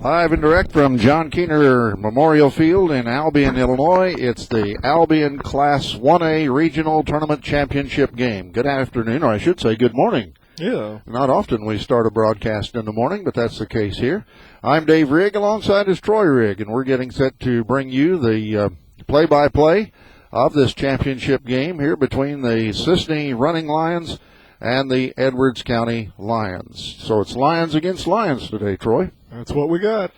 Live and direct from John Keener Memorial Field in Albion, Illinois. It's the Albion Class 1A Regional Tournament Championship game. Good afternoon, or I should say good morning. Yeah. Not often we start a broadcast in the morning, but that's the case here. I'm Dave Rigg alongside is Troy Rigg, and we're getting set to bring you the play-by-play of this championship game here between the Cisne Running Lions and the Edwards County Lions. So it's Lions against Lions today, Troy. That's what we got.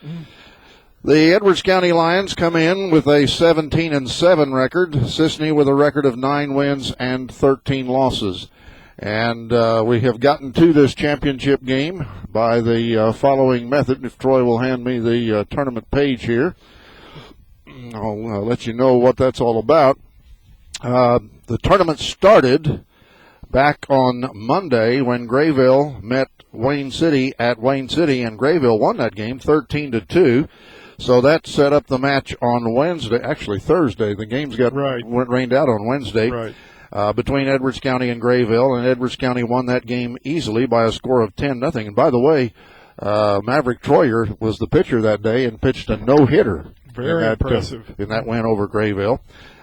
The Edwards County Lions come in with a 17-7 record. Cisne with a record of 9 wins and 13 losses. And we have gotten to this championship game by the following method. If Troy will hand me the tournament page here, I'll let you know what that's all about. The tournament started back on Monday when Grayville met Wayne City at Wayne City, and Grayville won that game 13-2. So that set up the match on Wednesday, actually Thursday. The games went rained out on Wednesday. Right. Between Edwards County and Grayville, and Edwards County won that game easily by a score of 10-0. And by the way, Maverick Troyer was the pitcher that day and pitched a no-hitter. Very impressive. In that win over Grayville.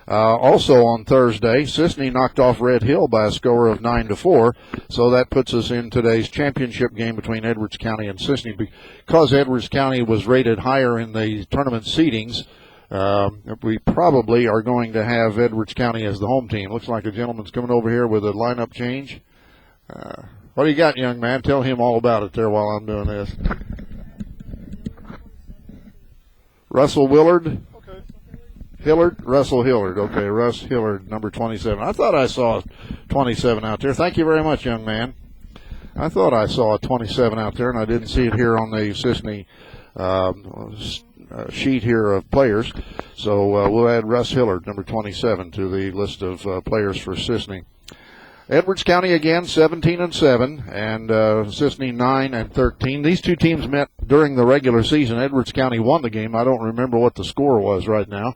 Also on Thursday, Cisne knocked off Red Hill by a score of 9-4. So that puts us in today's championship game between Edwards County and Cisne. Because Edwards County was rated higher in the tournament seedings, we probably are going to have Edwards County as the home team. Looks like a gentleman's coming over here with a lineup change. What do you got, young man? Tell him all about it there while I'm doing this. Russell Willard. Russell Hillard. Okay, Russ Hillard, number 27. I thought I saw 27 out there. Thank you very much, young man. I thought I saw a 27 out there, and I didn't see it here on the Cisne sheet here of players. So we'll add Russ Hillard, number 27, to the list of players for Cisne. Edwards County again, 17-7, and Cisne 9-13. These two teams met during the regular season. Edwards County won the game. I don't remember what the score was right now,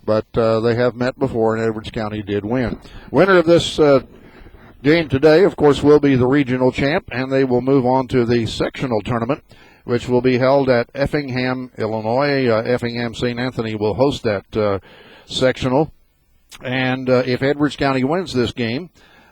but they have met before, and Edwards County did win. Winner of this game today, of course, will be the regional champ, and they will move on to the sectional tournament, which will be held at Effingham, Illinois. Effingham St. Anthony will host that sectional. And if Edwards County wins this game,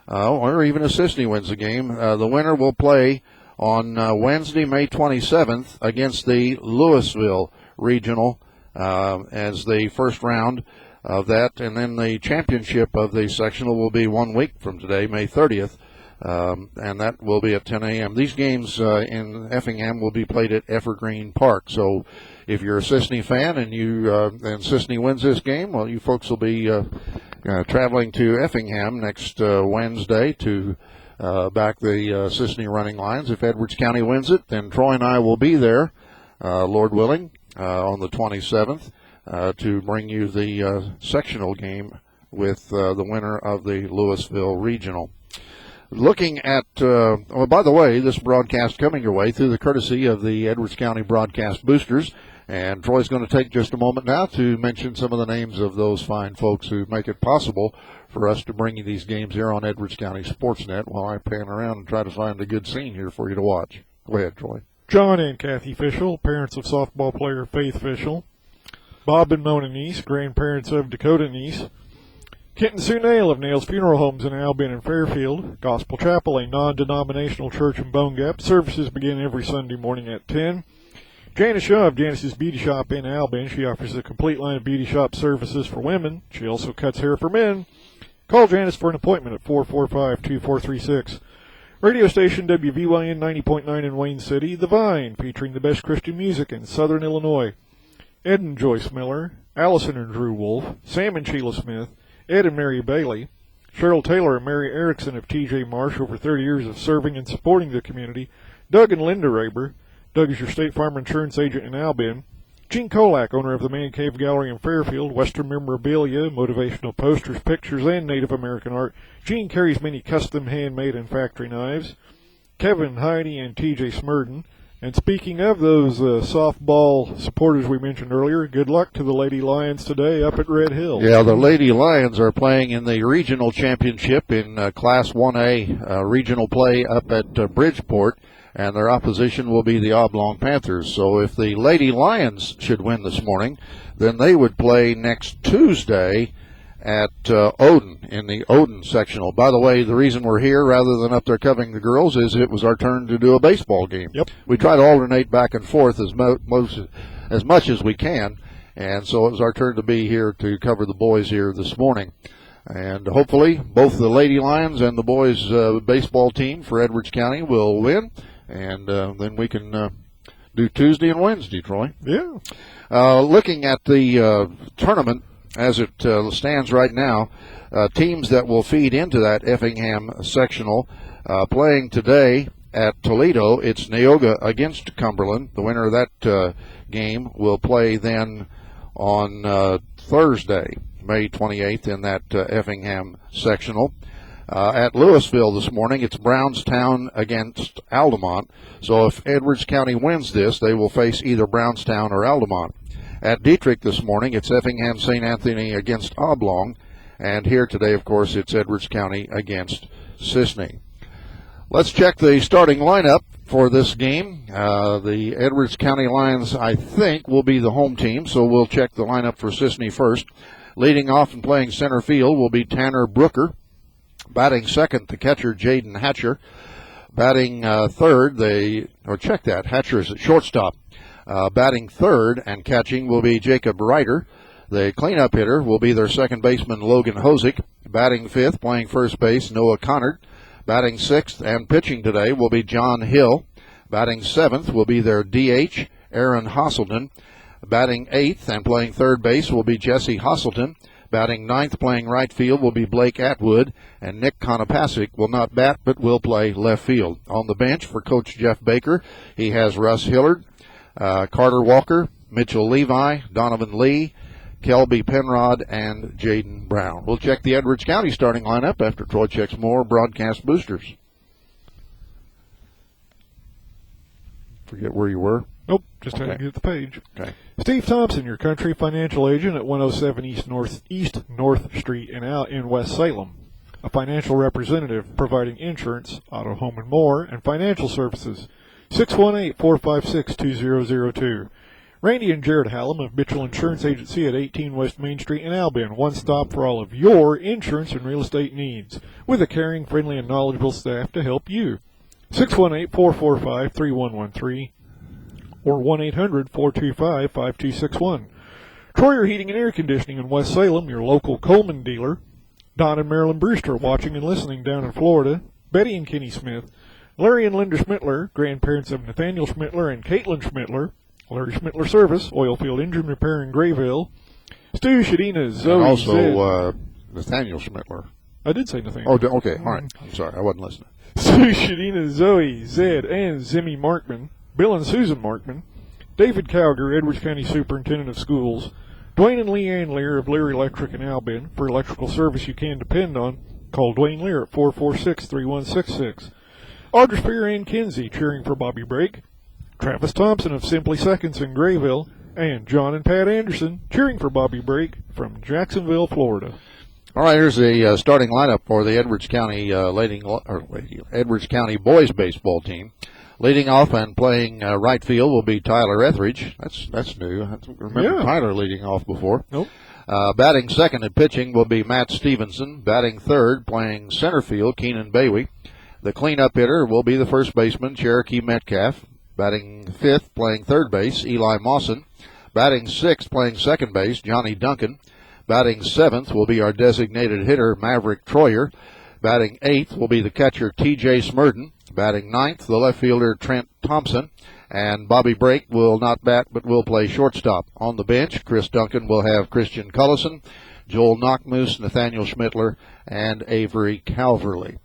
or even if Cisne wins the game, the winner will play on Wednesday, May 27th, against the Louisville Regional as the first round of that. And then the championship of the sectional will be 1 week from today, May 30th. And that will be at 10 a.m. These games in Effingham will be played at Evergreen Park. So if you're a Cisne fan and and Cisne wins this game, well, you folks will be traveling to Effingham next Wednesday to back the Cisne Running Lions. If Edwards County wins it, then Troy and I will be there, Lord willing, on the 27th to bring you the sectional game with the winner of the Louisville Regional. Looking at, by the way, this broadcast coming your way through the courtesy of the Edwards County Broadcast Boosters. And Troy's going to take just a moment now to mention some of the names of those fine folks who make it possible for us to bring you these games here on Edwards County Sportsnet while I pan around and try to find a good scene here for you to watch. Go ahead, Troy. John and Kathy Fischel, parents of softball player Faith Fischel. Bob and Mona Neese, grandparents of Dakota Neese. Kent and Sue Nail of Nail's Funeral Homes in Albion and Fairfield. Gospel Chapel, a non-denominational church in Bone Gap. Services begin every Sunday morning at 10. Janice Shaw of Janice's Beauty Shop in Albion. She offers a complete line of beauty shop services for women. She also cuts hair for men. Call Janice for an appointment at 445-2436. Radio station WVYN 90.9 in Wayne City. The Vine, featuring the best Christian music in Southern Illinois. Ed and Joyce Miller. Allison and Drew Wolf. Sam and Sheila Smith. Ed and Mary Bailey. Cheryl Taylor and Mary Erickson of T.J. Marsh, over 30 years of serving and supporting the community. Doug and Linda Raber. Doug is your State Farm Insurance agent in Albion. Gene Kolak, owner of the Man Cave Gallery in Fairfield. Western memorabilia, motivational posters, pictures, and Native American art. Gene carries many custom handmade and factory knives. Kevin, Heidi, and T.J. Smurden. And speaking of those softball supporters we mentioned earlier, good luck to the Lady Lions today up at Red Hill. Yeah, the Lady Lions are playing in the regional championship in Class 1A regional play up at Bridgeport. and their opposition will be the Oblong Panthers. So if the Lady Lions should win this morning, then they would play next Tuesday at Odin, in the Odin sectional. By the way, the reason we're here rather than up there covering the girls is it was our turn to do a baseball game. Yep. We try to alternate back and forth as much as we can, and so it was our turn to be here to cover the boys here this morning. And hopefully both the Lady Lions and the boys baseball team for Edwards County will win, and then we can do Tuesday and Wednesday, Troy. Yeah. Looking at the tournament as it stands right now, teams that will feed into that Effingham sectional playing today at Toledo, it's Neoga against Cumberland. The winner of that game will play then on Thursday, May 28th, in that Effingham sectional. At Louisville this morning, it's Brownstown against Aldemont. So if Edwards County wins this, they will face either Brownstown or Aldemont. At Dietrich this morning, it's Effingham St. Anthony against Oblong. And here today, of course, it's Edwards County against Cisne. Let's check the starting lineup for this game. The Edwards County Lions, I think, will be the home team, so we'll check the lineup for Cisne first. Leading off and playing center field will be Tanner Brooker. Batting second, the catcher, Jaden Hatcher. Batting third, Hatcher is at shortstop. Batting third and catching will be Jacob Ryder. The cleanup hitter will be their second baseman, Logan Hosick. Batting fifth, playing first base, Noah Connard. Batting sixth and pitching today will be John Hill. Batting seventh will be their DH, Aaron Hasselton. Batting eighth and playing third base will be Jesse Hasselton. Batting ninth, playing right field, will be Blake Atwood. And Nick Konopasik will not bat but will play left field. On the bench for Coach Jeff Baker, he has Russ Hillard, Carter Walker, Mitchell Levi, Donovan Lee, Kelby Penrod, and Jaden Brown. We'll check the Edwards County starting lineup after Troy checks more broadcast boosters. Forget where you were? Nope, just had to get the page. Okay. Steve Thompson, your country financial agent at 107 East North Street in West Salem. A financial representative providing insurance, auto, home, and more, and financial services. 618-456-2002. Randy and Jared Hallam of Mitchell Insurance Agency at 18 West Main Street in Albion. One stop for all of your insurance and real estate needs, with a caring, friendly, and knowledgeable staff to help you. 618-445-3113 or 1-800-425-5261. Troyer Heating and Air Conditioning in West Salem, your local Coleman dealer. Don and Marilyn Brewster watching and listening down in Florida. Betty and Kenny Smith. Larry and Linda Schmittler, grandparents of Nathaniel Schmittler and Caitlin Schmittler. Larry Schmittler Service, Oilfield Engine Repair in Grayville. Stu, Shadina, Zoe, and also Zed. Nathaniel Schmittler. I did say Nathaniel. Oh, okay, all right. I'm sorry, I wasn't listening. Stu, Shadina, Zoe, Zed, and Zimmy Markman. Bill and Susan Markman. David Cowger, Edwards County Superintendent of Schools. Dwayne and Leanne Lear of Lear Electric in Albion. For electrical service you can depend on, call Dwayne Lear at 446-3166. Audrey Spear and Kinsey cheering for Bobby Brake. Travis Thompson of Simply Seconds in Grayville. And John and Pat Anderson cheering for Bobby Brake from Jacksonville, Florida. All right, here's the starting lineup for the Edwards County Edwards County boys baseball team. Leading off and playing right field will be Tyler Etheridge. That's new. I don't remember Tyler leading off before. Nope. Batting second and pitching will be Matt Stevenson. Batting third, playing center field, Keenan Bailey. The cleanup hitter will be the first baseman, Cherokee Metcalf. Batting fifth, playing third base, Eli Mawson. Batting sixth, playing second base, Johnny Duncan. Batting seventh will be our designated hitter, Maverick Troyer. Batting eighth will be the catcher, T.J. Smurden. Batting ninth, the left fielder, Trent Thompson. And Bobby Brake will not bat but will play shortstop. On the bench, Chris Duncan will have Christian Cullison, Joel Knockmoose, Nathaniel Schmittler, and Avery Calverley.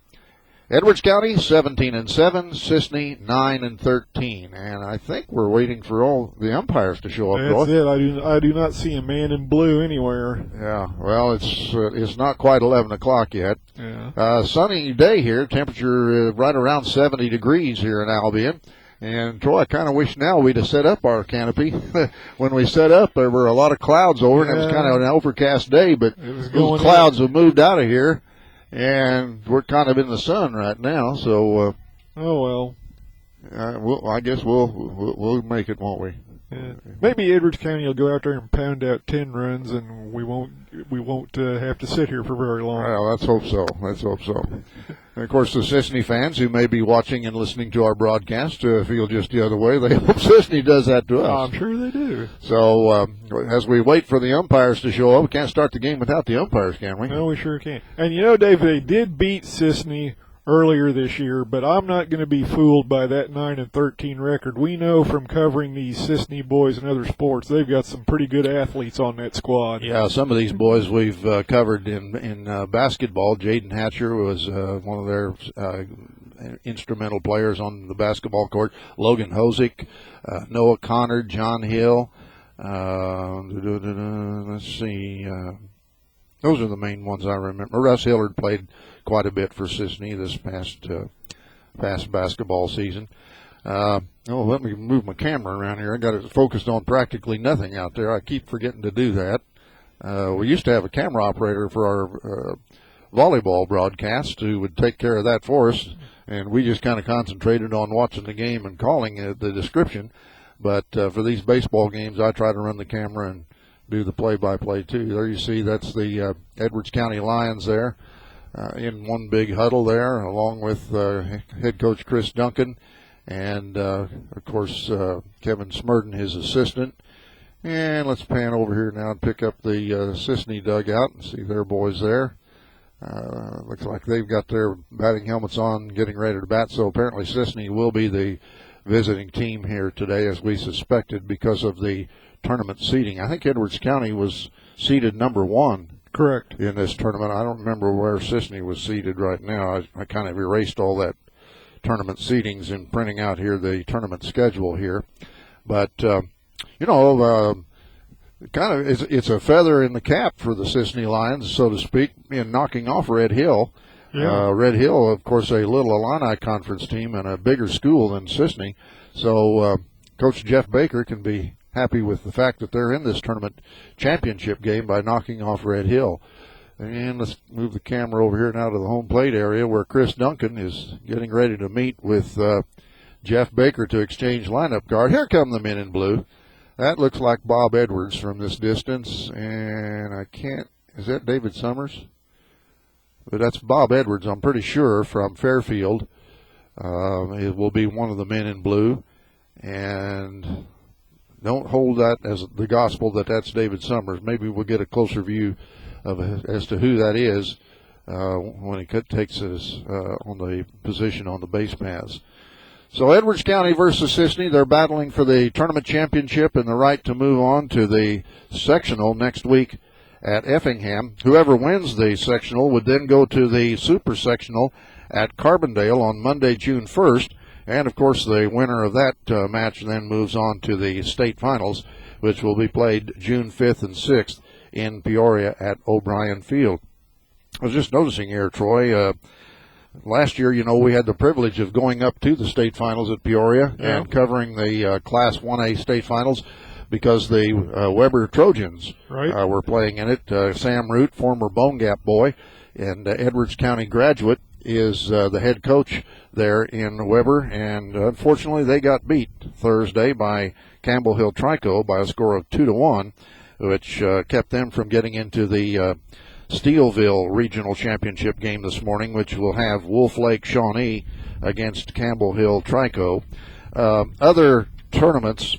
Edwards County 17-7, Cisne 9-13, and I think we're waiting for all the umpires to show up. That's it. I do not see a man in blue anywhere. Yeah, well, it's not quite 11 o'clock yet. Yeah. Sunny day here. Temperature right around 70 degrees here in Albion. And Troy, I kind of wish now we'd have set up our canopy. When we set up, there were a lot of clouds over, and it was kind of an overcast day. But those clouds have moved out of here. And we're kind of in the sun right now, so... oh, well. I guess we'll make it, won't we? Yeah. Maybe Edwards County will go out there and pound out 10 runs, and we won't have to sit here for very long. Well, let's hope so. And of course, the Cisne fans who may be watching and listening to our broadcast feel just the other way. They hope Cisne does that to us. I'm sure they do. So as we wait for the umpires to show up, we can't start the game without the umpires, can we? No, we sure can't. And Dave, they did beat Cisne earlier this year, but I'm not going to be fooled by that 9-13 record. We know from covering these Cisne boys and other sports, they've got some pretty good athletes on that squad. Yeah, some of these boys we've covered in basketball. Jaden Hatcher was one of their instrumental players on the basketball court. Logan Hosick, Noah Connor, John Hill. Let's see. Those are the main ones I remember. Russ Hillard played quite a bit for Cisne this past basketball season. Let me move my camera around here. I got it focused on practically nothing out there. I keep forgetting to do that. We used to have a camera operator for our volleyball broadcast who would take care of that for us, and we just kind of concentrated on watching the game and calling the description. But for these baseball games, I try to run the camera and do the play-by-play too. There you see that's the Edwards County Lions there in one big huddle there, along with head coach Chris Duncan and, of course, Kevin Smurden, his assistant. And let's pan over here now and pick up the Cisne dugout and see their boys there. Looks like they've got their batting helmets on, getting ready to bat. So apparently Cisne will be the visiting team here today, as we suspected, because of the tournament seeding. I think Edwards County was seeded number 1. Correct. In this tournament. I don't remember where Cisne was seeded right now. I kind of erased all that tournament seedings in printing out here the tournament schedule here. But, kind of it's a feather in the cap for the Cisne Lions, so to speak, in knocking off Red Hill. Yeah. Red Hill, of course, a little Illini conference team and a bigger school than Cisne. So Coach Jeff Baker can be happy with the fact that they're in this tournament championship game by knocking off Red Hill. And let's move the camera over here now to the home plate area where Chris Duncan is getting ready to meet with Jeff Baker to exchange lineup card. Here come the men in blue. That looks like Bob Edwards from this distance, and is that David Summers? But that's Bob Edwards, I'm pretty sure, from Fairfield. It will be one of the men in blue, and don't hold that as the gospel that that's David Summers. Maybe we'll get a closer view as to who that is when he takes us on the position on the base paths. So Edwards County versus Cisne, they're battling for the tournament championship and the right to move on to the sectional next week at Effingham. Whoever wins the sectional would then go to the super sectional at Carbondale on Monday, June 1st. And, of course, the winner of that match then moves on to the state finals, which will be played June 5th and 6th in Peoria at O'Brien Field. I was just noticing here, Troy, last year, we had the privilege of going up to the state finals at Peoria and covering the Class 1A state finals because the Weber Trojans were playing in it. Sam Root, former Bone Gap boy, and Edwards County graduate, is the head coach there in Weber, and unfortunately they got beat Thursday by Campbell Hill Trico by a score of 2-1, which kept them from getting into the Steelville Regional Championship game this morning, which will have Wolf Lake Shawnee against Campbell Hill Trico. Other tournaments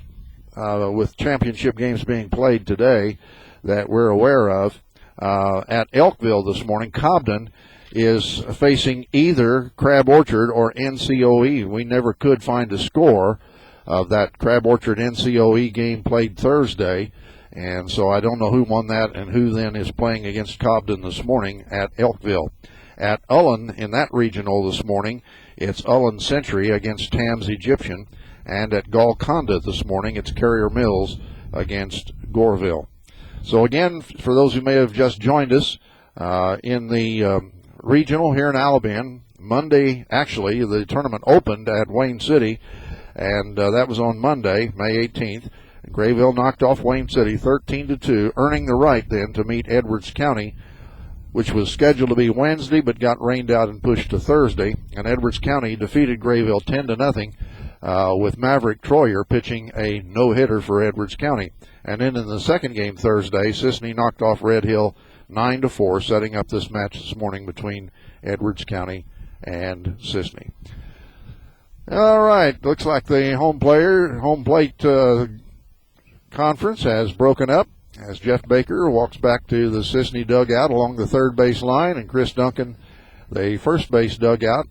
with championship games being played today that we're aware of, at Elkville this morning, Cobden is facing either Crab Orchard or NCOE. We never could find a score of that Crab Orchard NCOE game played Thursday, and so I don't know who won that and who then is playing against Cobden this morning at Elkville. At Ullen, in that regional this morning, it's Ullen Century against Tams Egyptian, and at Golconda this morning, it's Carrier Mills against Goreville. So again, for those who may have just joined us, in the regional here in Alabama, Monday, actually, the tournament opened at Wayne City, and that was on Monday, May 18th. Grayville knocked off Wayne City 13-2, earning the right then to meet Edwards County, which was scheduled to be Wednesday but got rained out and pushed to Thursday. And Edwards County defeated Grayville 10-0 with Maverick Troyer pitching a no-hitter for Edwards County. And then in the second game Thursday, Cisne knocked off Red Hill 9-4, setting up this match this morning between Edwards County and Cisne. All right, looks like the home plate conference has broken up as Jeff Baker walks back to the Cisne dugout along the third base line, and Chris Duncan, the first base dugout,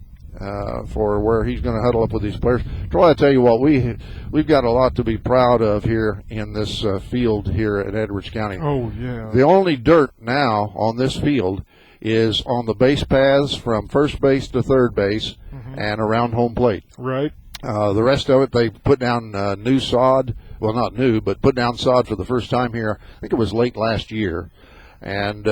for where he's going to huddle up with these players. Troy, I tell you what, we've got a lot to be proud of here in this field here at Edwards County. Oh, yeah. The only dirt now on this field is on the base paths from first base to third base and around home plate. Right. The rest of it, they put down new sod. Well, not new, but put down sod for the first time here. I think it was late last year. And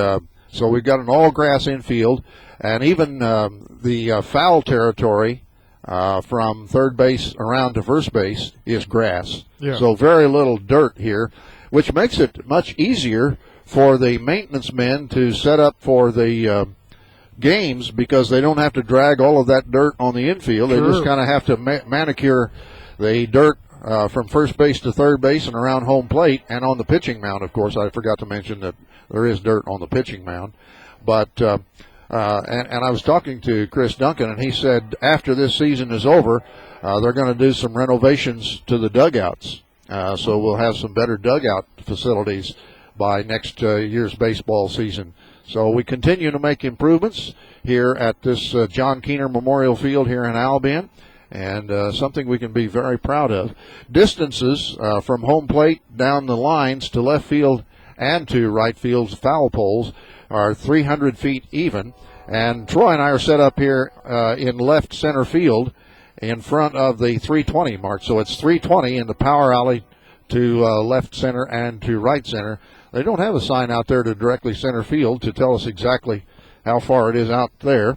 so we've got an all-grass infield. And even the foul territory from third base around to first base is grass. Yeah. So very little dirt here, which makes it much easier for the maintenance men to set up for the games because they don't have to drag all of that dirt on the infield. Sure. They just kind of have to manicure the dirt from first base to third base and around home plate. And on the pitching mound, of course, I forgot to mention that there is dirt on the pitching mound. But and I was talking to Chris Duncan, and he said after this season is over, they're going to do some renovations to the dugouts. So we'll have some better dugout facilities by next year's baseball season. So we continue to make improvements here at this John Keener Memorial Field here in Albion, and something we can be very proud of. Distances from home plate down the lines to left field and to right field's foul poles are 300 feet even, and Troy and I are set up here in left center field in front of the 320 mark. So it's 320 in the power alley to left center and to right center. They don't have a sign out there to directly center field to tell us exactly how far it is out there.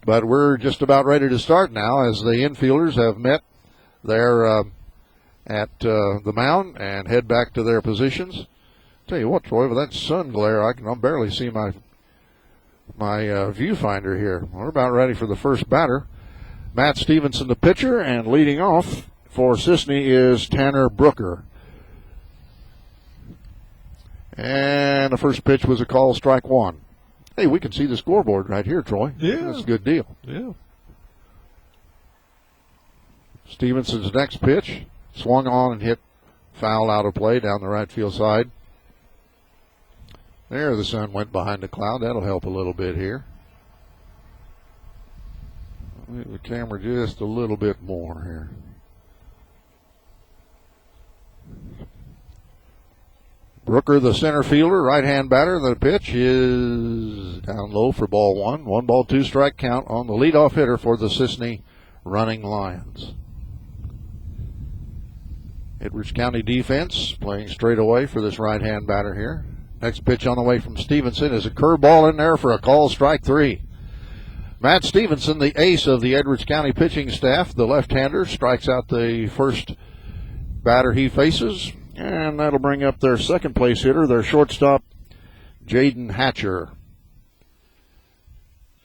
But we're just about ready to start now as the infielders have met there at the mound and head back to their positions. Tell you what, Troy, with that sun glare, I can barely see my viewfinder here. We're about ready for the first batter. Matt Stevenson, the pitcher, and leading off for Cisne is Tanner Brooker. And the first pitch was a call, strike one. Hey, we can see the scoreboard right here, Troy. Yeah. That's a good deal. Yeah. Stevenson's next pitch swung on and hit foul out of play down the right field side. There, the sun went behind the cloud. That'll help a little bit here. Move the camera just a little bit more here. Brooker, the center fielder, right-hand batter. The pitch is down low for ball one. 1 ball, 2 strike count on the leadoff hitter for the Cisne Running Lions. Edwards County defense playing straight away for this right-hand batter here. Next pitch on the way from Stevenson is a curveball in there for a call, strike three. Matt Stevenson, the ace of the Edwards County pitching staff, the left-hander, strikes out the first batter he faces. And that'll bring up their second place hitter, their shortstop, Jaden Hatcher.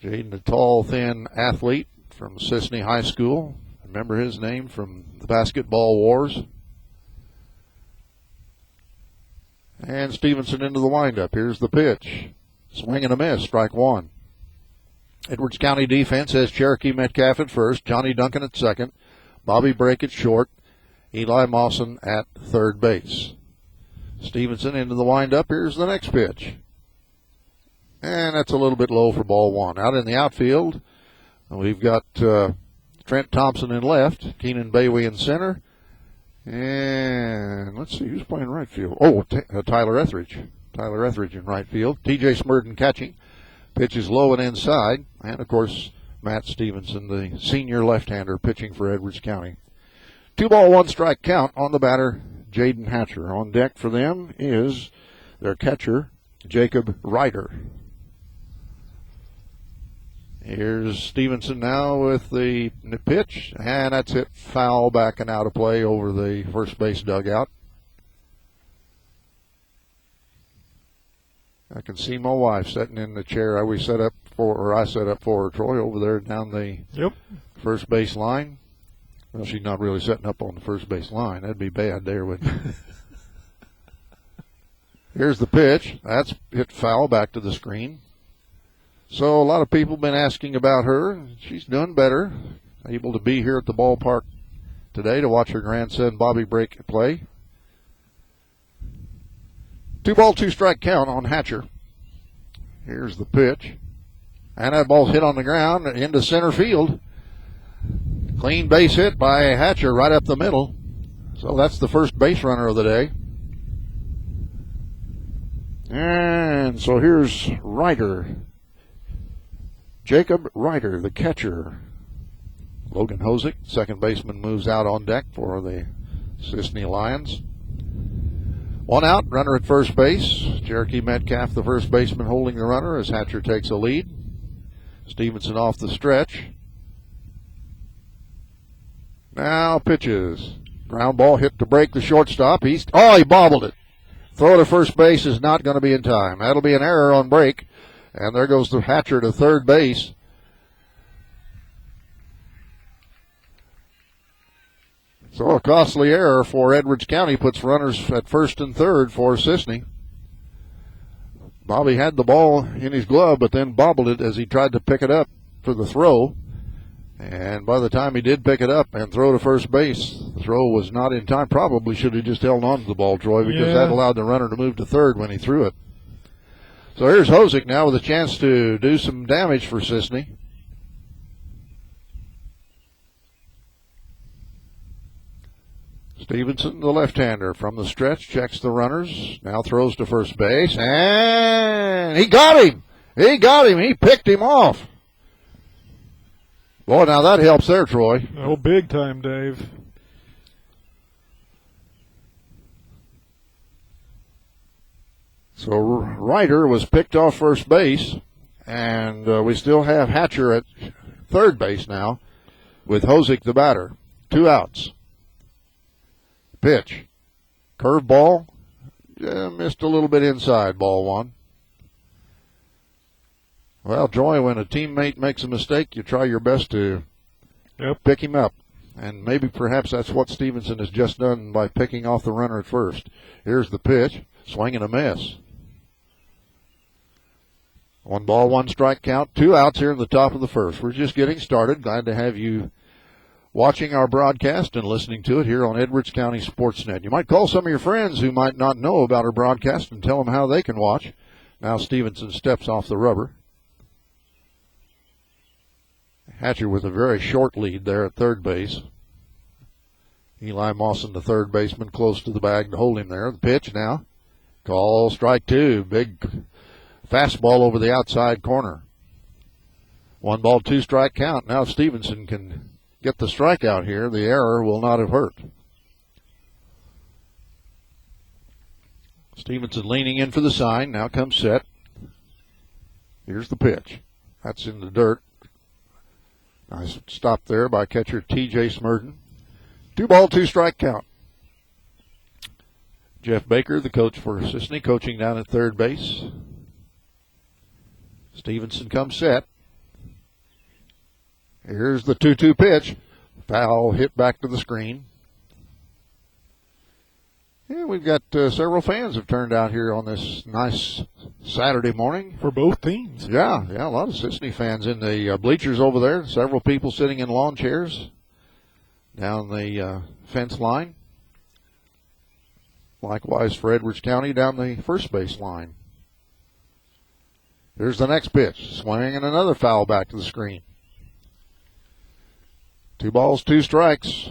Jaden, a tall, thin athlete from Cisne High School. Remember his name from the basketball wars. And Stevenson into the windup. Here's the pitch. Swing and a miss, strike one. Edwards County defense has Cherokee Metcalf at first, Johnny Duncan at second, Bobby Brake at short, Eli Mawson at third base. Stevenson into the windup. Here's the next pitch. And that's a little bit low for ball one. Out in the outfield, we've got Trent Thompson in left, Keenan Bayway in center. And let's see, who's playing right field? Oh, Tyler Etheridge. Tyler Etheridge in right field. TJ Smurden catching. Pitch is low and inside. And, of course, Matt Stevenson, the senior left-hander, pitching for Edwards County. 2 ball, 1 strike count on the batter, Jaden Hatcher. On deck for them is their catcher, Jacob Ryder. Here's Stevenson now with the pitch, and that's hit foul back and out of play over the first base dugout. I can see my wife sitting in the chair I set up for her, Troy, over there down the first base line. Well, she's not really setting up on the first base line. That'd be bad there, wouldn't it? Here's the pitch. That's hit foul back to the screen. So a lot of people have been asking about her. She's doing better. Able to be here at the ballpark today to watch her grandson Bobby Brake play. 2-ball, 2-strike count on Hatcher. Here's the pitch. And that ball's hit on the ground into center field. Clean base hit by Hatcher right up the middle. So that's the first base runner of the day. And so here's Ryder. Jacob Ryder, the catcher. Logan Hosick, second baseman, moves out on deck for the Cisne Lions. 1 out, runner at first base. Cherokee Metcalf, the first baseman, holding the runner as Hatcher takes a lead. Stevenson off the stretch. Now pitches. Ground ball hit to break the shortstop. He bobbled it. Throw to first base is not going to be in time. That'll be an error on break. And there goes the Hatcher to third base. So a costly error for Edwards County puts runners at first and third for Cisne. Bobby had the ball in his glove, but then bobbled it as he tried to pick it up for the throw. And by the time he did pick it up and throw to first base, the throw was not in time. Probably should have just held on to the ball, Troy, because that allowed the runner to move to third when he threw it. So here's Hosick now with a chance to do some damage for Cisne. Stevenson, the left-hander, from the stretch, checks the runners, now throws to first base, and he got him! He got him! He picked him off! Boy, now that helps there, Troy. Oh, big time, Dave. So Ryder was picked off first base, and we still have Hatcher at third base now with Hosick the batter. 2 outs. Pitch. Curveball. Missed a little bit inside, ball 1. Well, Troy, when a teammate makes a mistake, you try your best to pick him up. And maybe perhaps that's what Stevenson has just done by picking off the runner at first. Here's the pitch. Swing and a miss. 1 ball, 1 strike count. 2 outs here in the top of the first. We're just getting started. Glad to have you watching our broadcast and listening to it here on Edwards County Sports.net. You might call some of your friends who might not know about our broadcast and tell them how they can watch. Now Stevenson steps off the rubber. Hatcher with a very short lead there at third base. Eli Mawson, the third baseman, close to the bag to hold him there. The pitch now. Call strike 2. Big fastball over the outside corner. 1 ball, 2 strike count. Now if Stevenson can get the strikeout here, the error will not have hurt. Stevenson leaning in for the sign. Now comes set. Here's the pitch. That's in the dirt. Nice stop there by catcher T.J. Smurden. 2 ball, 2 strike count. Jeff Baker, the coach for Cisne, coaching down at third base. Stevenson comes set. Here's the 2-2 pitch. Foul hit back to the screen. Yeah, we've got several fans have turned out here on this nice Saturday morning. For both teams. Yeah, a lot of Cisne fans in the bleachers over there. Several people sitting in lawn chairs down the fence line. Likewise for Edwards County down the first base line. Here's the next pitch. Swing and another foul back to the screen. 2 balls, 2 strikes.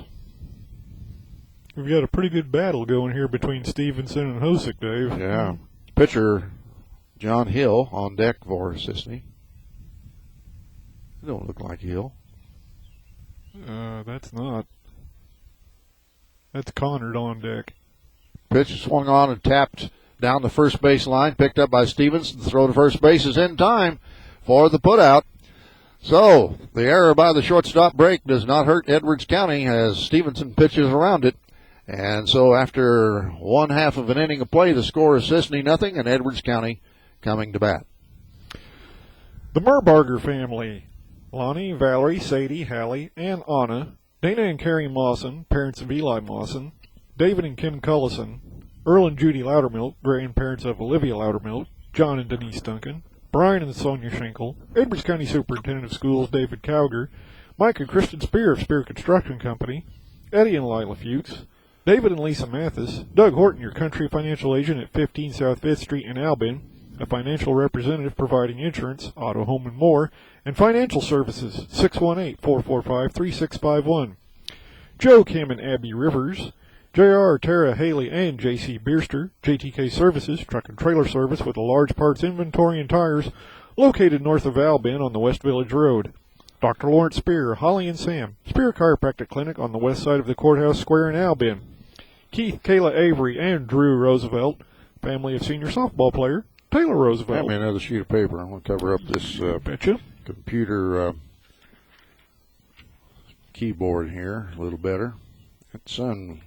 We've got a pretty good battle going here between Stevenson and Hosick, Dave. Yeah. Pitcher John Hill on deck for Cisne. It don't look like Hill. That's not. That's Connard on deck. Pitch swung on and tapped down the first base line, picked up by Stevenson. The throw to first base is in time for the putout. So the error by the shortstop break does not hurt Edwards County as Stevenson pitches around it. And so after 1/2 of an inning of play, the score is Cisne 0 and Edwards County coming to bat. The Merbarger family, Lonnie, Valerie, Sadie, Hallie, and Anna, Dana and Carrie Mawson, parents of Eli Mawson. David and Kim Cullison. Earl and Judy Loudermilk, grandparents of Olivia Loudermilk. John and Denise Duncan. Brian and Sonia Schenkel. Edwards County Superintendent of Schools David Cowger. Mike and Kristen Spear of Spear Construction Company. Eddie and Lila Fuchs. David and Lisa Mathis. Doug Horton, your country financial agent at 15 South 5th Street in Albin. A financial representative providing insurance, auto, home, and more, and financial services, 618-445-3651. Joe, Kim, and Abby Rivers. J.R., Tara, Haley, and J.C. Bierster. JTK Services, truck and trailer service with a large parts inventory and tires, located north of Albin on the West Village Road. Dr. Lawrence Spear, Holly and Sam, Spear Chiropractic Clinic on the west side of the Courthouse Square in Albin. Keith, Kayla Avery, and Drew Roosevelt, family of senior softball player Taylor Roosevelt. Hand me another sheet of paper. I'm going to cover up this computer keyboard here a little better. That sun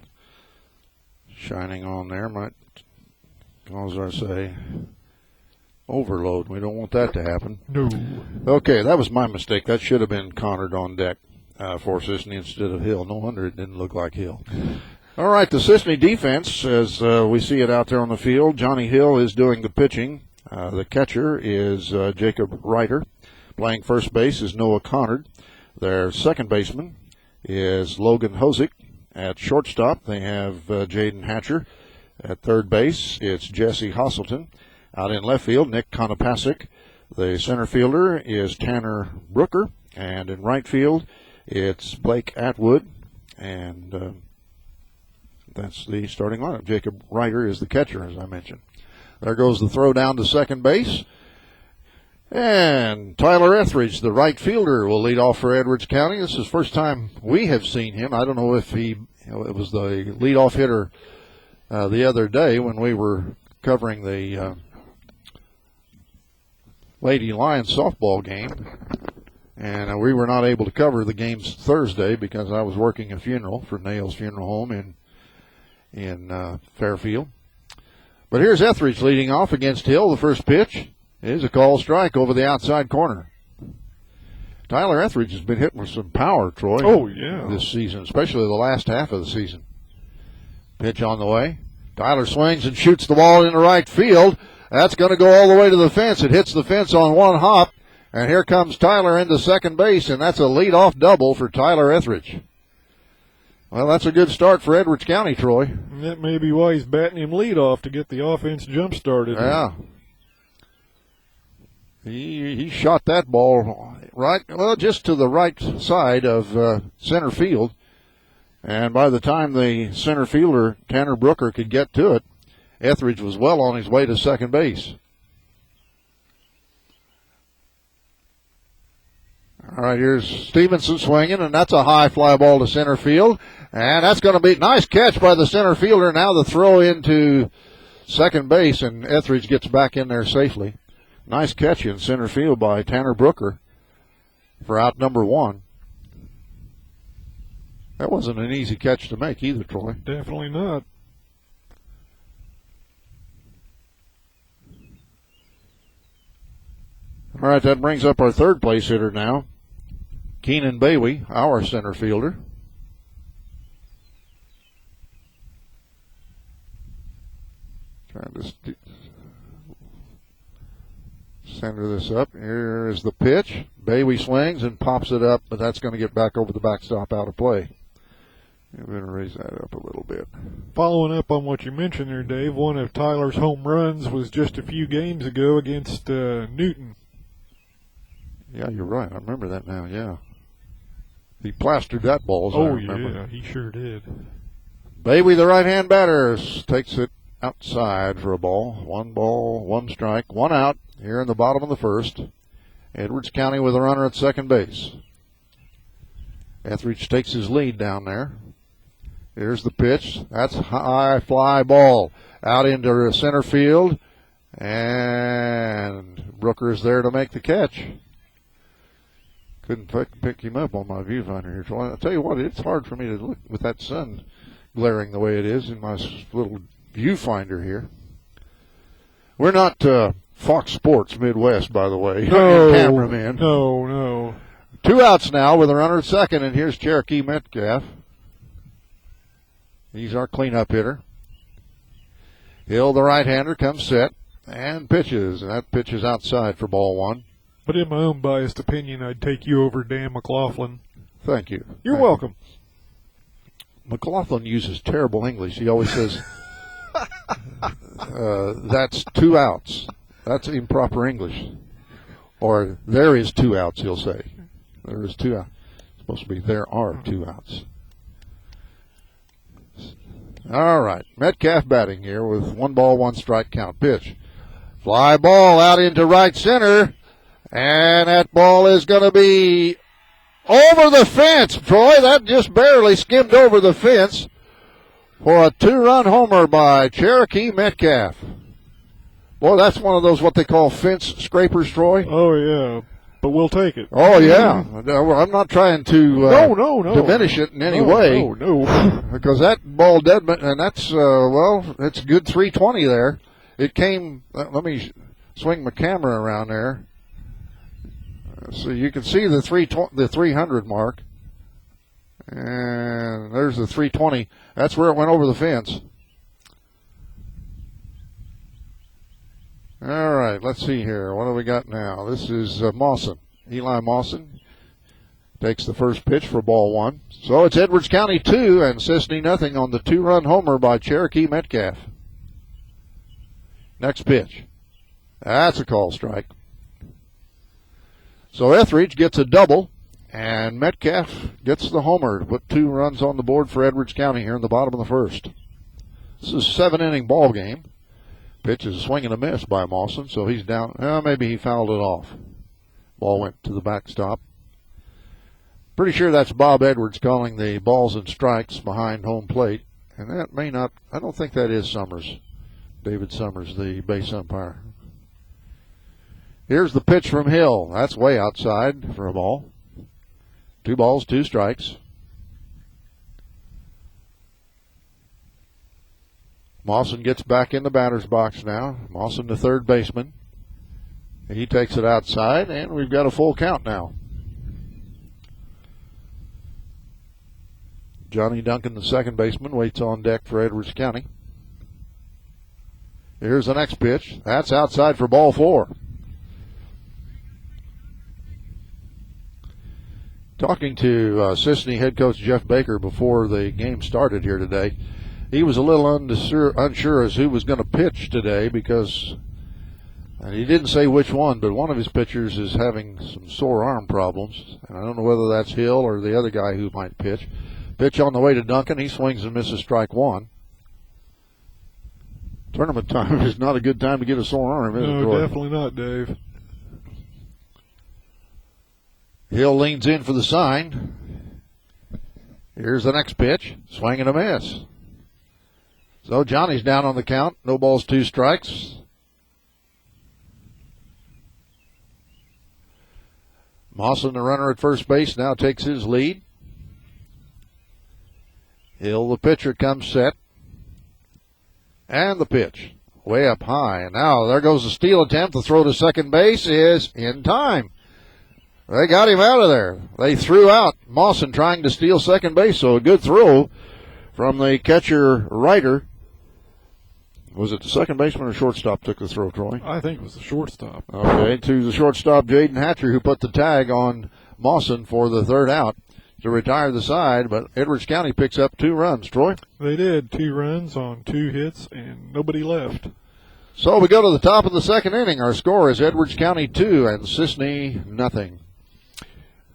shining on there might cause, I say, overload. We don't want that to happen. No. Okay, that was my mistake. That should have been Connard on deck for Cisne instead of Hill. No wonder it didn't look like Hill. All right, the Cisne defense, as we see it out there on the field, Johnny Hill is doing the pitching. The catcher is Jacob Reiter. Playing first base is Noah Connard. Their second baseman is Logan Hosick. At shortstop, they have Jaden Hatcher. At third base, it's Jesse Hosselton. Out in left field, Nick Konopasek. The center fielder is Tanner Brooker. And in right field, it's Blake Atwood. And that's the starting lineup. Jacob Reiter is the catcher, as I mentioned. There goes the throw down to second base. And Tyler Etheridge, the right fielder, will lead off for Edwards County. This is the first time we have seen him. I don't know if it was the leadoff hitter the other day when we were covering the Lady Lions softball game. And we were not able to cover the games Thursday because I was working a funeral for Nail's Funeral Home in Fairfield. But here's Etheridge leading off against Hill. The first pitch is a call strike over the outside corner. Tyler Etheridge has been hitting with some power, Troy. Oh, yeah. This season, especially the last half of the season. Pitch on the way. Tyler swings and shoots the ball into right field. That's going to go all the way to the fence. It hits the fence on one hop. And here comes Tyler into second base, and that's a leadoff double for Tyler Etheridge. Well, that's a good start for Edwards County, Troy. And that may be why he's batting him leadoff to get the offense jump-started. Yeah. He shot that ball just to the right side of center field. And by the time the center fielder, Tanner Brooker, could get to it, Etheridge was well on his way to second base. All right, here's Stevenson swinging, and that's a high fly ball to center field. And that's going to be a nice catch by the center fielder. Now the throw into second base, and Etheridge gets back in there safely. Nice catch in center field by Tanner Brooker for out number one. That wasn't an easy catch to make either, Troy. Definitely not. All right, that brings up our third place hitter now, Keenan Bailey, our center fielder. Trying to center this up. Here is the pitch. Bailey swings and pops it up, but that's going to get back over the backstop out of play. I'm going to raise that up a little bit. Following up on what you mentioned there, Dave, one of Tyler's home runs was just a few games ago against Newton. Yeah, you're right. I remember that now, yeah. He plastered that ball, as I remember. Yeah, he sure did. Bailey, the right-hand batter, takes it outside for a ball. One strike, one out here in the bottom of the first. Edwards County with a runner at second base. Etheridge takes his lead down there. Here's the pitch. That's a high fly ball out into center field. And Brooker is there to make the catch. Couldn't pick him up on my viewfinder here. So I'll tell you what, it's hard for me to look with that sun glaring the way it is in my little viewfinder here. We're not Fox Sports Midwest, by the way. No, cameraman. No. 2 outs now with a runner at second, and here's Cherokee Metcalf. He's our cleanup hitter. Hill, the right-hander, comes set and pitches. And that pitch is outside for ball 1. But in my own biased opinion, I'd take you over Dan McLaughlin. Thank you. You're welcome. McLaughlin uses terrible English. He always says, that's 2 outs. That's improper English. Or there is 2 outs, he'll say. There is 2 outs. It's supposed to be there are 2 outs. All right. Metcalf batting here with 1 ball, 1 strike count. Pitch. Fly ball out into right center. And that ball is going to be over the fence, Troy. That just barely skimmed over the fence for a 2-run homer by Cherokee Metcalf. Boy, that's one of those what they call fence scrapers, Troy. Oh, yeah. But we'll take it. Oh, yeah. I'm not trying to no. diminish it in any way. No. Because that ball dead, and that's, it's a good 320 there. It came, let me swing my camera around there. So you can see the 300 mark. And there's the 320. That's where it went over the fence. All right, let's see here. What do we got now? This is Mawson. Eli Mawson takes the first pitch for ball 1. So it's Edwards County 2 and Cisne nothing on the 2-run homer by Cherokee Metcalf. Next pitch. That's a call strike. So Etheridge gets a double, and Metcalf gets the homer to put 2 runs on the board for Edwards County here in the bottom of the first. This is a 7-inning ball game. Pitch is a swing and a miss by Mawson, so he's down. Maybe he fouled it off. Ball went to the backstop. Pretty sure that's Bob Edwards calling the balls and strikes behind home plate. And that may not, I don't think that is Summers. David Summers, the base umpire. Here's the pitch from Hill. That's way outside for a ball. 2 balls, 2 strikes. Mawson gets back in the batter's box now. Mawson, the third baseman. He takes it outside, and we've got a full count now. Johnny Duncan, the second baseman, waits on deck for Edwards County. Here's the next pitch. That's outside for ball 4. Talking to Cisne head coach Jeff Baker before the game started here today, he was a little unsure as who was going to pitch today because, and he didn't say which one, but one of his pitchers is having some sore arm problems. And I don't know whether that's Hill or the other guy who might pitch. Pitch on the way to Duncan. He swings and misses strike 1. Tournament time is not a good time to get a sore arm, is it, No, Troy? definitely not, Dave. Hill leans in for the sign. Here's the next pitch. Swing and a miss. So Johnny's down on the count. No balls, 2 strikes. Mawson, the runner at first base, now takes his lead. Hill, the pitcher, comes set. And the pitch. Way up high. And now there goes the steal attempt. The throw to second base is in time. They got him out of there. They threw out Mawson trying to steal second base, so a good throw from the catcher Ryder. Was it the second baseman or shortstop took the throw, Troy? I think it was the shortstop. Okay, to the shortstop, Jaden Hatcher, who put the tag on Mawson for the third out to retire the side, but Edwards County picks up 2 runs. Troy? They did. 2 runs on 2 hits, and nobody left. So we go to the top of the second inning. Our score is Edwards County 2 and Cisne nothing.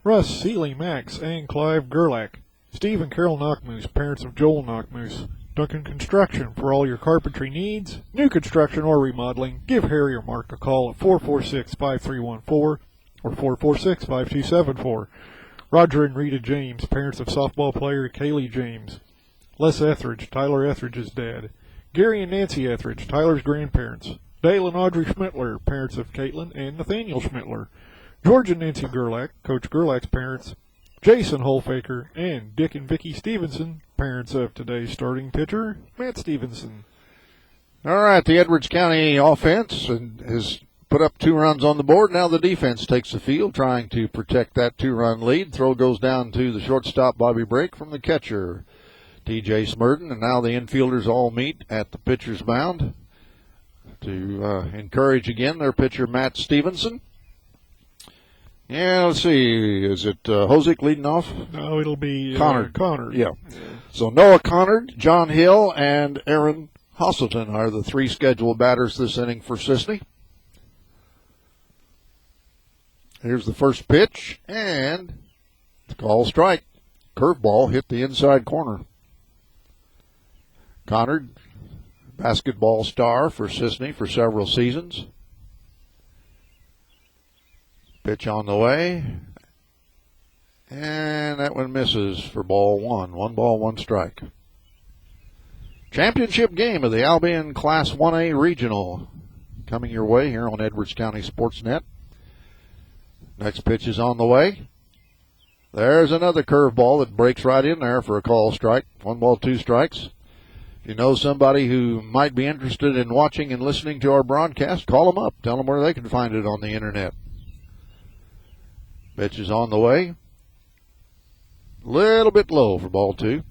Russ, Seeley, Max, and Clive Gerlach. Steve and Carol Knockmoose, parents of Joel Knockmoose. Duncan Construction, for all your carpentry needs, new construction or remodeling. Give Harry or Mark a call at 446-5314 or 446-5274. Roger and Rita James, parents of softball player Kaylee James. Les Etheridge, Tyler Etheridge's dad. Gary and Nancy Etheridge, Tyler's grandparents. Dale and Audrey Schmittler, parents of Caitlin and Nathaniel Schmittler. George and Nancy Gerlach, Coach Gerlach's parents. Jason Holfaker and Dick and Vicky Stevenson, parents of today's starting pitcher, Matt Stevenson. All right, the Edwards County offense is put up 2 runs on the board. Now the defense takes the field, trying to protect that 2-run lead. Throw goes down to the shortstop, Bobby Brake, from the catcher, T.J. Smurden. And now the infielders all meet at the pitcher's mound to encourage again their pitcher, Matt Stevenson. Yeah, let's see. Is it Hosick leading off? No, it'll be Connard. Yeah. So Noah Connard, John Hill, and Aaron Hosselton are the 3 scheduled batters this inning for Cisne. Here's the first pitch, and it's called strike. Curveball hit the inside corner. Connard, basketball star for Cisne for several seasons. Pitch on the way, and that one misses for ball 1. 1 ball, 1 strike. Championship game of the Albion Class 1A Regional coming your way here on Edwards County Sports.net. Next pitch is on the way. There's another curveball that breaks right in there for a call strike. 1 ball, 2 strikes. If you know somebody who might be interested in watching and listening to our broadcast, call them up. Tell them where they can find it on the internet. Pitch is on the way. A little bit low for ball 2.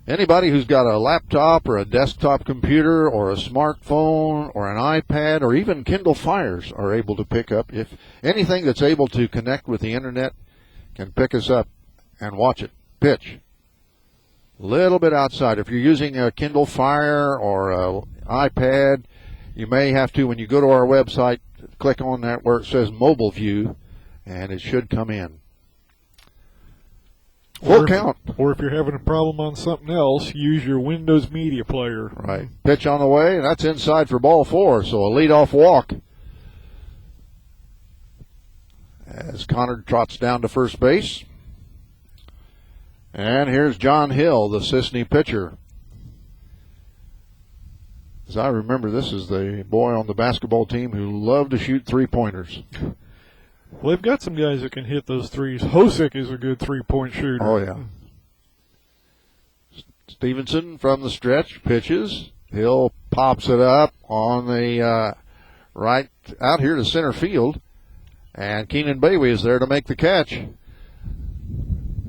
Anybody who's got a laptop or a desktop computer or a smartphone or an iPad or even Kindle Fires are able to pick up. If anything that's able to connect with the internet can pick us up and watch it. Pitch. A little bit outside. If you're using a Kindle Fire or an iPad, you may have to, when you go to our website, click on that where it says Mobile View, and it should come in. Full count. Or if you're having a problem on something else, use your Windows Media Player. Right. Pitch on the way, and that's inside for ball 4, so a leadoff walk. As Connor trots down to first base. And here's John Hill, the Cisne pitcher. As I remember, this is the boy on the basketball team who loved to shoot 3-pointers. Well, they've got some guys that can hit those threes. Hosick is a good 3-point shooter. Oh, yeah. Stevenson from the stretch pitches. Hill pops it up on the right out here to center field. And Keenan Bailey is there to make the catch.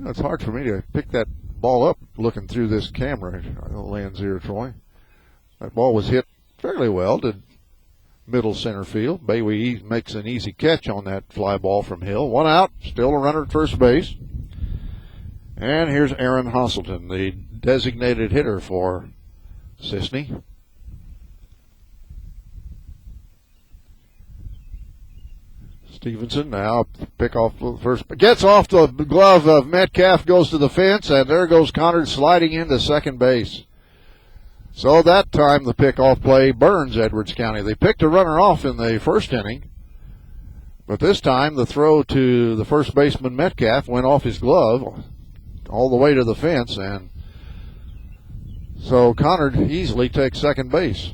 It's hard for me to pick that ball up looking through this camera lens here, Troy. That ball was hit fairly well to middle center field. Bailey makes an easy catch on that fly ball from Hill. 1 out, still a runner at first base. And here's Aaron Hosselton, the designated hitter for Cisne. Stevenson now pick off the first, gets off the glove of Metcalf, goes to the fence, and there goes Connor sliding into second base. So that time the pickoff play burns Edwards County. They picked a runner off in the first inning, but this time the throw to the first baseman Metcalf went off his glove all the way to the fence, and so Connor easily takes second base.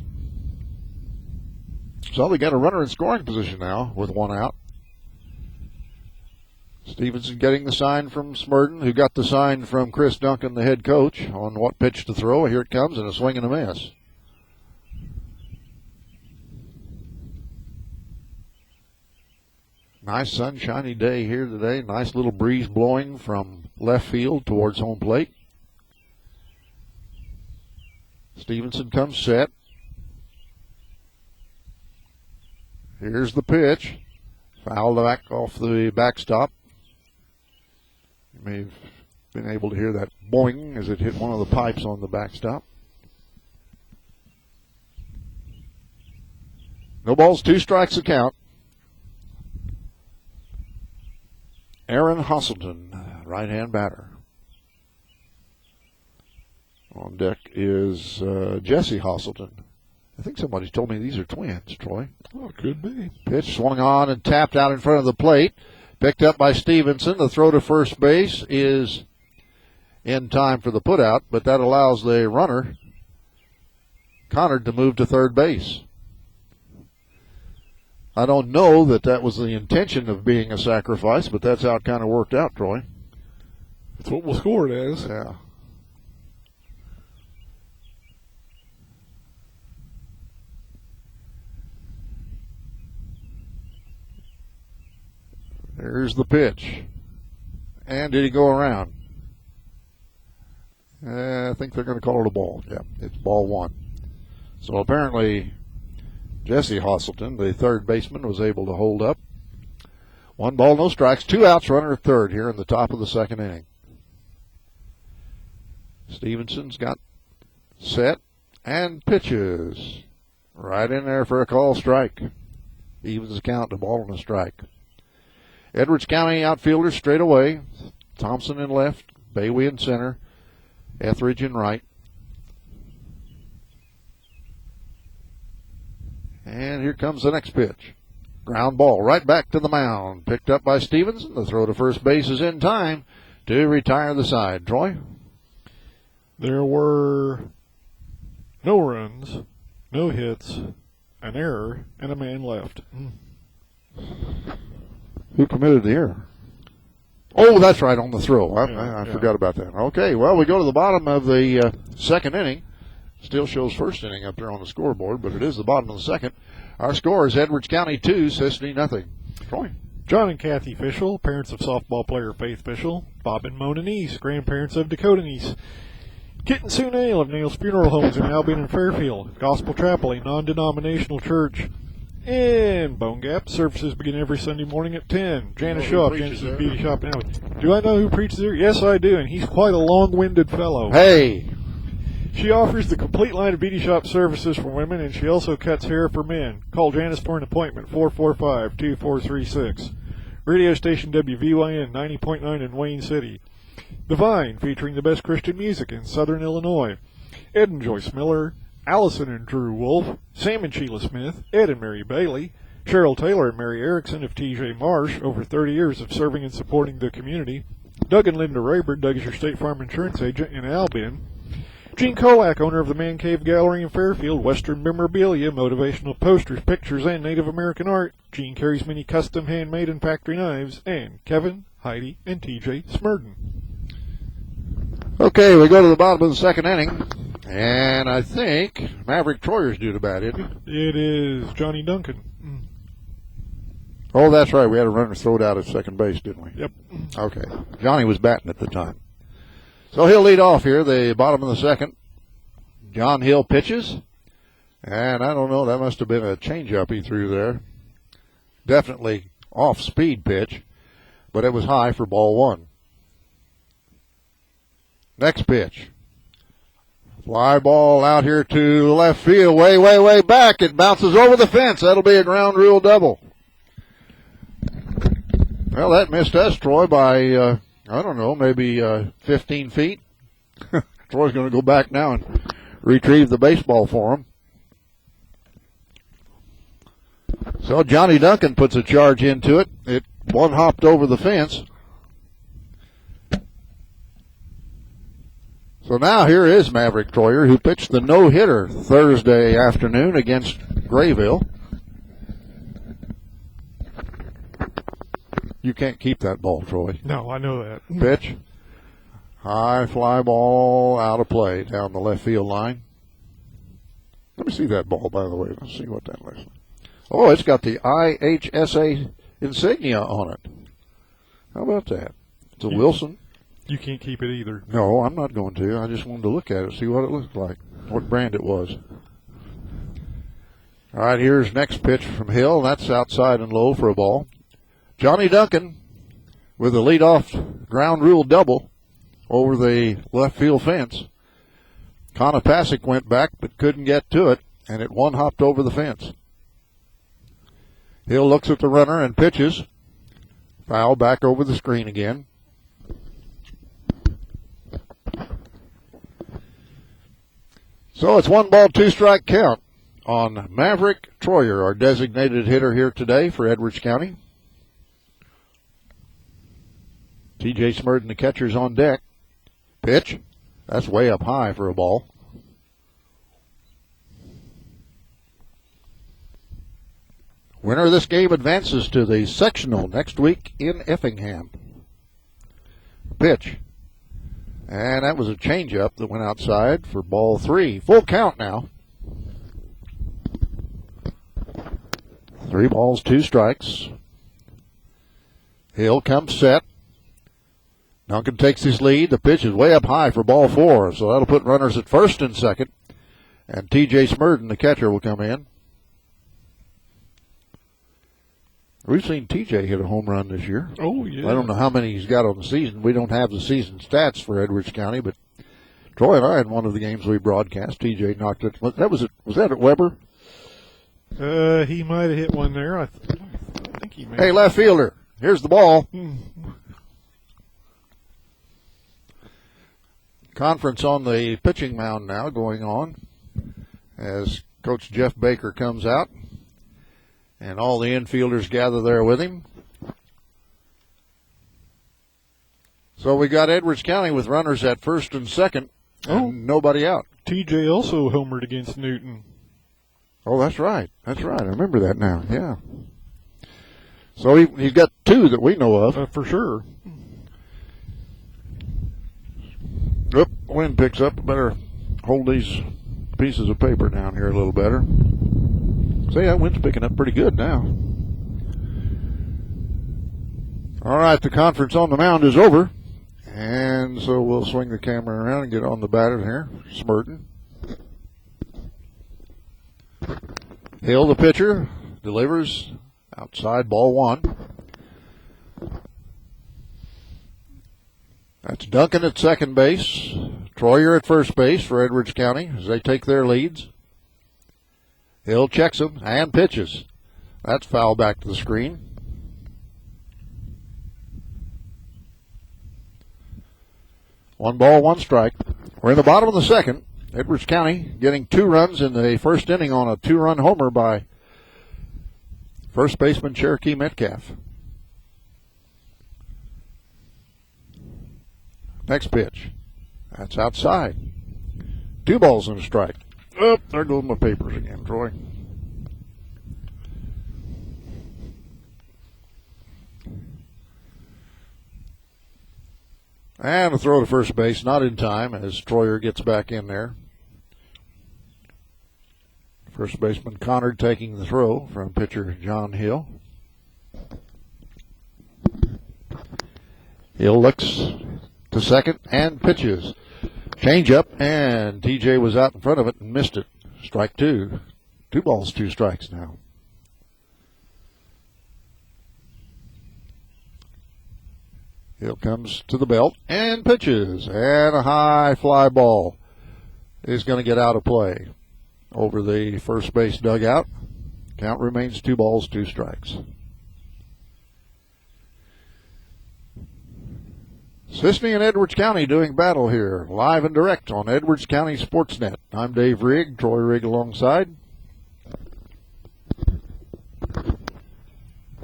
So they got a runner in scoring position now with 1 out. Stevenson getting the sign from Smurden, who got the sign from Chris Duncan, the head coach, on what pitch to throw. Here it comes, and a swing and a miss. Nice sunshiny day here today. Nice little breeze blowing from left field towards home plate. Stevenson comes set. Here's the pitch. Fouled back off the backstop. You may have been able to hear that boing as it hit one of the pipes on the backstop. No balls, 2 strikes the count. Aaron Hosselton, right-hand batter. On deck is Jesse Hosselton. I think somebody's told me these are twins, Troy. Oh, it could be. Pitch swung on and tapped out in front of the plate. Picked up by Stevenson. The throw to first base is in time for the putout, but that allows the runner, Connor, to move to third base. I don't know that that was the intention of being a sacrifice, but that's how it kind of worked out, Troy. That's what we'll score it as. Yeah. There's the pitch. And did he go around? I think they're going to call it a ball. Yeah, it's ball one. So apparently Jesse Hosselton, the third baseman, was able to hold up. 1 ball, no strikes, 2 outs, runner at third here in the top of the second inning. Stevenson's got set and pitches. Right in there for a call strike. Evens the count to ball and a strike. Edwards County outfielders straight away. Thompson in left, Bayway in center, Etheridge in right. And here comes the next pitch. Ground ball right back to the mound. Picked up by Stevenson. The throw to first base is in time to retire the side. Troy? There were no runs, no hits, an error, and a man left. Who committed the error? Oh, that's right, on the throw. I forgot about that. Okay, well, we go to the bottom of the second inning. Still shows first inning up there on the scoreboard, but it is the bottom of the second. Our score is Edwards County 2, Cisne nothing. Troy? John and Kathy Fischel, parents of softball player Faith Fischel. Bob and Mona Neese, grandparents of Dakota Neese. Kit and Sue Nail of Nail's Funeral Homes in Albion and Fairfield. Gospel Chapel, a non-denominational church in Bone Gap. Services begin every Sunday morning at 10. Janice Shaw of Genesis Beauty Shop in Albion. Do I know who preaches there? Yes, I do, and he's quite a long-winded fellow. Hey! She offers the complete line of beauty shop services for women, and she also cuts hair for men. Call Janice for an appointment, 445-2436. Radio station WVYN 90.9 in Wayne City. The Vine, featuring the best Christian music in Southern Illinois. Ed and Joyce Miller, Allison and Drew Wolf, Sam and Sheila Smith, Ed and Mary Bailey, Cheryl Taylor and Mary Erickson of TJ Marsh, over 30 years of serving and supporting the community. Doug and Linda Rayburn. Doug is your State Farm insurance agent in Albion. Gene Kolak, owner of the Man Cave Gallery in Fairfield, Western memorabilia, motivational posters, pictures, and Native American art. Gene carries many custom handmade and factory knives. And Kevin, Heidi, and TJ Smurden. Okay, we go to the bottom of the second inning, and I think Maverick Troyer's due to bat, isn't he? It is Johnny Duncan. Oh, that's right. We had a runner thrown out at second base, didn't we? Yep. Okay. Johnny was batting at the time. So he'll lead off here, the bottom of the second. John Hill pitches. And I don't know, that must have been a changeup he threw there. Definitely off-speed pitch, but it was high for ball one. Next pitch. Fly ball out here to left field, way back. It bounces over the fence. That'll be a ground rule double. Well, that missed us, Troy, by, I don't know, maybe 15 feet. Troy's going to go back now and retrieve the baseball for him. So Johnny Duncan puts a charge into it. It one-hopped over the fence. So now here is Maverick Troyer, who pitched the no-hitter Thursday afternoon against Grayville. You can't keep that ball, Troy. No, I know that. Pitch. High fly ball out of play down the left field line. Let me see that ball, by the way. Let's see what that looks like. Oh, it's got the IHSA insignia on it. How about that? It's a Wilson. You can't keep it either. No, I'm not going to. I just wanted to look at it, see what it looked like, what brand it was. All right, here's next pitch from Hill. That's outside and low for a ball. Johnny Duncan with a leadoff ground rule double over the left field fence. Konopasek went back but couldn't get to it, and it one-hopped over the fence. Hill looks at the runner and pitches. Foul back over the screen again. So it's 1 ball, 2 strike count on Maverick Troyer, our designated hitter here today for Edwards County. TJ Smurden, the catcher's on deck. Pitch. That's way up high for a ball. Winner of this game advances to the sectional next week in Effingham. Pitch. And that was a changeup that went outside for ball 3. Full count now. 3 balls, 2 strikes. Hill comes set. Duncan takes his lead. The pitch is way up high for ball 4, so that'll put runners at first and second. And T.J. Smurden, the catcher, will come in. We've seen T.J. hit a home run this year. Oh, yeah. I don't know how many he's got on the season. We don't have the season stats for Edwards County, but Troy and I, in one of the games we broadcast, T.J. knocked it. Was that at Weber? He might have hit one there. I think he may. Hey, left fielder, here's the ball. Conference on the pitching mound now going on as Coach Jeff Baker comes out, and all the infielders gather there with him. So we got Edwards County with runners at first and second, and nobody out. TJ also homered against Newton. Oh, that's right. That's right. I remember that now. Yeah. So he's got 2 that we know of. For sure. Oop, wind picks up. Better hold these pieces of paper down here a little better. See, that wind's picking up pretty good now. All right, the conference on the mound is over. And so we'll swing the camera around and get on the batter here. Smurden. Hill, the pitcher, delivers outside, ball 1. That's Duncan at second base. Troyer at first base for Edwards County as they take their leads. Hill checks him and pitches. That's foul back to the screen. One ball, 1 strike. We're in the bottom of the second. Edwards County getting 2 runs in the first inning on a 2-run homer by first baseman Cherokee Metcalf. Next pitch. That's outside. 2 balls and a strike. Oh, there goes my papers again, Troy. And a throw to first base, not in time as Troyer gets back in there. First baseman Connard taking the throw from pitcher John Hill. Hill looks to second and pitches. Change up, and TJ was out in front of it and missed it. Strike 2. 2 balls, 2 strikes now. Hill comes to the belt and pitches, and a high fly ball is going to get out of play over the first base dugout. Count remains 2 balls, 2 strikes. Cisne and Edwards County doing battle here, live and direct on Edwards County Sportsnet. I'm Dave Rigg, Troy Rigg alongside.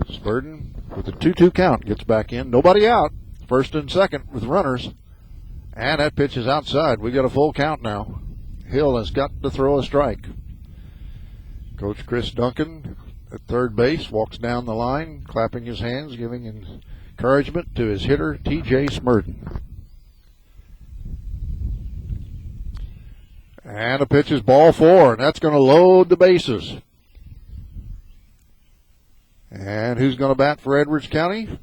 Smurden with a 2-2 count gets back in. Nobody out. First and second with runners. And that pitch is outside. We got a full count now. Hill has got to throw a strike. Coach Chris Duncan at third base walks down the line, clapping his hands, giving encouragement to his hitter, T.J. Smurden. And a pitch is ball 4, and that's going to load the bases. And who's going to bat for Edwards County?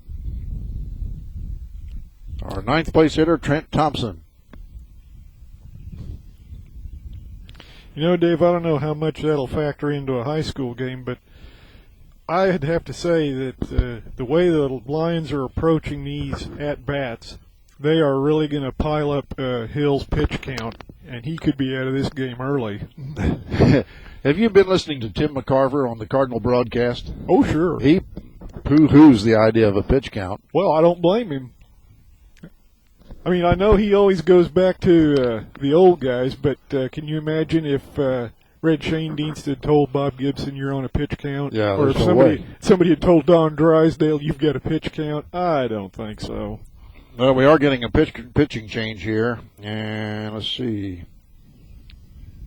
Our 9th place hitter, Trent Thompson. You know, Dave, I don't know how much that'll factor into a high school game, but I'd have to say that the way the Lions are approaching these at-bats, they are really going to pile up Hill's pitch count, and he could be out of this game early. Have you been listening to Tim McCarver on the Cardinal broadcast? Oh, sure. He poo-hoos the idea of a pitch count. Well, I don't blame him. I mean, I know he always goes back to the old guys, but can you imagine if Red Shane Dienst had told Bob Gibson you're on a pitch count? Yeah, or if somebody had told Don Drysdale you've got a pitch count? I don't think so. Well, we are getting a pitching change here, and let's see.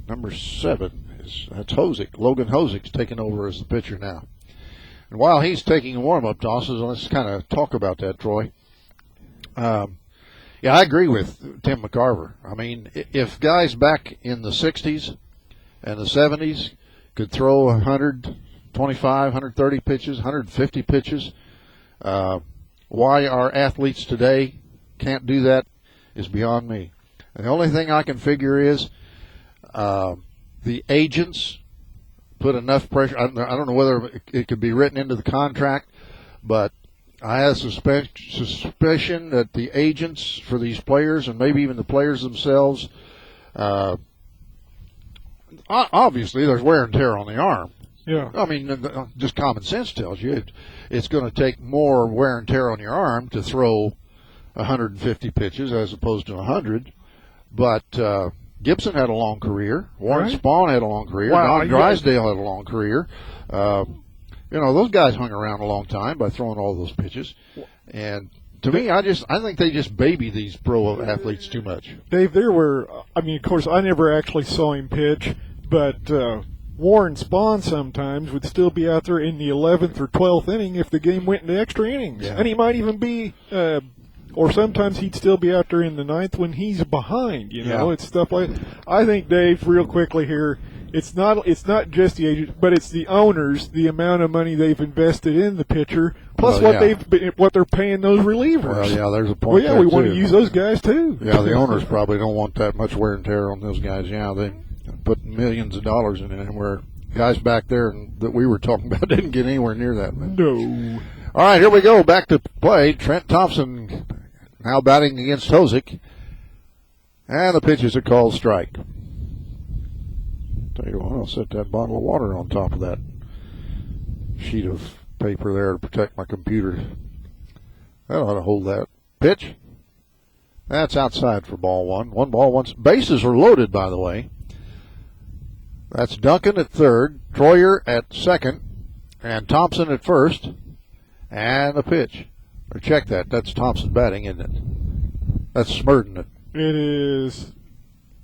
Number 7 that's Hosick. Logan Hosick's taking over as the pitcher now. And while he's taking warm-up tosses, let's kind of talk about that, Troy. Yeah, I agree with Tim McCarver. I mean, if guys back in the 60s and the 70s could throw 125, 130 pitches, 150 pitches, Why our athletes today can't do that is beyond me. And the only thing I can figure is the agents put enough pressure. I don't know whether it could be written into the contract, but I have suspicion that the agents for these players and maybe even the players themselves, obviously there's wear and tear on the arm. Yeah. I mean, just common sense tells you it's going to take more wear and tear on your arm to throw 150 pitches as opposed to 100. But Gibson had a long career. Warren Spahn had a long career. Wow, Don Drysdale had a long career. Those guys hung around a long time by throwing all those pitches. And to me, I think they just baby these pro athletes too much. Dave, of course, I never actually saw him pitch, but Warren Spahn sometimes would still be out there in the 11th or 12th inning if the game went into extra innings. Yeah. And he might even be, or sometimes he'd still be out there in the 9th when he's behind, Yeah. It's stuff like I think, Dave, real quickly here, it's not just the agents, but it's the owners, the amount of money they've invested in the pitcher, plus what they're paying those relievers. Well, yeah, there's a point Well, yeah, there, we want to too. use those guys, too. Yeah, the owners probably don't want that much wear and tear on those guys. Yeah, they put millions of dollars in it, where guys back there that we were talking about didn't get anywhere near that. No. All right, here we go. Back to play. Trent Thompson now batting against Hosick. And the pitch is a called strike. Tell you what, I'll set that bottle of water on top of that sheet of paper there to protect my computer. I ought to hold that. Pitch. That's outside for ball one. 1 ball, 1. Bases are loaded, by the way. That's Duncan at third, Troyer at second, and Thompson at first. And the pitch. Or check that. That's Thompson batting, isn't it? That's Smurden. It is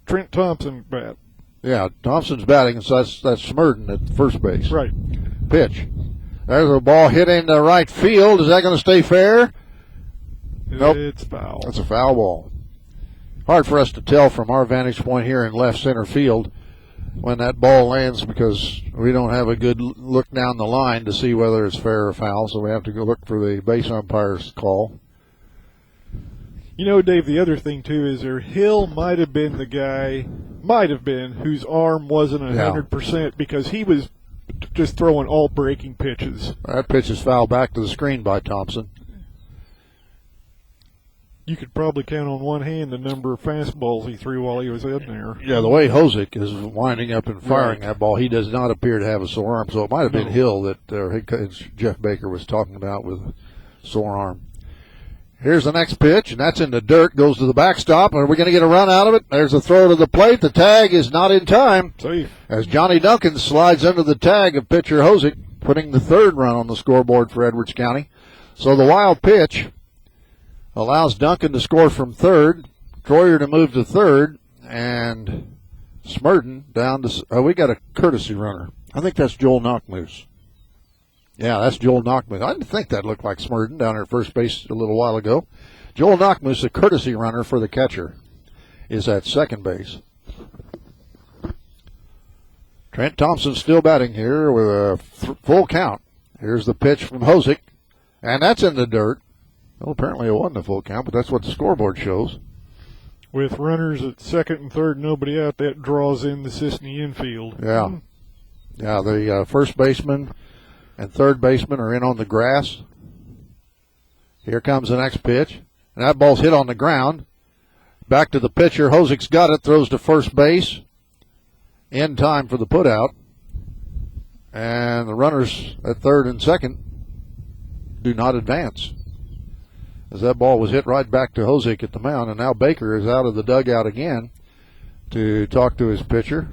Trent Thompson bat. Yeah, Thompson's batting, so that's Smurden at first base. Right. Pitch. There's a ball hit into right field. Is that going to stay fair? Nope. It's foul. That's a foul ball. Hard for us to tell from our vantage point here in left center field when that ball lands because we don't have a good look down the line to see whether it's fair or foul, so we have to go look for the base umpire's call. Dave, the other thing, too, is Hill might have been the guy, whose arm wasn't 100% because he was just throwing all breaking pitches. That pitch is fouled back to the screen by Thompson. You could probably count on one hand the number of fastballs he threw while he was in there. Yeah, the way Hosick is winding up and firing that ball, he does not appear to have a sore arm. So it might have been Hill that Jeff Baker was talking about with sore arm. Here's the next pitch, and that's in the dirt, goes to the backstop. Are we going to get a run out of it? There's a throw to the plate. The tag is not in time. Safe. As Johnny Duncan slides under the tag of pitcher Hosick, putting the third run on the scoreboard for Edwards County. So the wild pitch allows Duncan to score from third, Troyer to move to third, and Smurden down to we got a courtesy runner. I think that's Joel Knockmoose. Yeah, that's Joel Knockmoose. I didn't think that looked like Smurden down there at first base a little while ago. Joel Knockmoose, a courtesy runner for the catcher, is at second base. Trent Thompson still batting here with a full count. Here's the pitch from Hosick, and that's in the dirt. Well, apparently it wasn't a full count, but that's what the scoreboard shows. With runners at second and third, nobody out, that draws in the Cisne infield. Yeah. Yeah, the first baseman and third baseman are in on the grass. Here comes the next pitch. And that ball's hit on the ground. Back to the pitcher. Hosick's got it, throws to first base. In time for the putout. And the runners at third and second do not advance, as that ball was hit right back to Hosick at the mound. And now Baker is out of the dugout again to talk to his pitcher.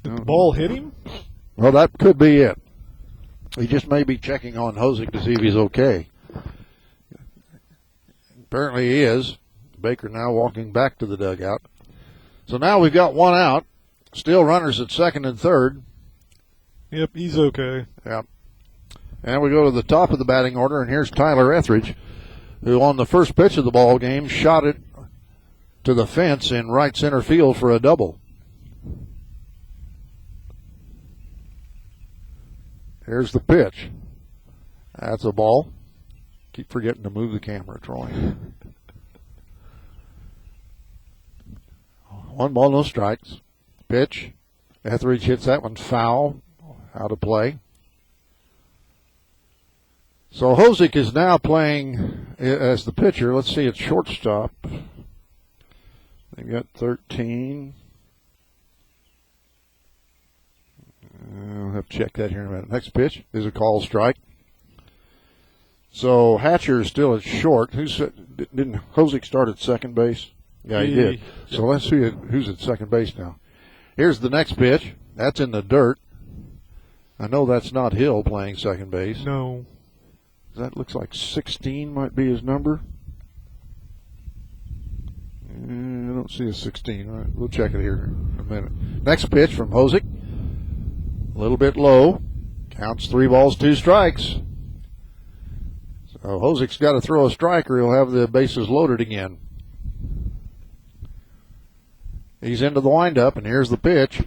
Did the ball hit him? Well, that could be it. He just may be checking on Hosick to see if he's okay. Apparently he is. Baker now walking back to the dugout. So now we've got one out. Still runners at second and third. Yep, he's okay. Yep. And we go to the top of the batting order, and here's Tyler Etheridge, who on the first pitch of the ball game shot it to the fence in right center field for a double. Here's the pitch. That's a ball. Keep forgetting to move the camera, Troy. 1 ball, no strikes. Pitch. Etheridge hits that one foul. Out of play. So Hosick is now playing as the pitcher. Let's see, it's shortstop. They've got 13. I'll have to check that here in a minute. Next pitch is a call strike. So Hatcher is still at short. Didn't Hosick start at second base? Yeah, he did. So let's see who's at second base now. Here's the next pitch. That's in the dirt. I know that's not Hill playing second base. No. That looks like 16 might be his number. I don't see a 16. All right, we'll check it here in a minute. Next pitch from Hosick. A little bit low. Counts 3 balls, 2 strikes. So Hosick's got to throw a strike or he'll have the bases loaded again. He's into the windup, and here's the pitch.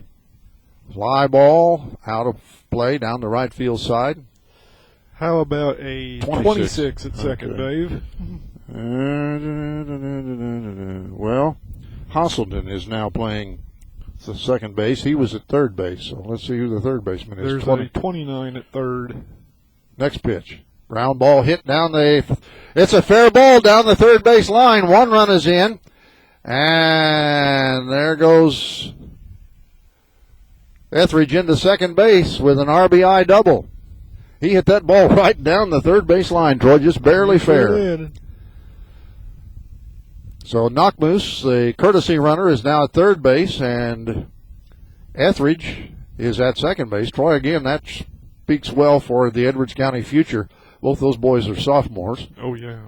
Fly ball out of play down the right field side. How about a 26 at second, Dave? Well, Hasselden is now playing the second base. He was at third base, so let's see who the third baseman is. There's a 29 at third. Next pitch. Ground ball hit down it's a fair ball down the third base line. 1 run is in. And there goes Etheridge into second base with an RBI double. He hit that ball right down the third base line, Troy, just barely fair. So Knockmoose, the courtesy runner, is now at third base, and Etheridge is at second base. Troy, again, that speaks well for the Edwards County future. Both those boys are sophomores. Oh, yeah.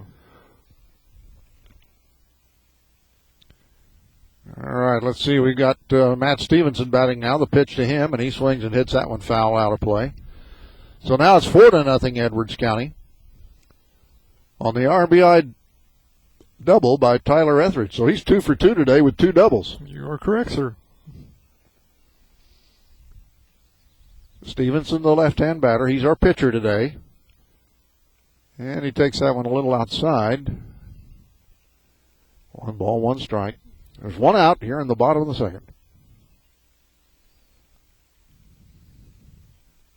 All right, let's see. We got Matt Stevenson batting now. The pitch to him, and he swings and hits that one foul out of play. So now it's 4-0 Edwards County on the RBI double by Tyler Etheridge. So he's 2 for 2 today with 2 doubles. You are correct, sir. Stevenson, the left-hand batter. He's our pitcher today. And he takes that one a little outside. 1 ball, 1 strike. There's 1 out here in the bottom of the second.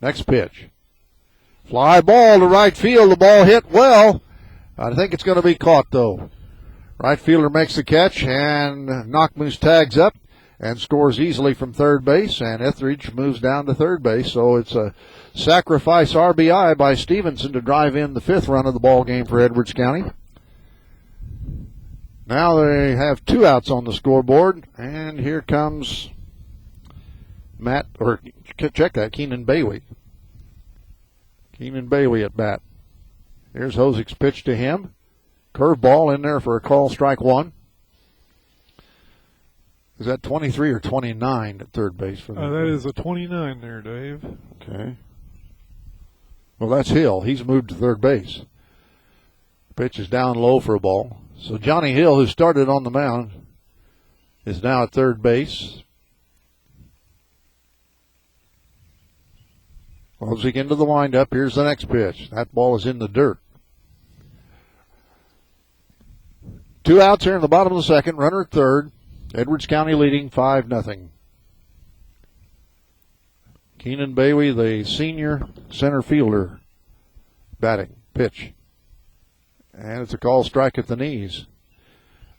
Next pitch. Fly ball to right field. The ball hit well. I think it's going to be caught, though. Right fielder makes the catch, and Knockmoose tags up and scores easily from third base, and Etheridge moves down to third base. So it's a sacrifice RBI by Stevenson to drive in the 5th run of the ball game for Edwards County. Now they have 2 outs on the scoreboard, and here comes Keenan Bailey. Keenan Bailey at bat. Here's Hosick's pitch to him. Curveball in there for a call, strike 1. Is that 23 or 29 at third base? For that is a 29 there, Dave. Okay. Well, that's Hill. He's moved to third base. Pitch is down low for a ball. So Johnny Hill, who started on the mound, is now at third base. Hosick into the windup. Here's the next pitch. That ball is in the dirt. 2 outs here in the bottom of the second. Runner at third. Edwards County leading 5-0. Keenan Bailey, the senior center fielder, batting. Pitch. And it's a call strike at the knees.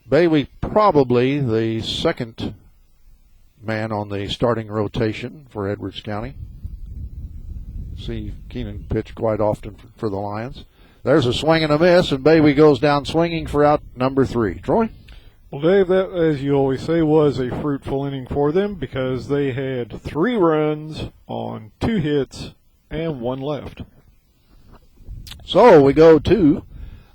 Bailey probably the second man on the starting rotation for Edwards County. See Keenan pitch quite often for the Lions. There's a swing and a miss, and Bailey goes down swinging for out number 3. Troy? Well, Dave, that, as you always say, was a fruitful inning for them because they had 3 runs on 2 hits and 1 left. So we go to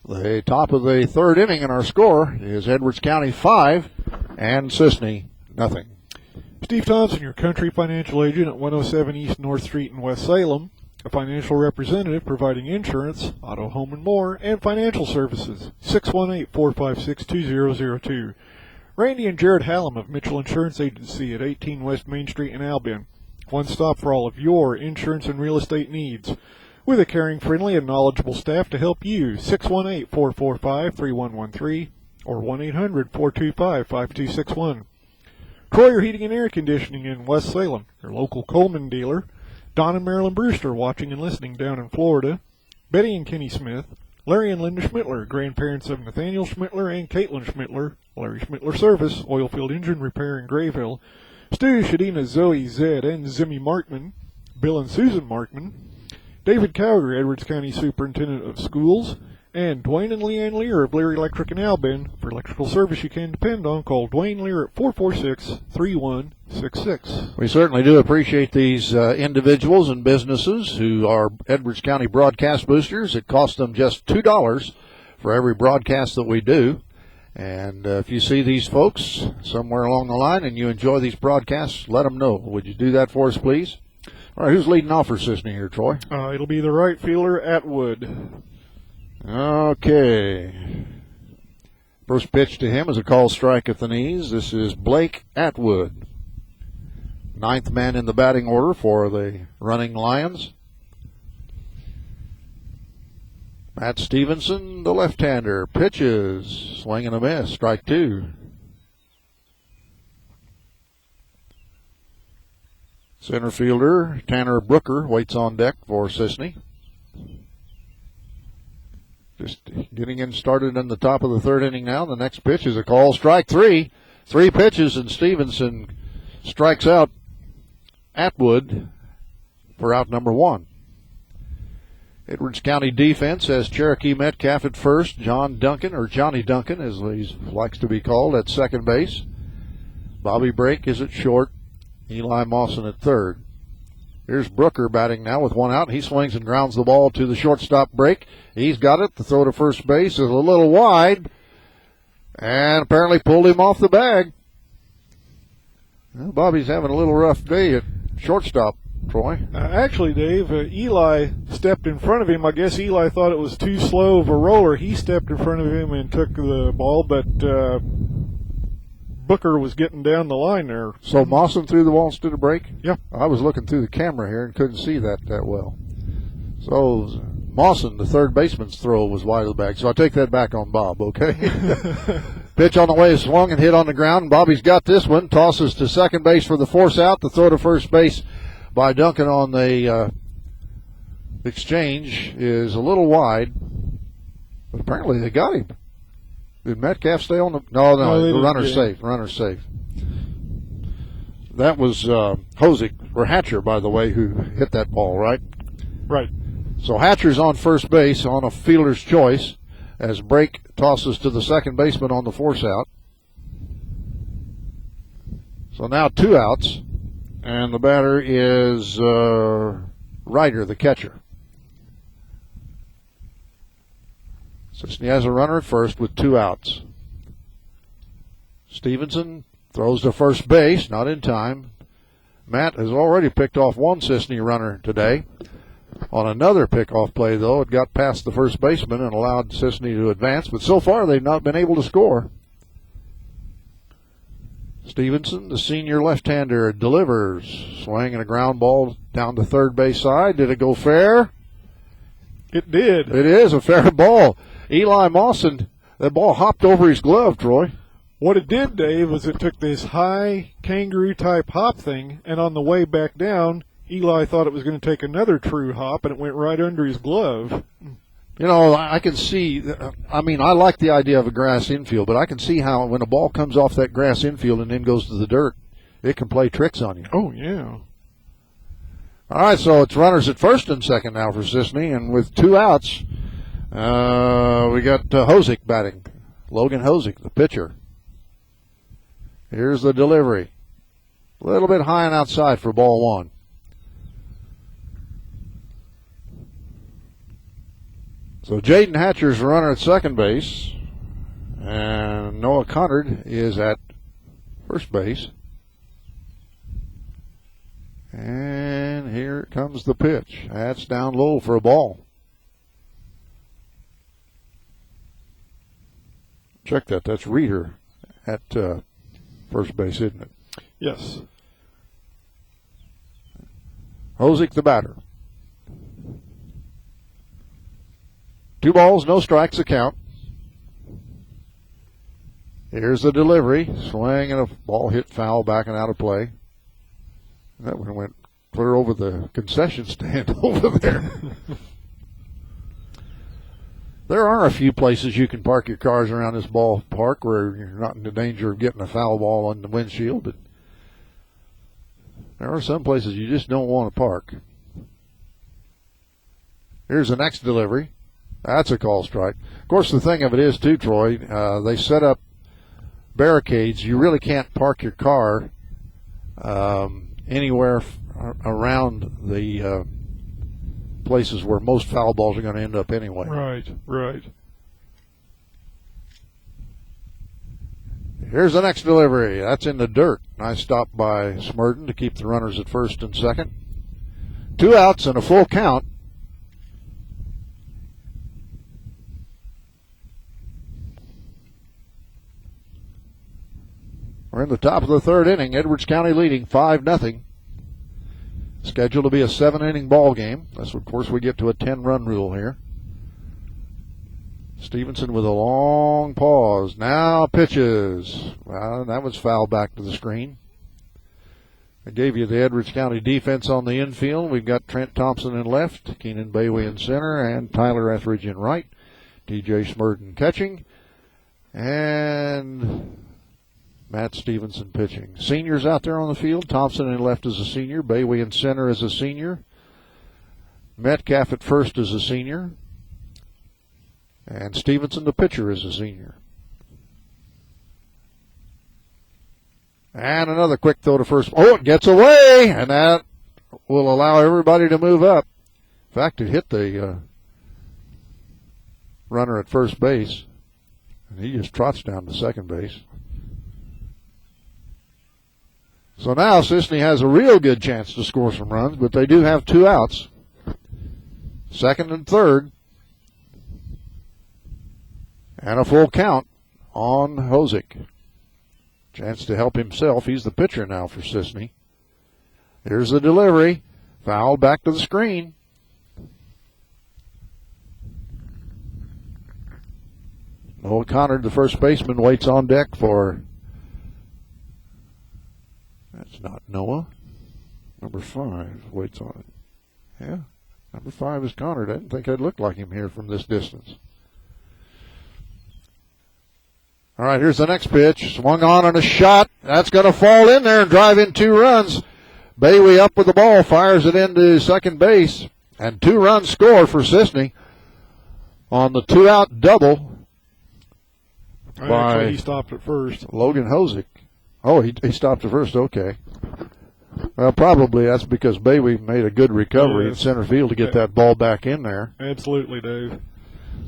the top of the 3rd inning, and our score is Edwards County 5 and Cisne 0. Steve Thompson, your country financial agent at 107 East North Street in West Salem, a financial representative providing insurance, auto, home, and more, and financial services. 618-456-2002. Randy and Jared Hallam of Mitchell Insurance Agency at 18 West Main Street in Albion. One stop for all of your insurance and real estate needs. With a caring, friendly, and knowledgeable staff to help you. 618-445-3113 or 1-800-425-5261. Troyer Heating and Air Conditioning in West Salem, your local Coleman dealer. Don and Marilyn Brewster watching and listening down in Florida. Betty and Kenny Smith. Larry and Linda Schmittler, grandparents of Nathaniel Schmittler and Caitlin Schmittler. Larry Schmittler Service, Oilfield Engine Repair in Grayville. Stu, Shadina, Zoe, Zed, and Zimmy Markman. Bill and Susan Markman. David Cowger, Edwards County Superintendent of Schools. And Dwayne and Leanne Lear of Lear Electric in Albin. For electrical service you can depend on, call Dwayne Lear at 446-3166. We certainly do appreciate these individuals and businesses who are Edwards County broadcast boosters. It costs them just $2 for every broadcast that we do. And if you see these folks somewhere along the line and you enjoy these broadcasts, let them know. Would you do that for us, please? All right, who's leading off for Cisne here, Troy? It'll be the right fielder, Atwood. Okay. First pitch to him is a called strike at the knees. This is Blake Atwood. Ninth man in the batting order for the running Lions. Matt Stevenson, the left-hander, pitches, swing and a miss, strike two. Center fielder Tanner Brooker waits on deck for Cisne. Just getting in started in the top of the third inning now. The next pitch is a call, strike three. 3 pitches, and Stevenson strikes out Atwood for out number 1. Edwards County defense has Cherokee Metcalf at first, John Duncan, or Johnny Duncan as he likes to be called, at second base. Bobby Brake is at short, Eli Mawson at third. Here's Brooker batting now with 1 out. He swings and grounds the ball to the shortstop Brake. He's got it. The throw to first base is a little wide and apparently pulled him off the bag. Well, Bobby's having a little rough day at shortstop, Troy. Actually, Dave, Eli stepped in front of him. I guess Eli thought it was too slow of a roller. He stepped in front of him and took the ball, but Booker was getting down the line there. So Mawson threw the ball instead of Brake? Yeah. I was looking through the camera here and couldn't see that well. So Mawson, the third baseman's throw, was wide of the bag. So I'll take that back on Bob, okay? Pitch on the way is swung and hit on the ground. Bobby's got this one. Tosses to second base for the force out. The throw to first base by Duncan on the exchange is a little wide. But apparently they got him. Did Metcalf stay on the... No, the runner's safe. Runner's safe. That was Hosick, or Hatcher, by the way, who hit that ball, right? Right. So Hatcher's on first base on a fielder's choice as Brake tosses to the second baseman on the force out. So now 2 outs, and the batter is Ryder, the catcher. Cisne has a runner at first with 2 outs. Stevenson throws to first base, not in time. Matt has already picked off 1 Cisne runner today. On another pickoff play, though, it got past the first baseman and allowed Cisne to advance, but so far they've not been able to score. Stevenson, the senior left-hander, delivers. Swing and a ground ball down the third base side. Did it go fair? It did. It is a fair ball. Eli Mawson, that ball hopped over his glove, Troy. What it did, Dave, was it took this high kangaroo-type hop thing, and on the way back down, Eli thought it was going to take another true hop, and it went right under his glove. You know, I can see, I like the idea of a grass infield, but I can see how when a ball comes off that grass infield and then goes to the dirt, it can play tricks on you. Oh, yeah. All right, so it's runners at first and second now for Cisne, and with 2 outs, we got Hosick batting. Logan Hosick, the pitcher. Here's the delivery. A little bit high and outside for ball 1. So Jaden Hatcher's the runner at second base, and Noah Conard is at first base. And here comes the pitch. That's down low for a ball. Check that. That's Reeder at first base, isn't it? Yes. Hosick the batter. 2 balls, no strikes the count. Here's the delivery. Swing and a ball hit foul, backing out of play. That one went clear over the concession stand over there. There are a few places you can park your cars around this ballpark where you're not in the danger of getting a foul ball on the windshield, but there are some places you just don't want to park. Here's the next delivery. That's a call strike. Of course, the thing of it is, too, Troy, they set up barricades. You really can't park your car anywhere around the places where most foul balls are going to end up anyway. Right. Here's the next delivery. That's in the dirt. Nice stop by Smurden to keep the runners at first and second. 2 outs and a full count. We're in the top of the 3rd inning. Edwards County leading 5-0. Scheduled to be a 7-inning ball game. That's, of course, we get to a 10-run rule here. Stevenson with a long pause. Now pitches. Well, that was fouled back to the screen. I gave you the Edwards County defense on the infield. We've got Trent Thompson in left, Keenan Bayway in center, and Tyler Etheridge in right. DJ Smurden catching. And Matt Stevenson pitching. Seniors out there on the field. Thompson in left as a senior. Bayway in center as a senior. Metcalf at first as a senior. And Stevenson, the pitcher, is a senior. And another quick throw to first. Oh, it gets away! And that will allow everybody to move up. In fact, it hit the runner at first base. And he just trots down to second base. So now Cisne has a real good chance to score some runs, but they do have 2 outs. Second and third. And a full count on Hosick. Chance to help himself. He's the pitcher now for Cisne. Here's the delivery. Foul back to the screen. Noah Connard, the first baseman, waits on deck for... That's not Noah. Number 5 waits on it. Yeah, number 5 is Connard. I didn't think I'd look like him here from this distance. All right, here's the next pitch. Swung on and a shot. That's going to fall in there and drive in 2 runs. Bailey up with the ball, fires it into second base, and 2 runs score for Cisne on the 2-out double. Actually, he stopped at first. Logan Hosick. Oh, he stopped at first. Okay. Well, probably that's because Bailey made a good recovery in center field to get that ball back in there. Absolutely, Dave.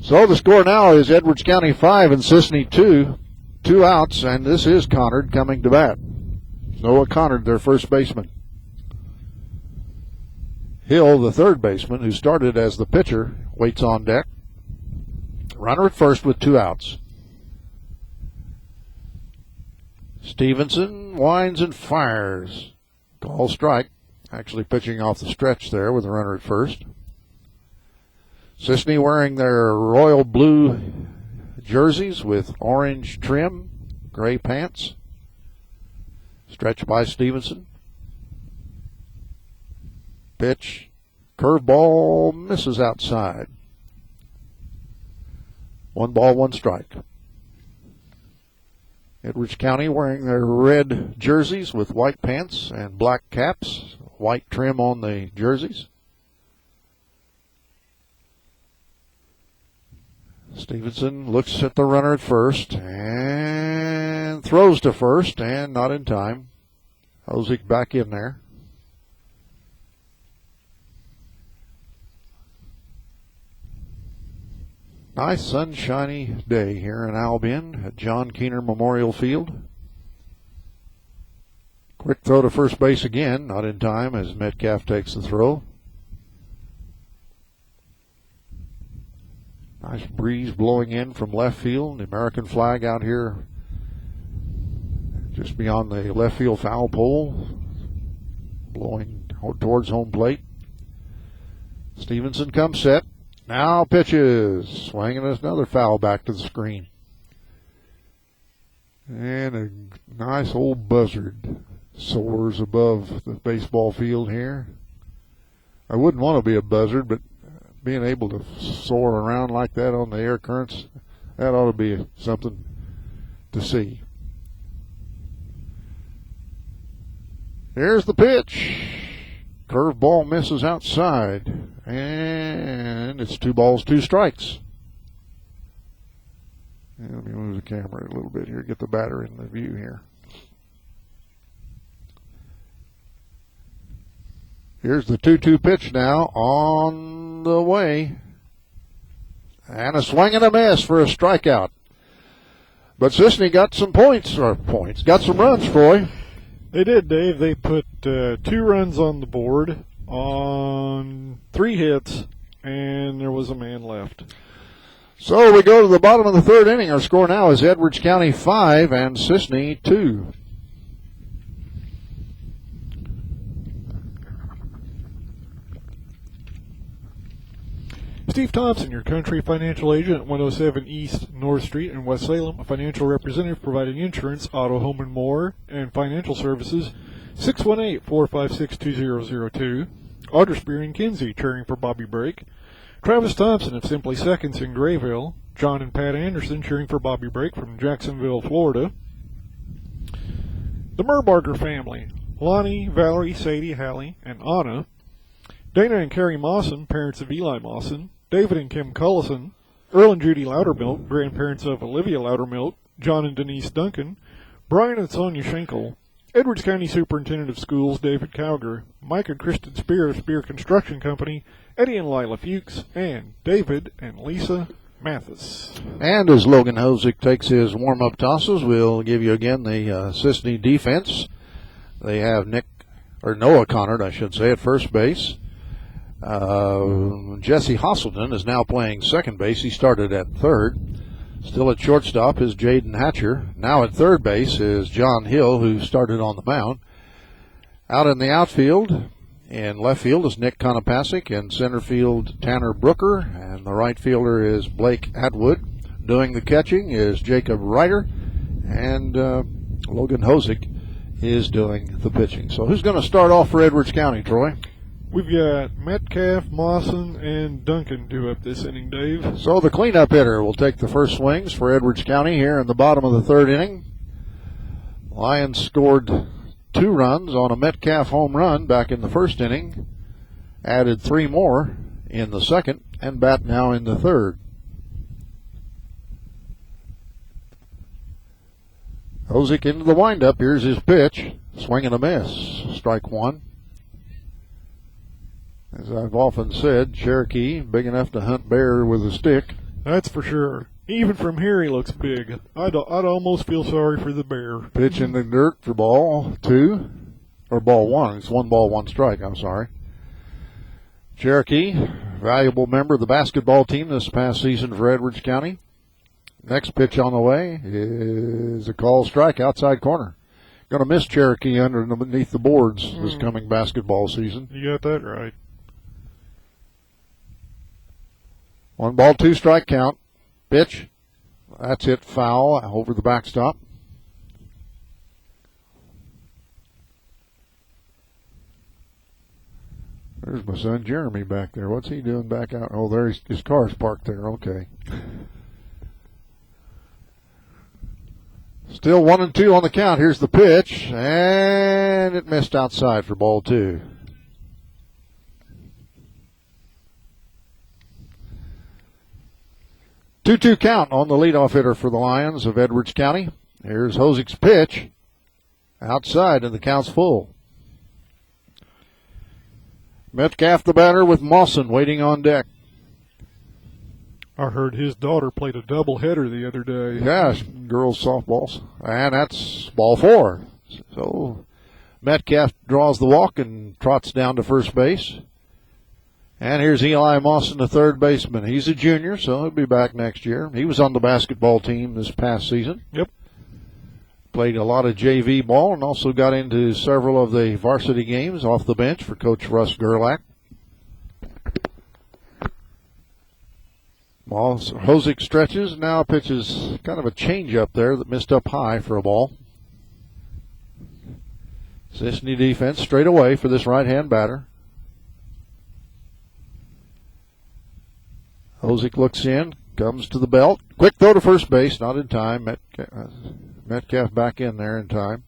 So the score now is Edwards County 5 and Cisne 2. 2 outs, and this is Connard coming to bat. Noah Connard, their first baseman. Hill, the third baseman, who started as the pitcher, waits on deck. Runner at first with 2 outs. Stevenson winds and fires. Call strike. Actually pitching off the stretch there with a runner at first. Cisne wearing their royal blue jerseys with orange trim, gray pants. Stretch by Stevenson. Pitch. Curveball misses outside. 1 ball, 1 strike. Edwards County wearing their red jerseys with white pants and black caps, white trim on the jerseys. Stevenson looks at the runner at first and throws to first, and not in time. Hosick back in there. Nice sunshiny day here in Albion at John Keener Memorial Field. Quick throw to first base again, not in time as Metcalf takes the throw. Nice breeze blowing in from left field. The American flag out here just beyond the left field foul pole, blowing towards home plate. Stevenson comes set. Now pitches. Swinging another foul back to the screen. And a nice old buzzard soars above the baseball field here. I wouldn't want to be a buzzard, but being able to soar around like that on the air currents, that ought to be something to see. Here's the pitch. Curveball misses outside. And it's 2 balls, 2 strikes. And let me move the camera a little bit here, get the batter in the view here. Here's the 2-2 pitch now on the way. And a swing and a miss for a strikeout. But Cisne got some got some runs, Troy. They did, Dave. They put 2 runs on the board on 3 hits, and there was a man left. So we go to the bottom of the 3rd inning. Our score now is Edwards County 5 and Cisne 2. Steve Thompson, your country financial agent at 107 East North Street in West Salem, a financial representative providing insurance, auto, home, and more, and financial services. 618-456-2002. Audra Spear in Kinsey, cheering for Bobby Brake. Travis Thompson of Simply Seconds in Grayville. John and Pat Anderson cheering for Bobby Brake from Jacksonville, Florida. The Merbarger family, Lonnie, Valerie, Sadie, Hallie, and Anna. Dana and Carrie Mawson, parents of Eli Mawson. David and Kim Cullison. Earl and Judy Loudermilk, grandparents of Olivia Loudermilk. John and Denise Duncan. Brian and Sonia Schenkel. Edwards County Superintendent of Schools, David Cowger. Mike and Kristen Spear of Spear Construction Company. Eddie and Lila Fuchs. And David and Lisa Mathis. And as Logan Hosick takes his warm-up tosses, we'll give you again the Cisne defense. They have Noah Connard, I should say, at first base. Jesse Hosselton is now playing second base. He started at third. Still at shortstop is Jaden Hatcher. Now at third base is John Hill, who started on the mound. Out in the outfield, in left field is Nick Konopasek. In center field, Tanner Brooker. And the right fielder is Blake Atwood. Doing the catching is Jacob Ryder. And Logan Hosick is doing the pitching. So who's going to start off for Edwards County, Troy? We've got Metcalf, Mawson, and Duncan due up this inning, Dave. So the cleanup hitter will take the first swings for Edwards County here in the bottom of the 3rd inning. Lions scored 2 runs on a Metcalf home run back in the 1st inning. Added 3 more in the 2nd, and bat now in the 3rd. Hosick into the windup. Here's his pitch. Swing and a miss. Strike 1. As I've often said, Cherokee, big enough to hunt bear with a stick. That's for sure. Even from here, he looks big. I'd almost feel sorry for the bear. Pitch in the dirt for ball 2, or ball 1. It's 1 ball, 1 strike, I'm sorry. Cherokee, valuable member of the basketball team this past season for Edwards County. Next pitch on the way is a call strike outside corner. Going to miss Cherokee underneath the boards this coming basketball season. You got that right. 1 ball, 2 strike count. Pitch. That's it, foul over the backstop. There's my son Jeremy back there. What's he doing back out? Oh, there's his car's parked there. Okay. Still 1-2 on the count. Here's the pitch, and it missed outside for ball 2. Two-two count on the leadoff hitter for the Lions of Edwards County. Here's Hosick's pitch. Outside, and the count's full. Metcalf the batter with Mawson waiting on deck. I heard his daughter played a doubleheader the other day. Yeah, girls softballs. And that's ball 4. So Metcalf draws the walk and trots down to first base. And here's Eli Mawson, the third baseman. He's a junior, so he'll be back next year. He was on the basketball team this past season. Yep. Played a lot of JV ball and also got into several of the varsity games off the bench for Coach Russ Gerlach. Hosick stretches, now pitches kind of a change up there that missed up high for a ball. Cisne defense straight away for this right-hand batter. Hosick looks in, comes to the belt. Quick throw to first base, not in time. Metcalf back in there in time.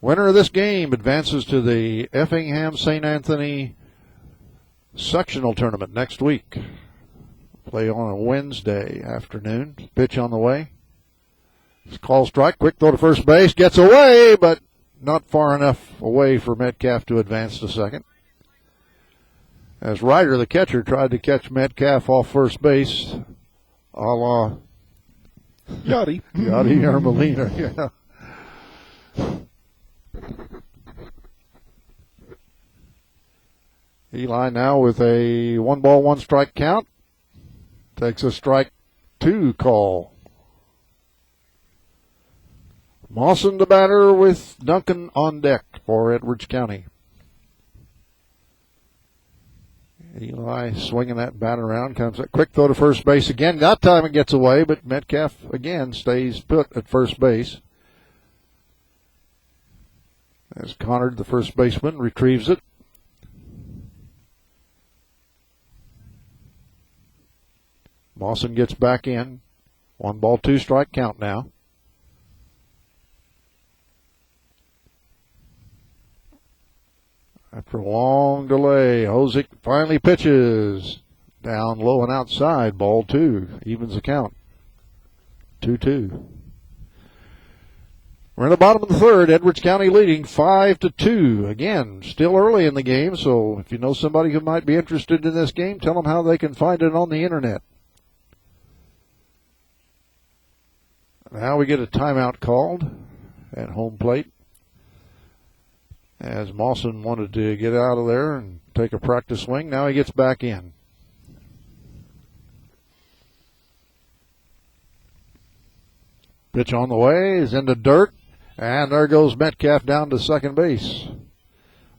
Winner of this game advances to the Effingham St. Anthony sectional tournament next week. Play on a Wednesday afternoon. Pitch on the way. Call strike, quick throw to first base, gets away, but not far enough away for Metcalf to advance to second. As Ryder, the catcher, tried to catch Metcalf off first base, a la Yachty or Molina, yeah. Eli now with a 1-ball, 1-strike count. Takes a strike 2 call. Mawson the batter with Duncan on deck for Edwards County. Eli swinging that bat around, comes a quick throw to first base again. That time it gets away, but Metcalf again stays put at first base. As Connard, the first baseman, retrieves it. Mawson gets back in. 1-ball, 2-strike count now. After a long delay, Hosick finally pitches. Down low and outside, ball 2. Evens the count. 2-2. We're in the bottom of the third. Edwards County leading 5-2. Again, still early in the game, so if you know somebody who might be interested in this game, tell them how they can find it on the internet. Now we get a timeout called at home plate, as Mawson wanted to get out of there and take a practice swing. Now he gets back in. Pitch on the way is in the dirt, and there goes Metcalf down to second base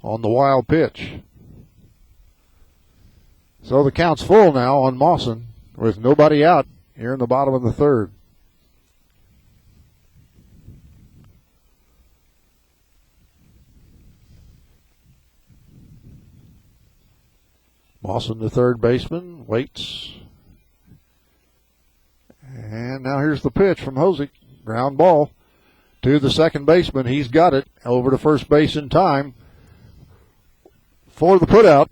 on the wild pitch. So the count's full now on Mawson with nobody out here in the bottom of the third. Mawson, the third baseman, waits. And now here's the pitch from Hosick. Ground ball to the second baseman. He's got it over to first base in time for the putout.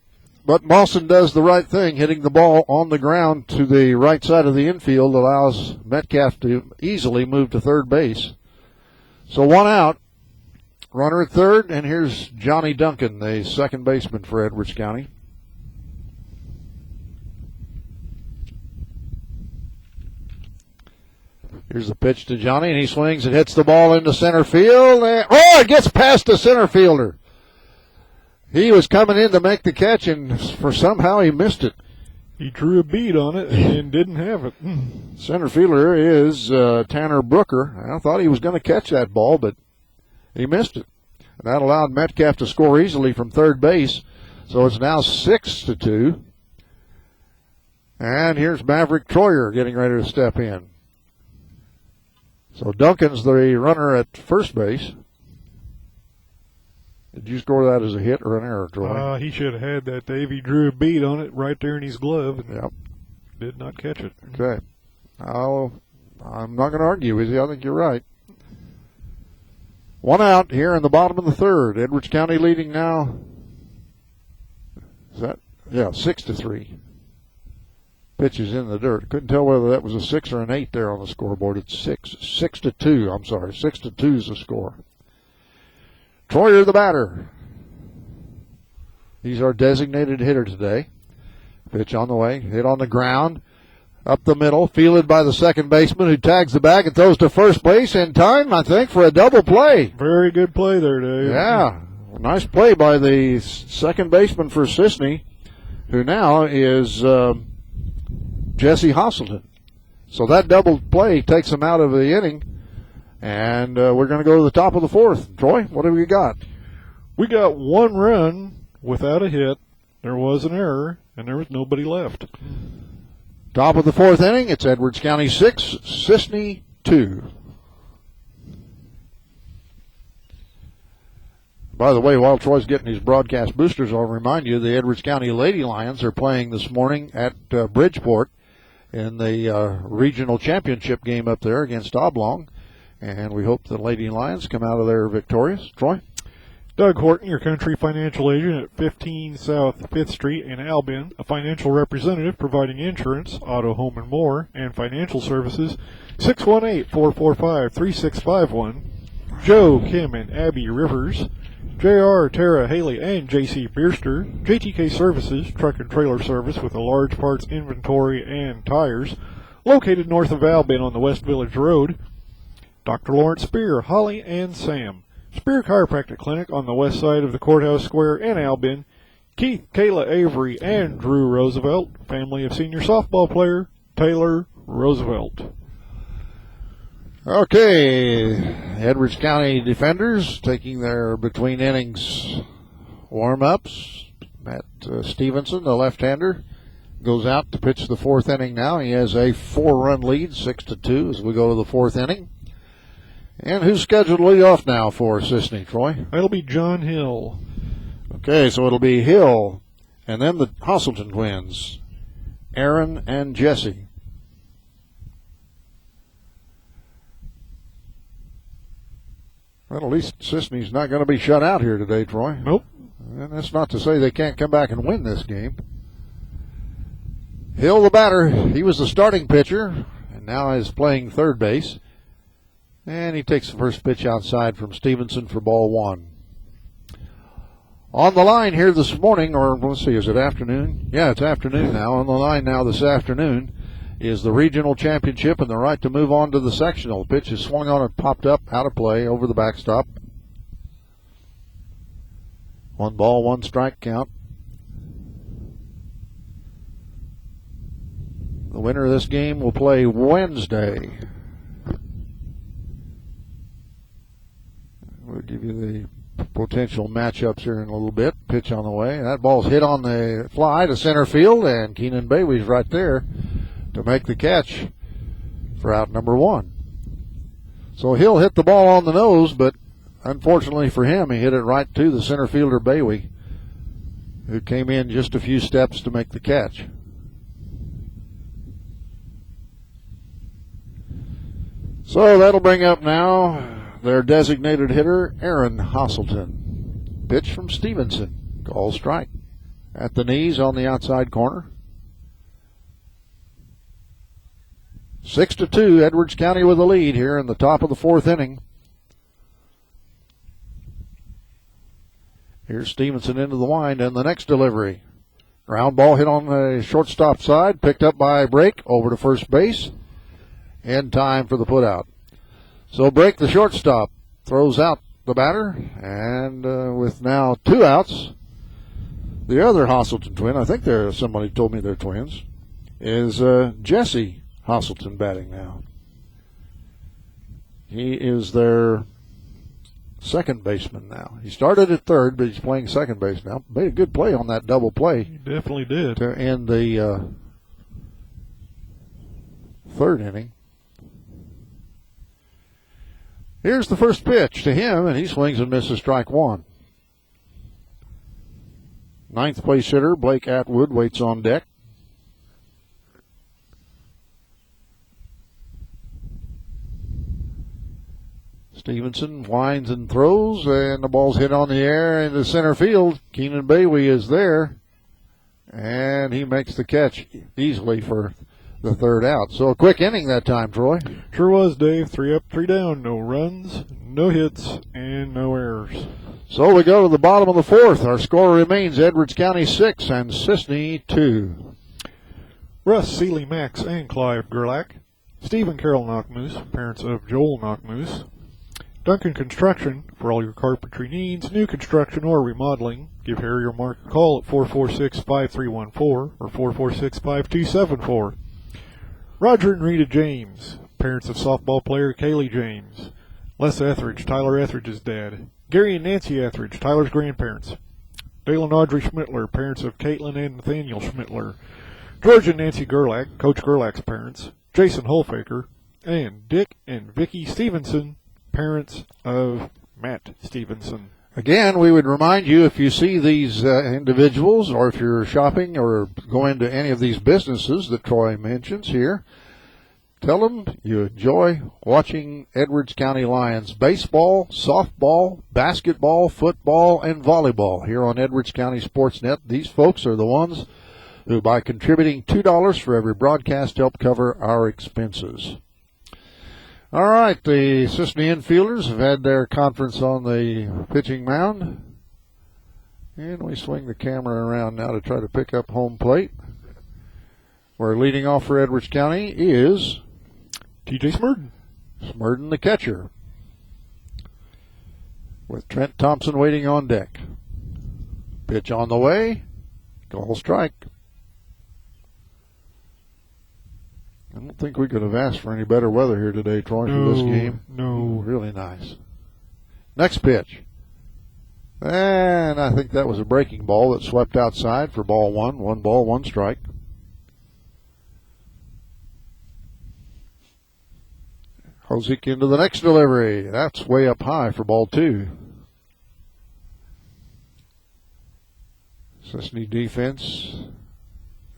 But Mawson does the right thing, hitting the ball on the ground to the right side of the infield, allows Metcalf to easily move to third base. So 1 out, runner at third, and here's Johnny Duncan, the second baseman for Edwards County. Here's the pitch to Johnny, and he swings and hits the ball into center field. And, it gets past the center fielder. He was coming in to make the catch, and somehow he missed it. He drew a bead on it and didn't have it. Center fielder is Tanner Brooker. I thought he was going to catch that ball, but he missed it. And that allowed Metcalf to score easily from third base. So it's now 6-2. And here's Maverick Troyer getting ready to step in. So Duncan's the runner at first base. Did you score that as a hit or an error, Troy? He should have had that, Dave. He drew a bead on it right there in his glove and yep. Did not catch it. Okay. I'm not going to argue with you. I think you're right. 1 out here in the bottom of the third. Edwards County leading now. 6-3. Pitches in the dirt. Couldn't tell whether that was a 6 or an 8 there on the scoreboard. It's 6-2. I'm sorry. 6-2 is the score. Troyer, the batter. He's our designated hitter today. Pitch on the way. Hit on the ground. Up the middle. Fielded by the second baseman, who tags the bag and throws to first base in time, I think, for a double play. Very good play there, Dave. Yeah. Nice play by the second baseman for Cisne, who now is Jesse Hosselton. So that double play takes him out of the inning, and we're going to go to the top of the fourth. Troy, what have we got? We got 1 run without a hit. There was an error, and there was nobody left. Top of the fourth inning, it's Edwards County 6, Cisne 2. By the way, while Troy's getting his broadcast boosters, I'll remind you the Edwards County Lady Lions are playing this morning at Bridgeport in the regional championship game up there against Oblong. And we hope the Lady Lions come out of there victorious. Troy? Doug Horton, your country financial agent at 15 South 5th Street in Albion, a financial representative providing insurance, auto, home, and more, and financial services, 618-445-3651. Joe, Kim, and Abby Rivers, J.R., Tara, Haley, and J.C. Bierster, JTK Services, truck and trailer service with a large parts inventory and tires, located north of Albion on the West Village Road. Dr. Lawrence Spear, Holly, and Sam. Spear Chiropractic Clinic on the west side of the Courthouse Square in Albion. Keith, Kayla Avery, and Drew Roosevelt, family of senior softball player Taylor Roosevelt. Okay, Edwards County defenders taking their between innings warm-ups. Matt Stevenson, the left-hander, goes out to pitch the fourth inning now. He has a 4-run lead, 6-2 as we go to the fourth inning. And who's scheduled to lead off now for Cisne, Troy? That'll be John Hill. Okay, so it'll be Hill, and then the Hasselton twins, Aaron and Jesse. Well, at least Cisne's not going to be shut out here today, Troy. Nope. And that's not to say they can't come back and win this game. Hill, the batter, he was the starting pitcher, and now is playing third base. And he takes the first pitch outside from Stevenson for ball one. On the line here this morning, or let's see, is it afternoon? Yeah, it's afternoon now. On the line now this afternoon is the regional championship and the right to move on to the sectional. The pitch is swung on and popped up, out of play, over the backstop. 1 ball, 1 strike count. The winner of this game will play Wednesday. We'll give you the potential matchups here in a little bit. Pitch on the way. That ball's hit on the fly to center field, and Keenan Bailey's right there to make the catch for out number 1. So Hill hit the ball on the nose, but unfortunately for him, he hit it right to the center fielder Bailey, who came in just a few steps to make the catch. So that'll bring up now their designated hitter, Aaron Hasselton. Pitch from Stevenson. Call strike. At the knees on the outside corner. 6-2, Edwards County with the lead here in the top of the fourth inning. Here's Stevenson into the wind and the next delivery. Ground ball hit on the shortstop side, picked up by Brake over to first base. In time for the putout. So Brake, the shortstop, throws out the batter, and with now 2 outs, the other Hasselton twin, I think somebody told me they're twins, is Jesse Hasselton batting now. He is their second baseman now. He started at third, but he's playing second base now. Made a good play on that double play. He definitely did. To end the third inning. Here's the first pitch to him, and he swings and misses strike 1. Ninth place hitter, Blake Atwood, waits on deck. Stevenson winds and throws, and the ball's hit on the air into center field. Keenan Bailey is there, and he makes the catch easily for the third out. So a quick inning that time, Troy. Sure was, Dave. 3 up, 3 down. No runs, no hits, and no errors. So we go to the bottom of the fourth. Our score remains Edwards County 6 and Cisne 2. Russ, Seeley, Max, and Clive Gerlach. Stephen Carroll Knockmoose, parents of Joel Knockmoose. Duncan Construction, for all your carpentry needs, new construction or remodeling. Give Harry or Mark a call at 446-5314 or 446-5274. Roger and Rita James, parents of softball player Kaylee James. Les Etheridge, Tyler Etheridge's dad. Gary and Nancy Etheridge, Tyler's grandparents. Dale and Audrey Schmittler, parents of Caitlin and Nathaniel Schmittler. George and Nancy Gerlach, Coach Gerlach's parents. Jason Holfaker. And Dick and Vicki Stevenson, parents of Matt Stevenson. Again, we would remind you, if you see these individuals, or if you're shopping or going to any of these businesses that Troy mentions here, tell them you enjoy watching Edwards County Lions baseball, softball, basketball, football, and volleyball here on Edwards County Sports.net. These folks are the ones who, by contributing $2 for every broadcast, help cover our expenses. All right, the Cisne infielders have had their conference on the pitching mound. And we swing the camera around now to try to pick up home plate. Where leading off for Edwards County is TJ Smurden. Smurden, the catcher, with Trent Thompson waiting on deck. Pitch on the way. Call strike. I don't think we could have asked for any better weather here today, Troy, for this game. No. Really nice. Next pitch. And I think that was a breaking ball that swept outside for ball one. 1 ball, 1 strike. Hosick into the next delivery. That's way up high for ball 2. Cisne defense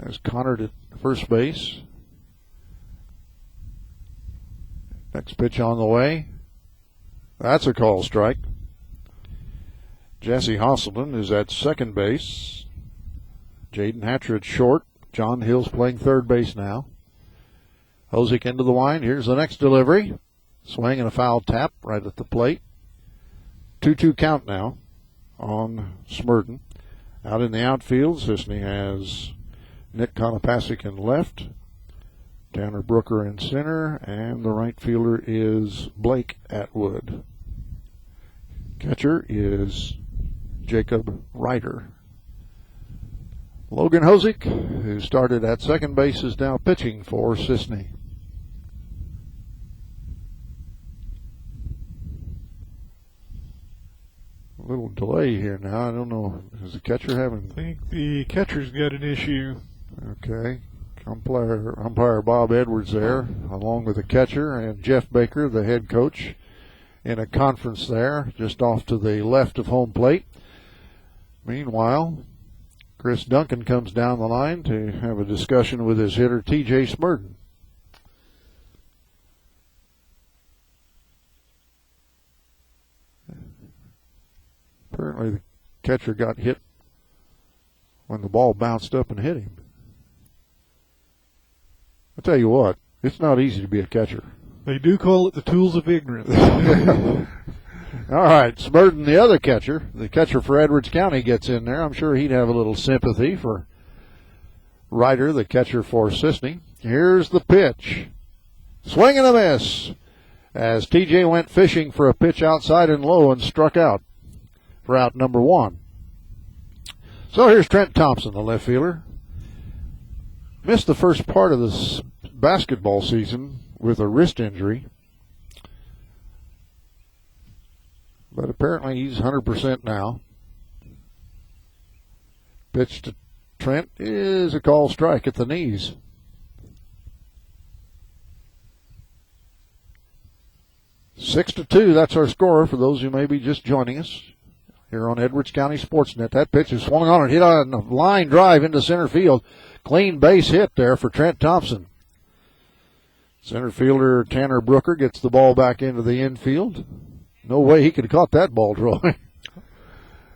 has Conard at first base. Next pitch on the way. That's a call strike. Jesse Hosselman is at second base. Jaden Hatcher at short. John Hill's playing third base now. Hosick into the line. Here's the next delivery. Swing and a foul tap right at the plate. 2-2 count now on Smurden. Out in the outfield, Cisne has Nick Konopasek in left. Tanner Brooker in center, and the right fielder is Blake Atwood. Catcher is Jacob Ryder. Logan Hosick, who started at second base, is now pitching for Cisne. A little delay here now. I don't know. Is the catcher having... I think the catcher's got an issue. Okay. Umpire Bob Edwards there, along with the catcher, and Jeff Baker, the head coach, in a conference there, just off to the left of home plate. Meanwhile, Chris Duncan comes down the line to have a discussion with his hitter, T.J. Smurden. Apparently the catcher got hit when the ball bounced up and hit him. I tell you what, it's not easy to be a catcher. They do call it the tools of ignorance. All right, Smurden, the other catcher, the catcher for Edwards County, gets in there. I'm sure he'd have a little sympathy for Ryder, the catcher for Cisne. Here's the pitch. Swing and a miss as TJ went fishing for a pitch outside and low and struck out for out number 1. So here's Trent Thompson, the left fielder. Missed the first part of this basketball season with a wrist injury. But apparently he's 100% now. Pitch to Trent is a call strike at the knees. Six to 2, that's our score for those who may be just joining us here on Edwards County Sportsnet. That pitch is swung on and hit on a line drive into center field. Clean base hit there for Trent Thompson. Center fielder Tanner Brooker gets the ball back into the infield. No way he could have caught that ball, Troy.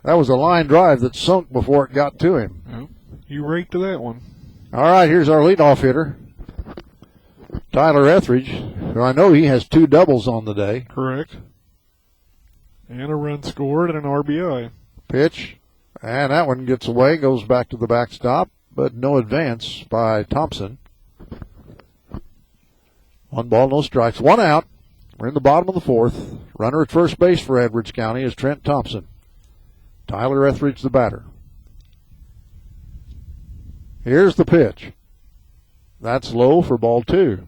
That was a line drive that sunk before it got to him. Well, you raked to that one. All right, here's our leadoff hitter, Tyler Etheridge, who I know he has 2 doubles on the day. Correct. And a run scored and an RBI. Pitch, and that one gets away, goes back to the backstop, but no advance by Thompson. 1 ball, no strikes, 1 out. We're in the bottom of the 4th. Runner at first base for Edwards County is Trent Thompson. Tyler Etheridge, the batter. Here's the pitch. That's low for ball 2.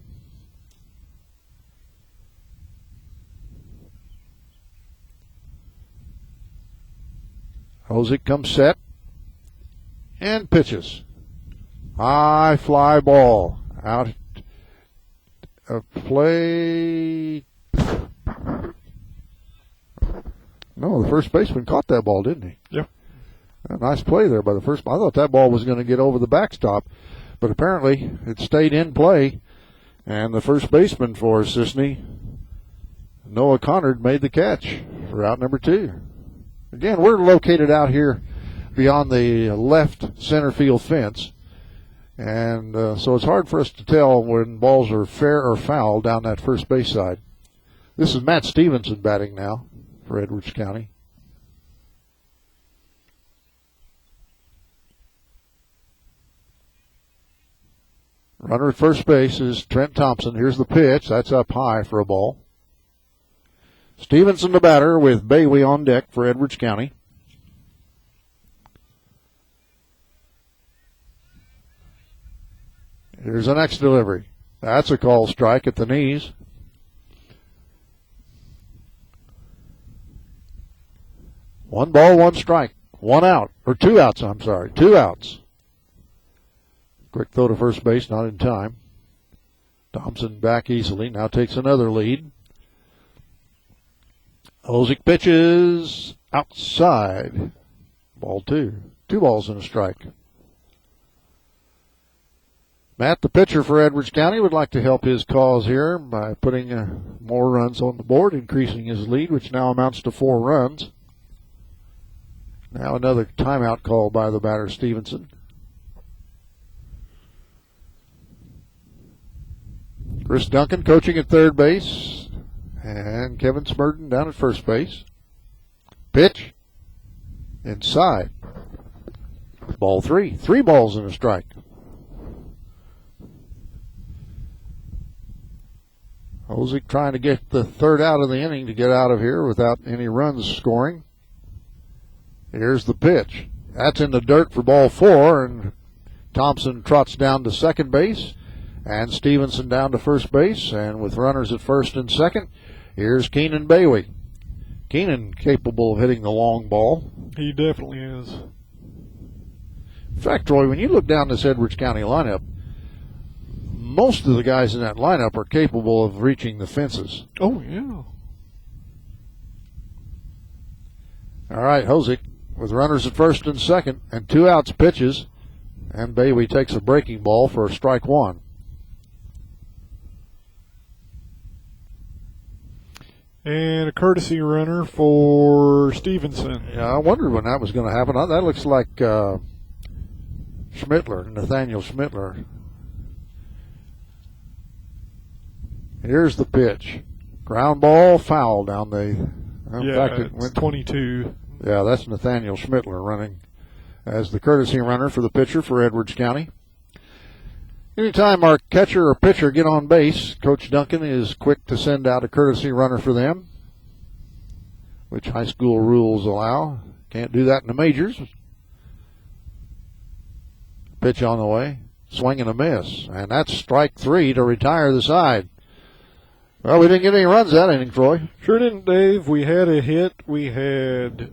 Hosick comes set. And pitches. High fly ball. Out of play. No, the first baseman caught that ball, didn't he? Yeah. A nice play there by the first. I thought that ball was going to get over the backstop, but apparently it stayed in play. And the first baseman for Cisne, Noah Connard, made the catch for out number 2. Again, we're located out here beyond the left center field fence. And so it's hard for us to tell when balls are fair or foul down that first base side. This is Matt Stevenson batting now for Edwards County. Runner at first base is Trent Thompson. Here's the pitch. That's up high for a ball. Stevenson the batter with Bailey on deck for Edwards County. Here's the next delivery. That's a called strike at the knees. One ball, one strike. One out. Or 2 outs, I'm sorry. 2 outs. Quick throw to first base, not in time. Thompson back easily. Now takes another lead. Ozick pitches outside. Ball 2. 2 balls and a strike. Matt, the pitcher for Edwards County, would like to help his cause here by putting more runs on the board, increasing his lead, which now amounts to 4 runs. Now another timeout call by the batter, Stevenson. Chris Duncan coaching at third base, and Kevin Smurden down at first base. Pitch inside. Ball 3. 3 balls and a strike. Ozick trying to get the third out of the inning to get out of here without any runs scoring. Here's the pitch. That's in the dirt for ball 4, and Thompson trots down to second base, and Stevenson down to first base, and with runners at first and second, here's Keenan Bailey. Keenan capable of hitting the long ball. He definitely is. In fact, Troy, when you look down this Edwards County lineup, most of the guys in that lineup are capable of reaching the fences. Oh, yeah. All right, Hosick with runners at first and second and 2 outs pitches, and Bailey takes a breaking ball for strike 1. And a courtesy runner for Stevenson. Yeah, I wondered when that was going to happen. That looks like Schmittler, Nathaniel Schmittler. Here's the pitch. Ground ball, foul down the... In fact, it went 22. Yeah, that's Nathaniel Schmittler running as the courtesy runner for the pitcher for Edwards County. Anytime our catcher or pitcher get on base, Coach Duncan is quick to send out a courtesy runner for them, which high school rules allow. Can't do that in the majors. Pitch on the way. Swing and a miss. And that's strike 3 to retire the side. Well, we didn't get any runs that inning, Troy. Sure didn't, Dave. We had a hit. We had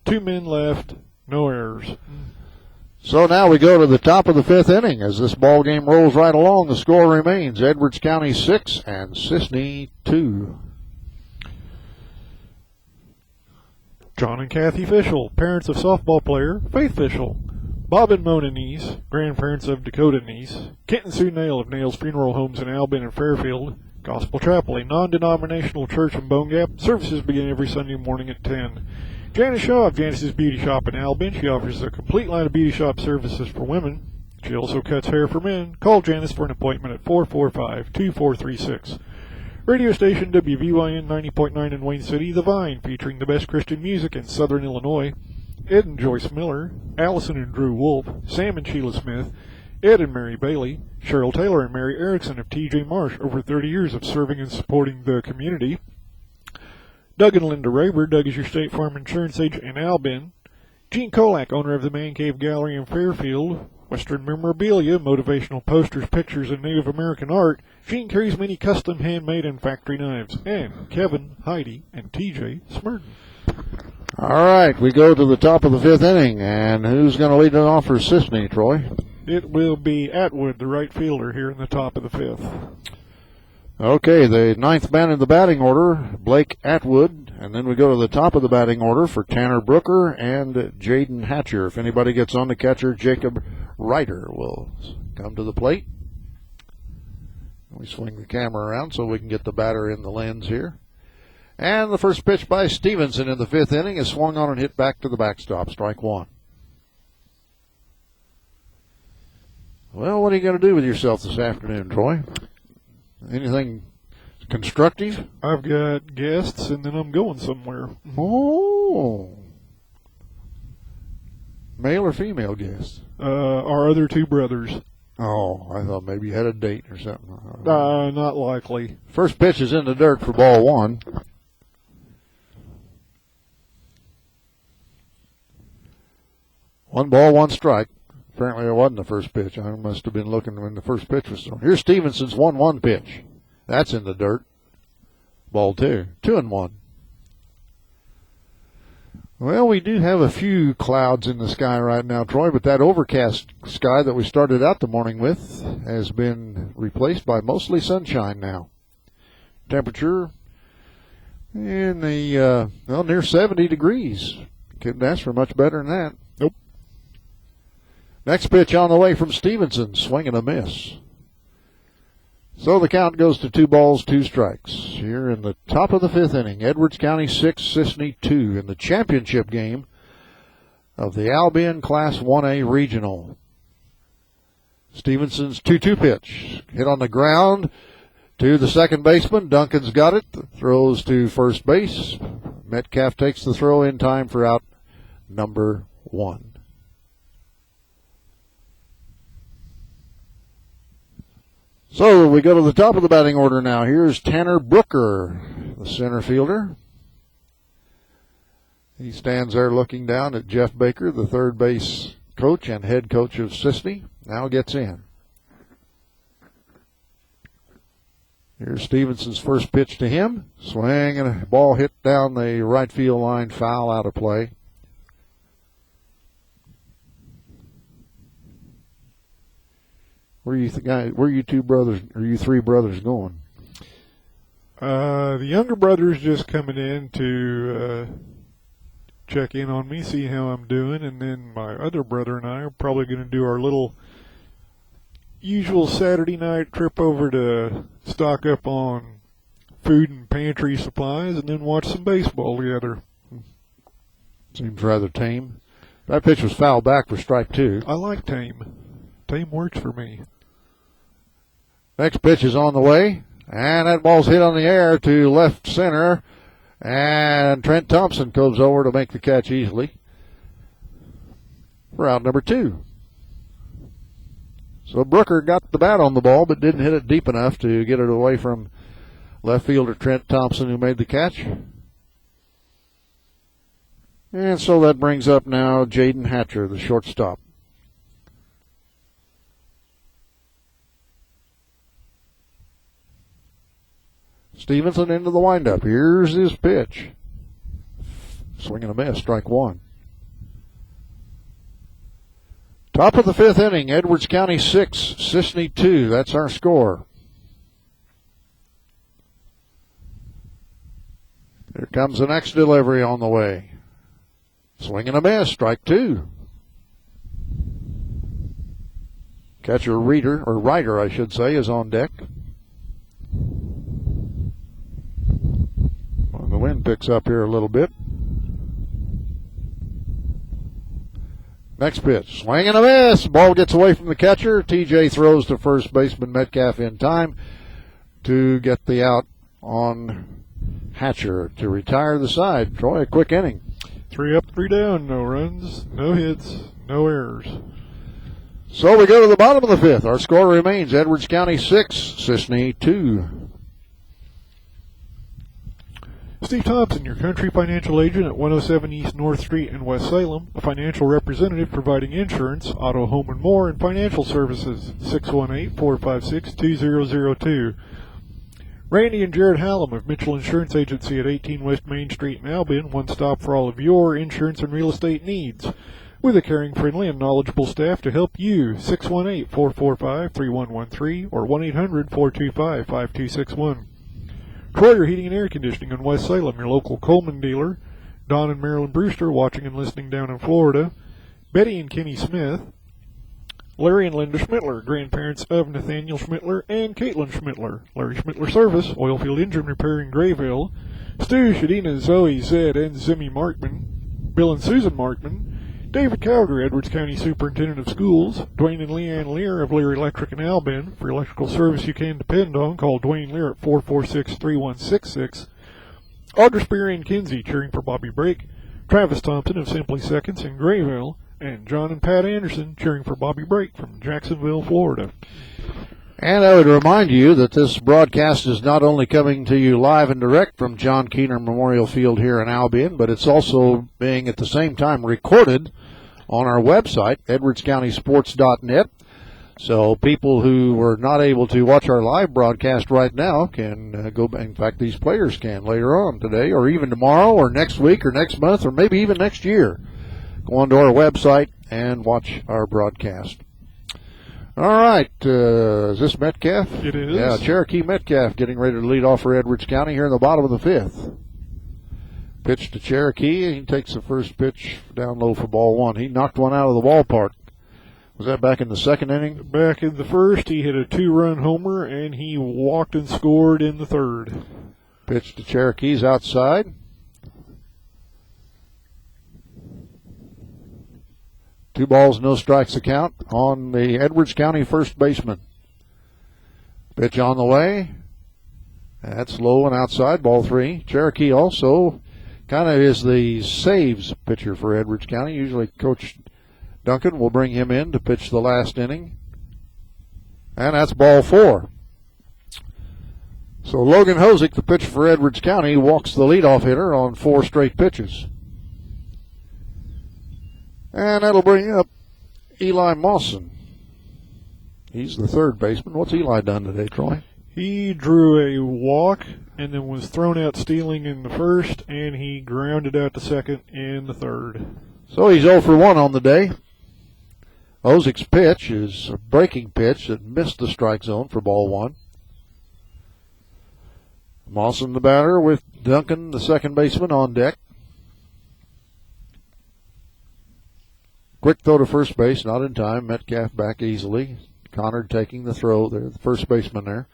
2 men left. No errors. So now we go to the top of the 5th inning as this ball game rolls right along. The score remains Edwards County 6 and Cisne 2. John and Kathy Fischel, parents of softball player Faith Fischel. Bob and Mona Niece, grandparents of Dakota Niece. Kent and Sue Nail of Nail's Funeral Homes in Albin and Fairfield. Gospel Chapel, a non-denominational church in Bone Gap. Services begin every Sunday morning at 10. Janice Shaw of Janice's Beauty Shop in Albin. She offers a complete line of beauty shop services for women. She also cuts hair for men. Call Janice for an appointment at 445-2436. Radio station WVYN 90.9 in Wayne City, The Vine, featuring the best Christian music in Southern Illinois. Ed and Joyce Miller, Allison and Drew Wolf, Sam and Sheila Smith, Ed and Mary Bailey, Cheryl Taylor and Mary Erickson of TJ Marsh, over 30 years of serving and supporting the community. Doug and Linda Raber. Doug is your State Farm insurance agent in Albin. Gene Kolak, owner of the Man Cave Gallery in Fairfield. Western Memorabilia, motivational posters, pictures, and Native American art. Gene carries many custom handmade and factory knives. And Kevin, Heidi, and TJ Smurden. All right, we go to the top of the 5th inning, and who's going to lead it off for Cisne, Troy? It will be Atwood, the right fielder, here in the top of the 5th. Okay, the 9th man in the batting order, Blake Atwood, and then we go to the top of the batting order for Tanner Brooker and Jaden Hatcher. If anybody gets on, the catcher, Jacob Ryder, will come to the plate. We swing the camera around so we can get the batter in the lens here. And the first pitch by Stevenson in the 5th inning is swung on and hit back to the backstop. Strike 1. Well, what are you going to do with yourself this afternoon, Troy? Anything constructive? I've got guests, and then I'm going somewhere. Oh. Male or female guests? Our other 2 brothers. Oh, I thought maybe you had a date or something. Not likely. First pitch is in the dirt for ball 1. One ball, 1 strike. Apparently it wasn't the first pitch. I must have been looking when the first pitch was thrown. Here's Stevenson's 1-1 pitch. That's in the dirt. Ball 2. 2-1. Well, we do have a few clouds in the sky right now, Troy, but that overcast sky that we started out the morning with has been replaced by mostly sunshine now. Temperature in the, near 70 degrees. Couldn't ask for much better than that. Nope. Next pitch on the way from Stevenson, swing and a miss. So the count goes to 2 balls, 2 strikes. Here in the top of the 5th inning, Edwards County 6, Cisne 2 in the championship game of the Albion Class 1A Regional. Stevenson's 2-2 pitch. Hit on the ground to the second baseman. Duncan's got it. Throws to first base. Metcalf takes the throw in time for out number 1. So we go to the top of the batting order now. Here's Tanner Brooker, the center fielder. He stands there looking down at Jeff Baker, the third base coach and head coach of Cisne. Now gets in. Here's Stevenson's first pitch to him. Swing and a ball hit down the right field line, foul, out of play. Where you 3 brothers going? The younger brother's just coming in to check in on me, see how I'm doing, and then my other brother and I are probably going to do our little usual Saturday night trip over to stock up on food and pantry supplies and then watch some baseball together. Seems rather tame. That pitch was fouled back for strike 2. I like tame. Tame works for me. Next pitch is on the way, and that ball's hit on the air to left center, and Trent Thompson comes over to make the catch easily for out number 2. So Brooker got the bat on the ball, but didn't hit it deep enough to get it away from left fielder Trent Thompson, who made the catch. And so that brings up now Jaden Hatcher, the shortstop. Stevenson into the windup. Here's his pitch. Swing and a miss, strike 1. Top of the 5th inning, Edwards County 6, Cisne 2. That's our score. Here comes the next delivery on the way. Swing and a miss, strike 2. Catcher Ryder, I should say, is on deck. The wind picks up here a little bit. Next pitch, swing and a miss. Ball gets away from the catcher. TJ throws to first baseman Metcalf in time to get the out on Hatcher to retire the side. Troy, a quick inning. 3 up, 3 down, no runs, no hits, no errors. So we go to the bottom of the 5th. Our score remains Edwards County 6, Cisne 2. Steve Thompson, your country financial agent at 107 East North Street in West Salem, a financial representative providing insurance, auto, home, and more, and financial services. 618-456-2002. Randy and Jared Hallam of Mitchell Insurance Agency at 18 West Main Street in Albion, one stop for all of your insurance and real estate needs. With a caring, friendly, and knowledgeable staff to help you. 618-445-3113 or 1-800-425-5261. Troyer Heating and Air Conditioning in West Salem, your local Coleman dealer. Don and Marilyn Brewster watching and listening down in Florida. Betty and Kenny Smith. Larry and Linda Schmittler, grandparents of Nathaniel Schmittler and Caitlin Schmittler. Larry Schmittler Service, Oilfield Engine Repair in Grayville. Stu, Shadina, Zoe, Zed, and Zimmy Markman. Bill and Susan Markman. David Cowder, Edwards County Superintendent of Schools. Dwayne and Leanne Lear of Lear Electric in Albion. For electrical service you can depend on, call Dwayne Lear at 446-3166. Audra Spear and Kinsey cheering for Bobby Brake. Travis Thompson of Simply Seconds in Grayville. And John and Pat Anderson cheering for Bobby Brake from Jacksonville, Florida. And I would remind you that this broadcast is not only coming to you live and direct from John Keener Memorial Field here in Albion, but it's also being at the same time recorded on our website, AreaSports.net. So people who were not able to watch our live broadcast right now can go back. In fact, these players can later on today or even tomorrow or next week or next month or maybe even next year. Go onto our website and watch our broadcast. All right, is this Metcalf? It is. Yeah, Cherokee Metcalf getting ready to lead off for Edwards County here in the bottom of the fifth. Pitch to Cherokee. He takes the first pitch down low for ball one. He knocked one out of the ballpark. Was that back in the second inning? Back in the first, he hit a 2-run homer, and he walked and scored in the third. Pitch to Cherokee's outside. 2 balls, no strikes the count on the Edwards County first baseman. Pitch on the way. That's low and outside, ball 3. Cherokee also kind of is the saves pitcher for Edwards County. Usually Coach Duncan will bring him in to pitch the last inning. And that's ball 4. So Logan Hosick, the pitcher for Edwards County, walks the leadoff hitter on 4 straight pitches. And that'll bring up Eli Mawson. He's the third baseman. What's Eli done today, Troy? He drew a walk and then was thrown out stealing in the first, and he grounded out to second in the third. So he's 0 for 1 on the day. Hosick's pitch is a breaking pitch that missed the strike zone for ball 1. Mawson the batter with Duncan, the second baseman, on deck. Quick throw to first base, not in time. Metcalf back easily. Connard taking the throw there, the first baseman there.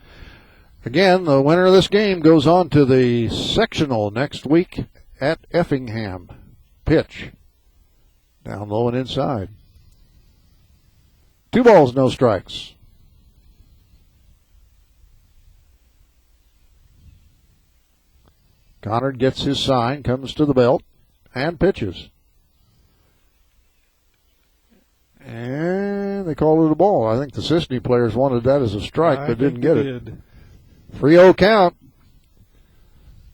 Again, the winner of this game goes on to the sectional next week at Effingham. Pitch. Down low and inside. 2 balls, no strikes. Connard gets his sign, comes to the belt, and pitches. And they called it a ball. I think the Cisne players wanted that as a strike, but didn't get it. 3-0 count.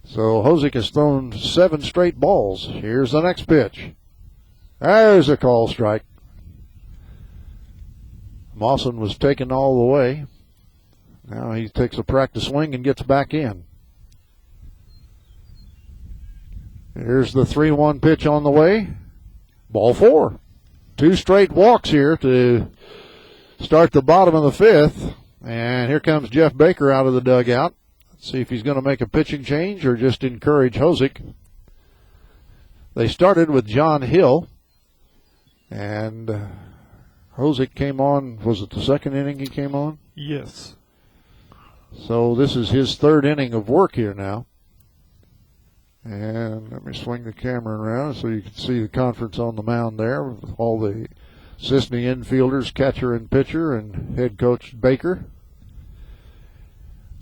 So Hosick has thrown 7 straight balls. Here's the next pitch. There's a call strike. Mawson was taken all the way. Now he takes a practice swing and gets back in. Here's the 3-1 pitch on the way. Ball 4. 2 straight walks here to start the bottom of the fifth. And here comes Jeff Baker out of the dugout. Let's see if he's going to make a pitching change or just encourage Hosick. They started with John Hill. And Hosick came on, was it the second inning he came on? Yes. So this is his 3rd inning of work here now. And let me swing the camera around so you can see the conference on the mound there with all the Cisne infielders, catcher and pitcher, and head coach Baker.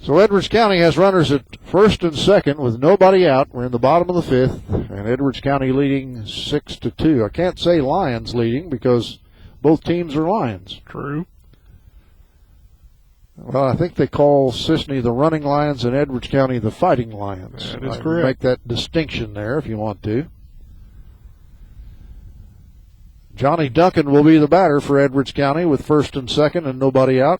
So Edwards County has runners at first and second with nobody out. We're in the bottom of the fifth, and Edwards County leading 6-2. I can't say Lions leading because both teams are Lions. True. Well, I think they call Cisne the Running Lions and Edwards County the Fighting Lions. That is correct. Make that distinction there if you want to. Johnny Duncan will be the batter for Edwards County with first and second and nobody out.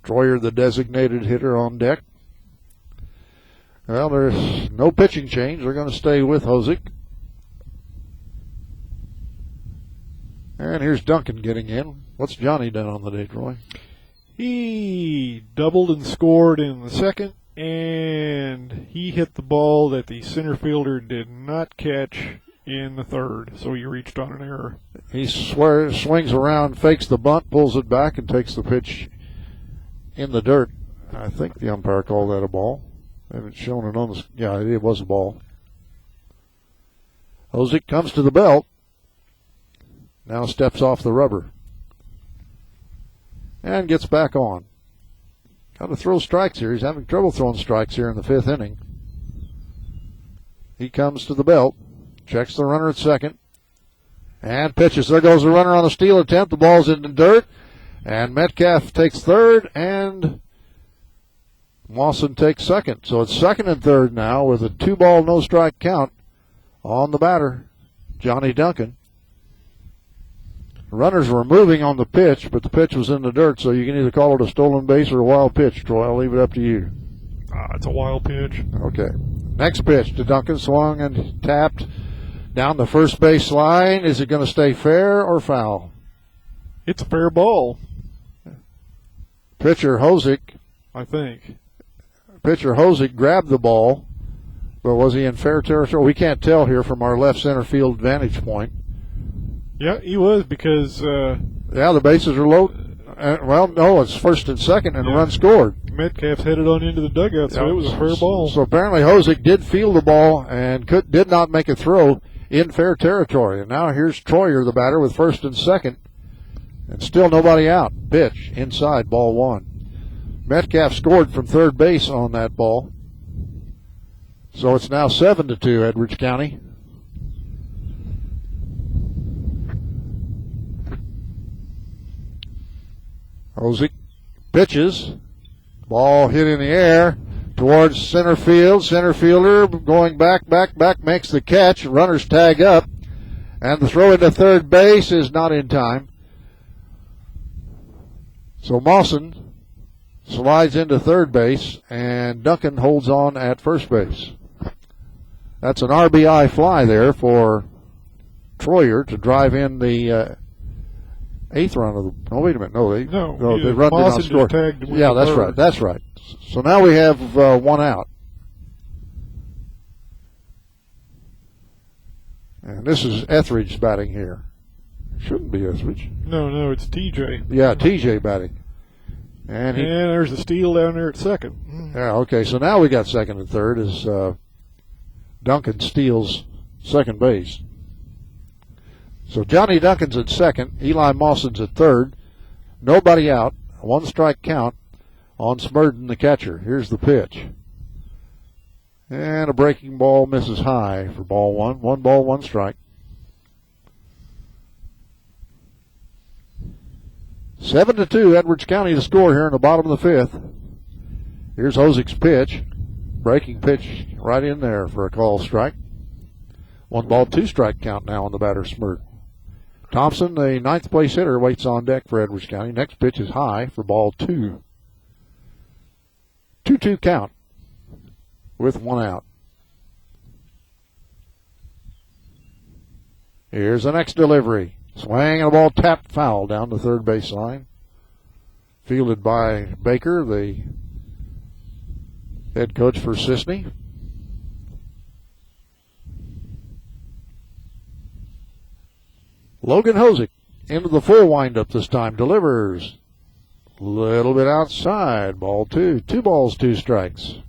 Troyer, the designated hitter, on deck. Well, there's no pitching change. They're going to stay with Hosick. And here's Duncan getting in. What's Johnny done on the day, Troy? He doubled and scored in the second, and he hit the ball that the center fielder did not catch in the third, so he reached on an error. He swings around, fakes the bunt, pulls it back, and takes the pitch in the dirt. I think the umpire called that a ball. They haven't shown it on the... Yeah, it was a ball. Hosick comes to the belt. Now steps off the rubber. And gets back on. Got to throw strikes here. He's having trouble throwing strikes here in the fifth inning. He comes to the belt. Checks the runner at second. And pitches. There goes the runner on the steal attempt. The ball's in the dirt. And Metcalf takes third. And Mawson takes second. So it's second and third now with a 2-ball, no-strike count on the batter, Johnny Duncan. Runners were moving on the pitch, but the pitch was in the dirt, so you can either call it a stolen base or a wild pitch, Troy. I'll leave it up to you. It's a wild pitch. Okay. Next pitch to Duncan, swung and tapped down the first base line. Is it going to stay fair or foul? It's a fair ball. Pitcher Hosick, I think. Pitcher Hosick grabbed the ball, but was he in fair territory? We can't tell here from our left center field vantage point. Yeah, he was because... yeah, the bases are low. Well, no, it's first and second, and a run scored. Metcalf's headed on into the dugout, so it was a fair ball. So apparently Hosick did field the ball and did not make a throw in fair territory. And now here's Troyer, the batter, with first and second, and still nobody out. Pitch inside, ball one. Metcalf scored from third base on that ball. So it's now 7-2, Edwards County. Hosick pitches. Ball hit in the air towards center field. Center fielder going back, makes the catch. Runners tag up. And the throw into third base is not in time. So Mawson slides into third base, and Duncan holds on at first base. That's an RBI fly there for Troyer to drive in the eighth run of the... Oh, wait a minute. No, they run Mawson did not score. Yeah, that's right. So now we have one out. And this is Etheridge batting here. Shouldn't be Etheridge. No, it's TJ. Yeah, TJ batting. And there's a steal down there at second. Yeah, okay. So now we got second and third as Duncan steals second base. So Johnny Duncan's at second. Eli Mawson's at third. Nobody out. 1 strike count on Smurden, the catcher. Here's the pitch. And a breaking ball misses high for ball one. 1 ball, 1 strike. 7-2, Edwards County to score here in the bottom of the fifth. Here's Hosick's pitch. Breaking pitch right in there for a call strike. 1 ball, 2 strike count now on the batter, Smurden. Thompson, the 9th place hitter, waits on deck for Edwards County. Next pitch is high for ball 2. 2-2 count with 1 out. Here's the next delivery. Swing and a ball tapped foul down the third base line. Fielded by Baker, the head coach for Cisne. Logan Hosick into the full windup this time. Delivers. A little bit outside. Ball 2. 2 balls, 2 strikes.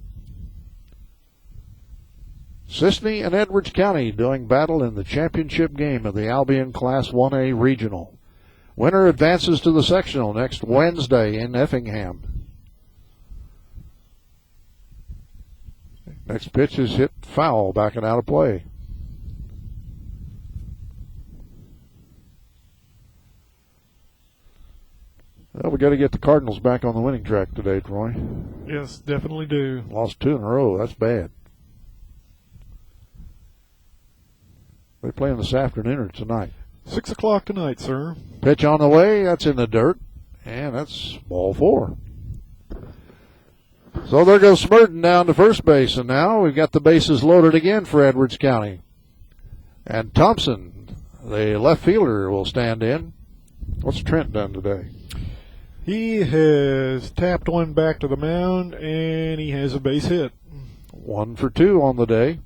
Cisne and Edwards County doing battle in the championship game of the Albion Class 1A Regional. Winner advances to the sectional next Wednesday in Effingham. Next pitch is hit foul, backing out of play. Well, we got to get the Cardinals back on the winning track today, Troy. Yes, definitely do. Lost 2 in a row. That's bad. They're playing this afternoon or tonight? 6 o'clock tonight, sir. Pitch on the way. That's in the dirt. And that's ball 4. So there goes Smurden down to first base, and now we've got the bases loaded again for Edwards County. And Thompson, the left fielder, will stand in. What's Trent done today? He has tapped one back to the mound, and he has a base hit. 1 for 2 on the day.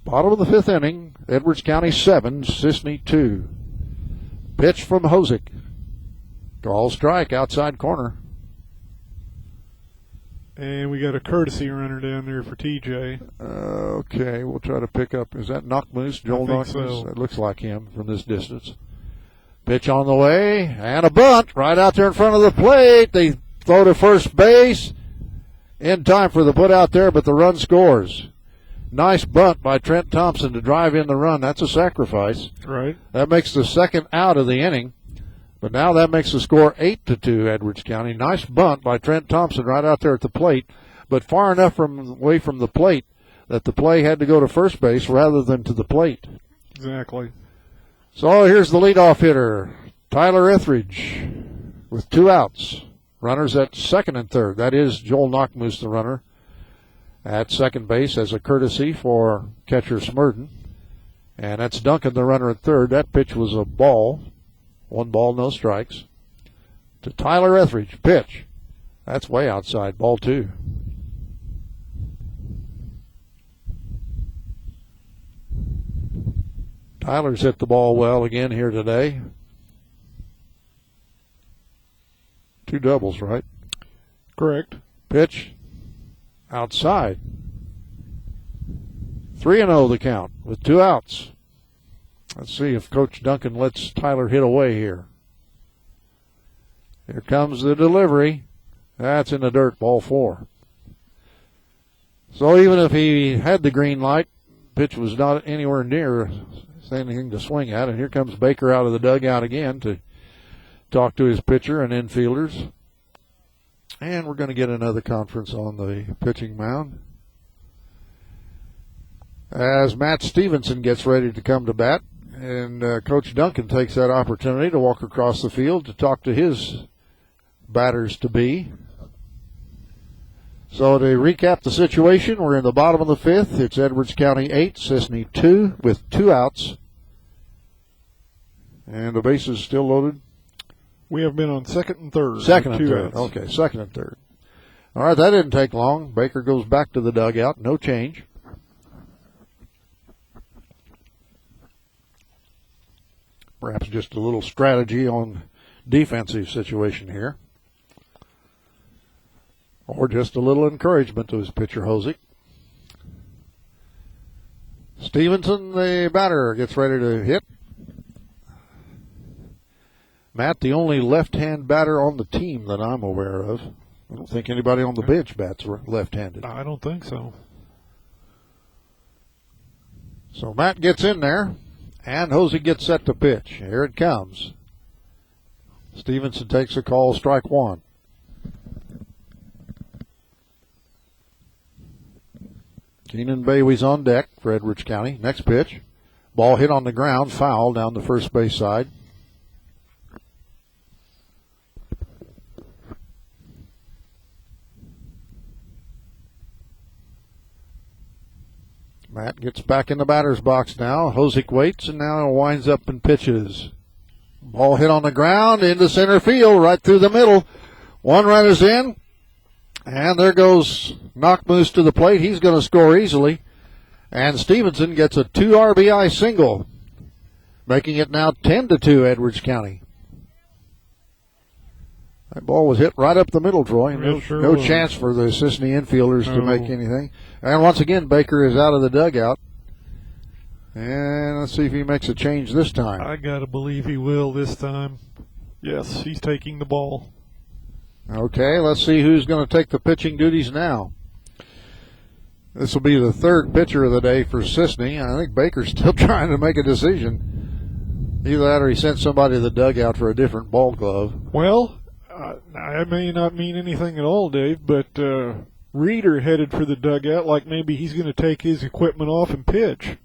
Bottom of the 5th inning, Edwards County 7, Cisne 2. Pitch from Hosick. Call strike, outside corner. And we got a courtesy runner down there for TJ. Okay, we'll try to pick up. Is that Knockmoose? Joel Knockmoose? So. It looks like him from this distance. Pitch on the way, and a bunt right out there in front of the plate. They throw to first base. In time for the put out there, but the run scores. Nice bunt by Trent Thompson to drive in the run. That's a sacrifice. Right. That makes the second out of the inning. But now that makes the score 8-2, Edwards County. Nice bunt by Trent Thompson right out there at the plate, but far enough away from the plate that the play had to go to first base rather than to the plate. Exactly. So here's the leadoff hitter, Tyler Etheridge, with 2 outs. Runners at second and third. That is Joel Knockmoose, the runner, at second base as a courtesy for catcher Smurden. And that's Duncan, the runner at third. That pitch was a ball. 1 ball, no strikes. To Tyler Etheridge, pitch. That's way outside, ball 2. Tyler's hit the ball well again here today. 2 doubles, right? Correct. Pitch. Outside. 3-0 the count with 2 outs. Let's see if Coach Duncan lets Tyler hit away here. Here comes the delivery. That's in the dirt, ball 4. So even if he had the green light, pitch was not anywhere near anything to swing at. And here comes Baker out of the dugout again to talk to his pitcher and infielders. And we're going to get another conference on the pitching mound as Matt Stevenson gets ready to come to bat. And Coach Duncan takes that opportunity to walk across the field to talk to his batters-to-be. So to recap the situation, we're in the bottom of the 5th. It's Edwards County 8, Cisne 2 with 2 outs. And the bases still loaded. We have been on second and third. Second and third. Outs. Okay, second and third. All right, that didn't take long. Baker goes back to the dugout. No change. Perhaps just a little strategy on defensive situation here. Or just a little encouragement to his pitcher, Hosick. Stevenson, the batter, gets ready to hit. Matt, the only left-hand batter on the team that I'm aware of. I don't think anybody on the bench bats left-handed. I don't think so. So Matt gets in there. And Hosick gets set to pitch. Here it comes. Stevenson takes a call, strike 1. Keenan Bailey's on deck for Edwards County. Next pitch. Ball hit on the ground, foul down the first base side. Matt gets back in the batter's box now. Hosick waits, and now winds up and pitches. Ball hit on the ground into center field, right through the middle. 1 runner's in, and there goes Knockmoose to the plate. He's going to score easily, and Stevenson gets a 2 RBI single, making it now 10-2 Edwards County. That ball was hit right up the middle, Troy. No chance for the Cisne infielders to make anything. And once again, Baker is out of the dugout. And let's see if he makes a change this time. I got to believe he will this time. Yes, he's taking the ball. Okay, let's see who's going to take the pitching duties now. This will be the 3rd pitcher of the day for Cisne. I think Baker's still trying to make a decision. Either that or he sent somebody to the dugout for a different ball glove. Well, I may not mean anything at all, Dave, but Reeder headed for the dugout like maybe he's going to take his equipment off and pitch.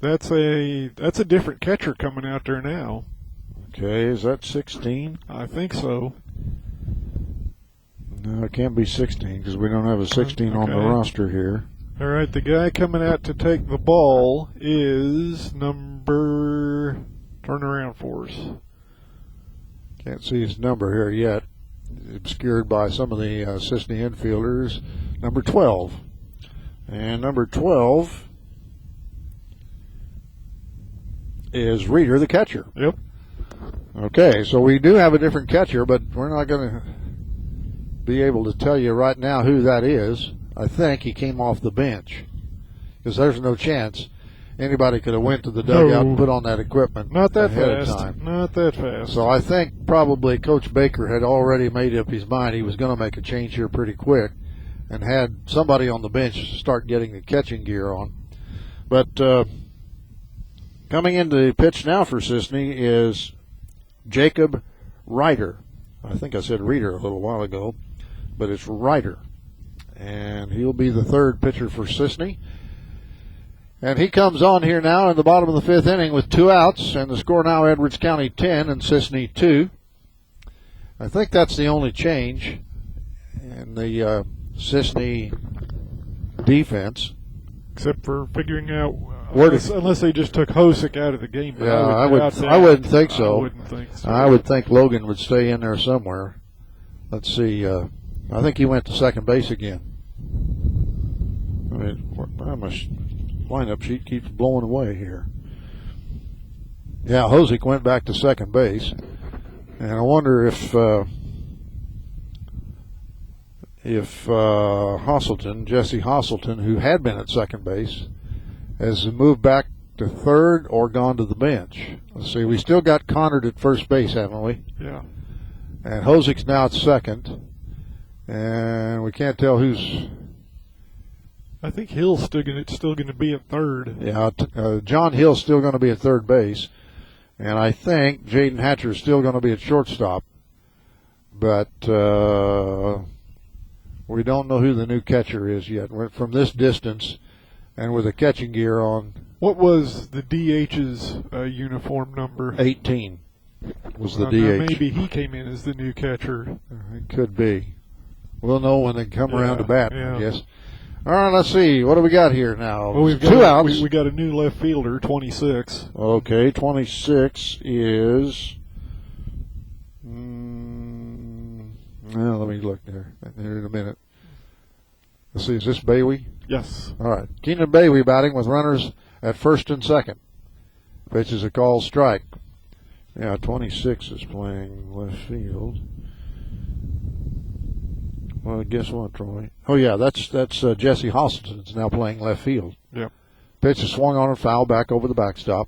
That's a different catcher coming out there now. Okay, is that 16? I think so. No, it can't be 16 because we don't have a 16 on the Okay. roster here. All right, the guy coming out to take the ball is number. Turn around for us. Can't see his number here yet. Obscured by some of the Cisne infielders. Number 12. And number 12 is Reeder, the catcher. Yep. Okay, so we do have a different catcher, but we're not going to be able to tell you right now who that is. I think he came off the bench because there's no chance anybody could have went to the dugout and put on that equipment Not that ahead fast. of time. Not that fast. So I think probably Coach Baker had already made up his mind he was going to make a change here pretty quick and had somebody on the bench start getting the catching gear on. But coming into the pitch now for Cisne is Jacob Ryder. I think I said Reeder a little while ago, but it's Ryder. And he'll be the third pitcher for Cisne. And he comes on here now in the bottom of the fifth inning with 2 outs, and the score now Edwards County 10 and Cisne 2. I think that's the only change in the Cisne defense. Except for figuring out, Where unless they just took Hosick out of the game. But Yeah, I I wouldn't think so. I wouldn't think so. I would think Logan would stay in there somewhere. Let's see. I think he went to second base again. I mean, my lineup sheet keeps blowing away here. Yeah, Hosick went back to second base, and I wonder if Hosselton, Jesse Hosselton, who had been at second base, has moved back to third or gone to the bench. Let's see. We still got Connard at first base, haven't we? Yeah. And Hosick's now at second, and we can't tell who's. I think Hill's still going to be at third. Yeah, John Hill's still going to be at third base, and I think Jaden Hatcher is still going to be at shortstop. But we don't know who the new catcher is yet. From this distance, and with the catching gear on. What was the DH's uniform number? 18 was the Now DH. maybe he came in as the new catcher. It could be. We'll know when they come around to bat, yeah. I guess. All right, let's see. What do we got here now? Well, we've got 2 outs. We got a new left fielder, 26. Okay, 26 is. Well, let me look there in a minute. Let's see, is this Bailey? Yes. All right. Keenan Bailey batting with runners at first and second. Pitch is a called strike. Yeah, 26 is playing left field. Well, guess what, Troy? Oh, yeah, that's Jesse Hosselton is now playing left field. Yep. Pitch is swung on and foul back over the backstop.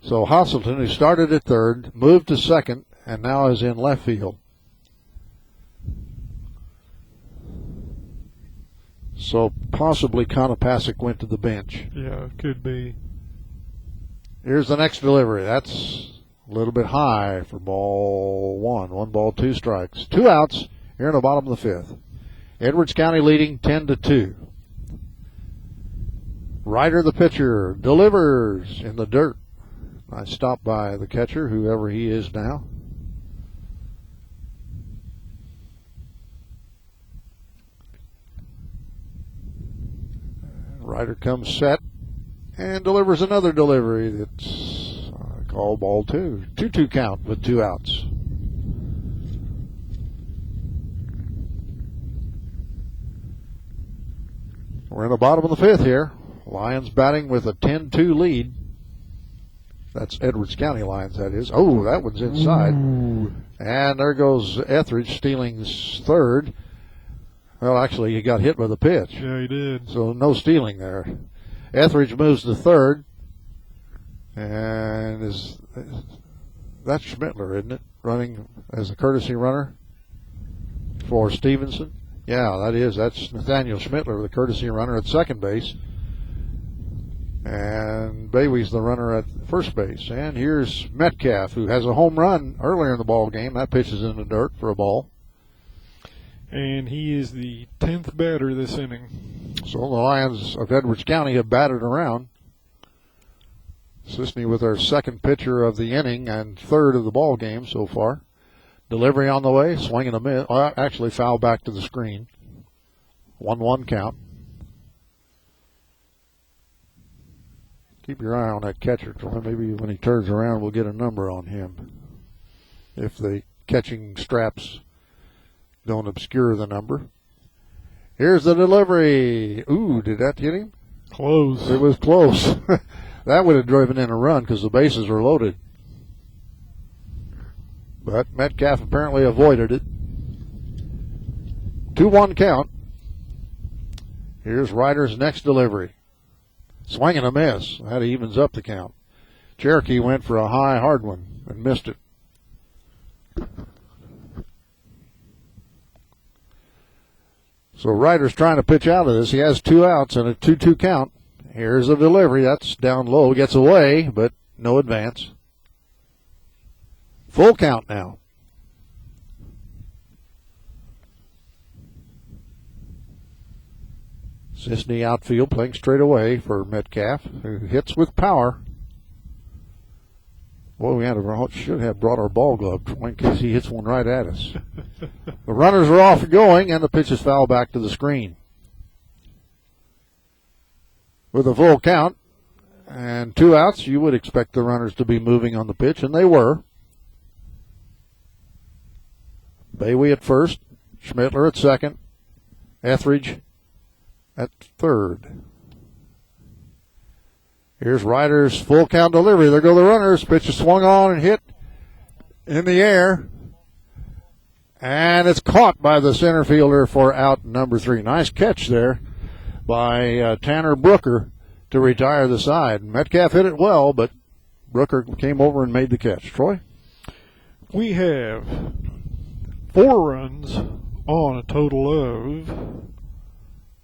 So Hosselton, who started at third, moved to second, and now is in left field. So possibly Konopasek went to the bench. Yeah, could be. Here's the next delivery. That's a little bit high for ball one. 1 ball, 2 strikes. 2 outs here in the bottom of the fifth. Edwards County leading 10-2. Ryder, the pitcher, delivers in the dirt. Nice stop by the catcher, whoever he is now. Ryder comes set and delivers another delivery that's called ball 2. 2-2 count with 2 outs. We're in the bottom of the fifth here. Lions batting with a 10-2 lead. That's Edwards County Lions, that is. Oh, that one's inside. Ooh. And there goes Etheridge stealing third. Well, actually, he got hit by the pitch. Yeah, he did. So no stealing there. Etheridge moves to third. And that's Schmittler, isn't it? Running as a courtesy runner for Stevenson. Yeah, that is. That's Nathaniel Schmittler, the courtesy runner at second base. And Bailey's the runner at first base. And here's Metcalf, who has a home run earlier in the ball game. That pitch is in the dirt for a ball. And he is the 10th batter this inning. So the Lions of Edwards County have batted around. Cisne with our second pitcher of the inning and third of the ball game so far. Delivery on the way, swing and a miss. Actually foul back to the screen. 1-1 count. Keep your eye on that catcher, Troy. Maybe when he turns around, we'll get a number on him. If the catching straps don't obscure the number. Here's the delivery. Ooh, did that hit him? Close. It was close. That would have driven in a run because the bases are loaded. But Metcalf apparently avoided it. 2-1 count. Here's Ryder's next delivery. Swing and a miss. That evens up the count. Cherokee went for a high, hard one and missed it. So Ryder's trying to pitch out of this. He has 2 outs and a 2-2 count. Here's a delivery. That's down low. Gets away, but no advance. Full count now. Cisne outfield playing straight away for Metcalf, who hits with power. Boy, should have brought our ball glove in case he hits one right at us. The runners are off and going, and the pitch is fouled back to the screen. With a full count and 2 outs, you would expect the runners to be moving on the pitch, and they were. Bailey at first, Schmittler at second, Etheridge at third. Here's Ryder's full count delivery. There go the runners. Pitch is swung on and hit in the air. And it's caught by the center fielder for out number 3. Nice catch there by Tanner Brooker to retire the side. Metcalf hit it well, but Brooker came over and made the catch. Troy? We have 4 runs on a total of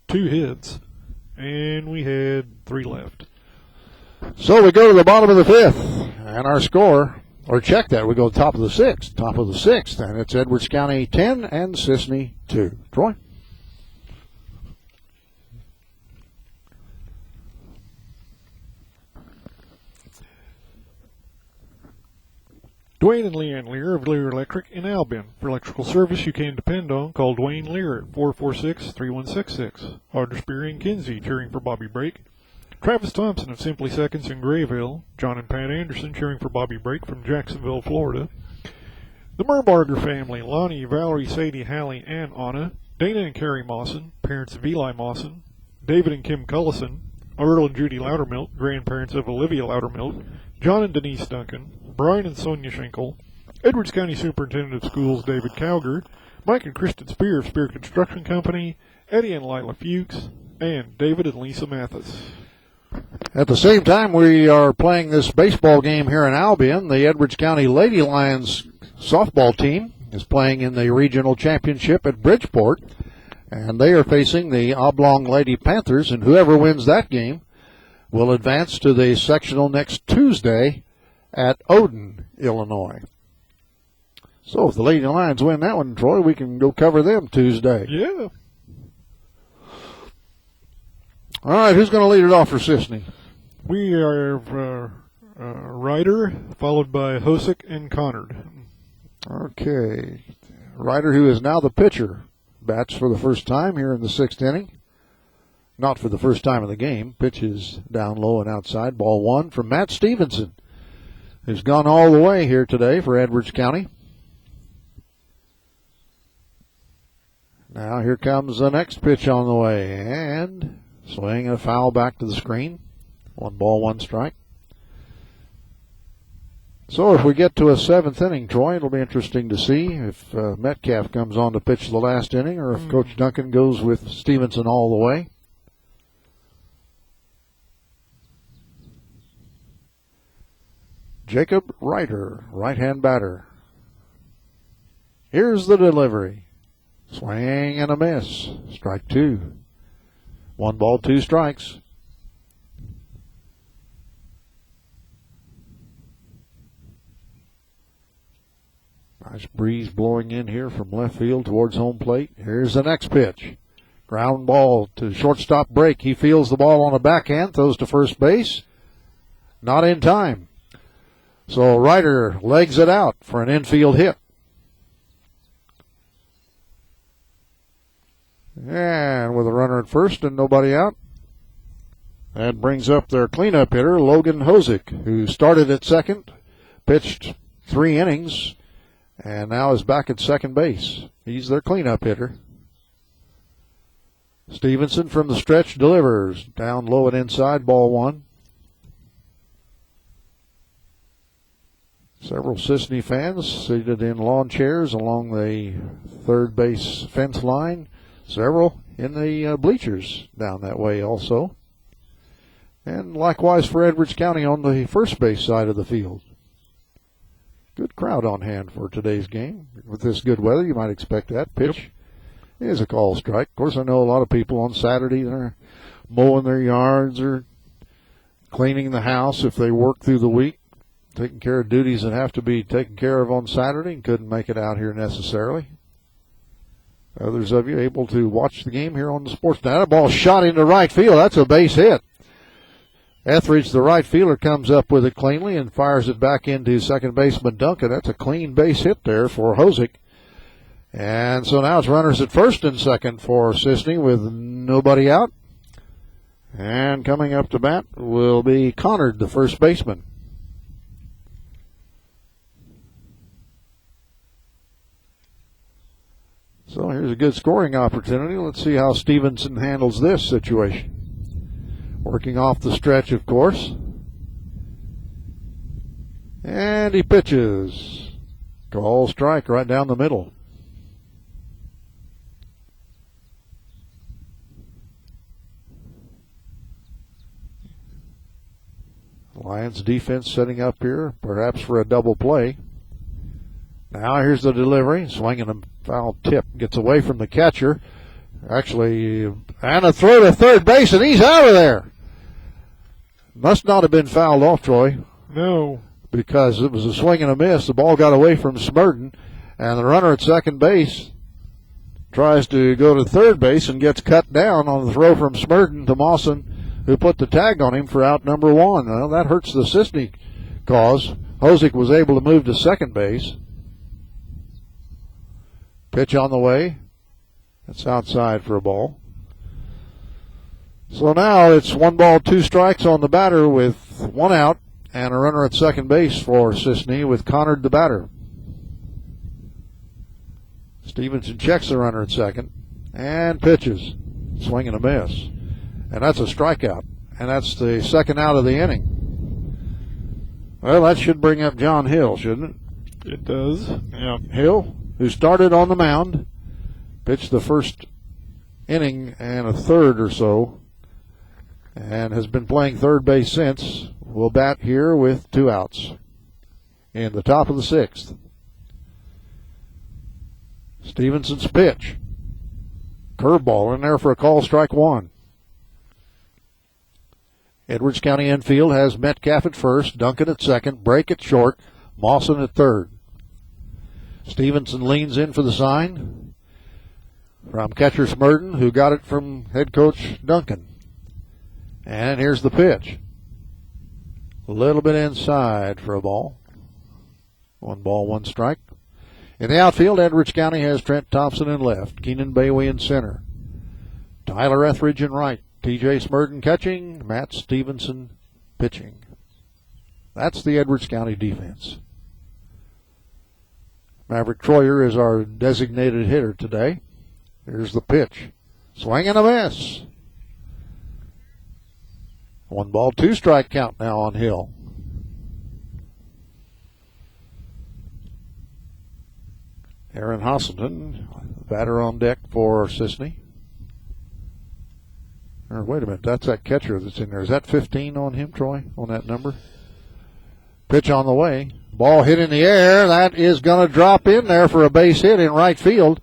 2 hits, and we had 3 left. So we go to the bottom of the 5th, and our score, or check that, we go to the top of the 6th, and it's Edwards County 10 and Cisne 2. Troy? Dwayne and Leanne Lear of Lear Electric in Albion. For electrical service you can depend on, call Dwayne Lear at 446-3166. Audra Spear and Kinsey cheering for Bobby Brake. Travis Thompson of Simply Seconds in Grayville. John and Pat Anderson cheering for Bobby Brake from Jacksonville, Florida. The Merbarger family, Lonnie, Valerie, Sadie, Hallie, and Anna. Dana and Carrie Mawson, parents of Eli Mawson. David and Kim Cullison. Earl and Judy Loudermilk, grandparents of Olivia Loudermilk. John and Denise Duncan. Brian and Sonia Schenkel, Edwards County Superintendent of Schools David Cowger, Mike and Kristen Spear of Spear Construction Company, Eddie and Lila Fuchs, and David and Lisa Mathis. At the same time, we are playing this baseball game here in Albion. The Edwards County Lady Lions softball team is playing in the regional championship at Bridgeport, and they are facing the Oblong Lady Panthers, and whoever wins that game will advance to the sectional next Tuesday at Odin, Illinois. So if the Lady Lions win that one, Troy, we can go cover them Tuesday. Yeah. All right, who's going to lead it off for Cisne? We are Ryder, followed by Hosick and Connard. Okay. Ryder, who is now the pitcher, bats for the first time here in the 6th inning. Not for the first time in the game. Pitches down low and outside. Ball 1 from Matt Stevenson, who's gone all the way here today for Edwards County. Now here comes the next pitch on the way, and swing and a foul back to the screen. 1 ball, 1 strike. So if we get to a 7th inning, Troy, it'll be interesting to see if Metcalf comes on to pitch the last inning or if Coach Duncan goes with Stevenson all the way. Jacob Ryder, right-hand batter. Here's the delivery. Swing and a miss. Strike 2. 1 ball, 2 strikes. Nice breeze blowing in here from left field towards home plate. Here's the next pitch. Ground ball to shortstop break. He fields the ball on a backhand, throws to first base. not in time. So Ryder legs it out for an infield hit. And with a runner at first and nobody out, that brings up their cleanup hitter, Logan Hosick, who started at second, pitched 3 innings, and now is back at second base. He's their cleanup hitter. Stevenson from the stretch delivers. Down low and inside, ball 1. Several Cisne fans seated in lawn chairs along the third base fence line. Several in the bleachers down that way also. And likewise for Edwards County on the first base side of the field. Good crowd on hand for today's game. With this good weather, you might expect that. Pitch is a call strike. Of course, I know a lot of people on Saturday that are mowing their yards or cleaning the house if they work through the week, taking care of duties that have to be taken care of on Saturday and couldn't make it out here necessarily. Others of you able to watch the game here on the Sports Net. A ball shot into right field. That's a base hit. Etheridge, the right fielder, comes up with it cleanly and fires it back into second baseman Duncan. That's a clean base hit there for Hosick. And so now it's runners at first and second for Cisne with nobody out. And coming up to bat will be Connard, the first baseman. So here's a good scoring opportunity. Let's see how Stevenson handles this situation. Working off the stretch, of course. And he pitches. Call strike right down the middle. Lions defense setting up here, perhaps for a double play. Now here's the delivery. Swinging a foul tip. Gets away from the catcher. Actually, and a throw to third base, and he's out of there. Must not have been fouled off, Troy. No. Because it was a swing and a miss. The ball got away from Smurden, and the runner at second base tries to go to third base and gets cut down on the throw from Smurden to Mawson, who put the tag on him for out number 1. Well, that hurts the Cisne cause. Hosick was able to move to second base. Pitch on the way. That's outside for a ball. So now it's 1 ball, 2 strikes on the batter with 1 out and a runner at second base for Cisne with Connard the batter. Stevenson checks the runner at second and pitches. Swing and a miss. And that's a strikeout. And that's the second out of the inning. Well, that should bring up John Hill, shouldn't it? It does. Yeah. Hill, who started on the mound, pitched the first inning and a third or so, and has been playing third base since, will bat here with 2 outs in the top of the 6th. Stevenson's pitch. Curveball in there for a call, strike 1. Edwards County infield has Metcalf at first, Duncan at second, Brake at short, Mawson at third. Stevenson leans in for the sign from catcher Smurden, who got it from head coach Duncan. And here's the pitch. A little bit inside for a ball. 1 ball, 1 strike. In the outfield, Edwards County has Trent Thompson in left, Keenan Bayway in center, Tyler Etheridge in right, TJ Smurden catching, Matt Stevenson pitching. That's the Edwards County defense. Maverick Troyer is our designated hitter today. Here's the pitch. Swing and a miss. 1 ball, 2 strike count now on Hill. Aaron Hasselton, batter on deck for Cisne. Or wait a minute, that's that catcher that's in there. Is that 15 on him, Troy, on that number? Pitch on the way. Ball hit in the air. That is going to drop in there for a base hit in right field.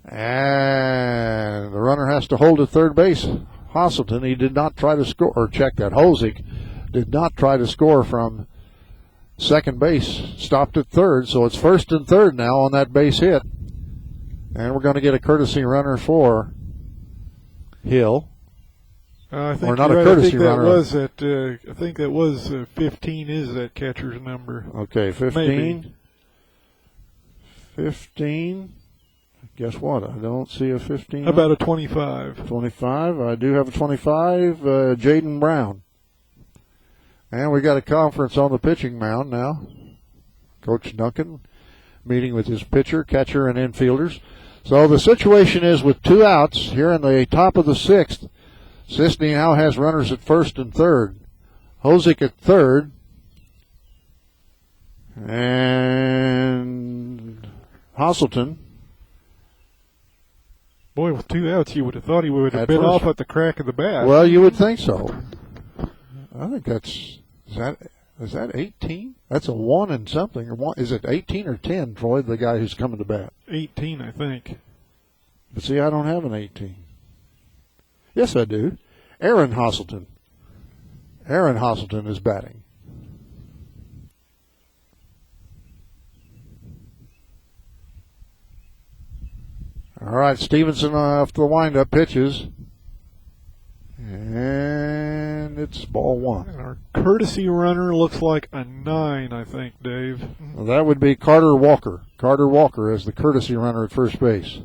And the runner has to hold at third base. Hasselton, he did not try to score, or check that. Hosick did not try to score from second base. Stopped at third, so it's first and third now on that base hit. And we're going to get a courtesy runner for Hill. I think or not a you're right. courtesy runner. I think that was 15 is that catcher's number. Okay, 15. Maybe. 15. Guess what? I don't see a 15. How about a 25? 25. I do have a 25. Jaden Brown. And we got a conference on the pitching mound now. Coach Duncan meeting with his pitcher, catcher, and infielders. So the situation is with 2 outs here in the top of the 6th. Cisne now has runners at first and third. Hosick at third. And Hasselton. Boy, with 2 outs, you would have thought he would have been off at the crack of the bat. Well, you would think so. I think is that 18? That's a 1 and something. Or is it 18 or 10, Troy, the guy who's coming to bat? 18, I think. But see, I don't have an 18. Yes, I do. Aaron Hasselton. Aaron Hasselton is batting. All right, Stevenson off the windup pitches. And it's ball 1. And our courtesy runner looks like a 9, I think, Dave. Well, that would be Carter Walker. Carter Walker as the courtesy runner at first base.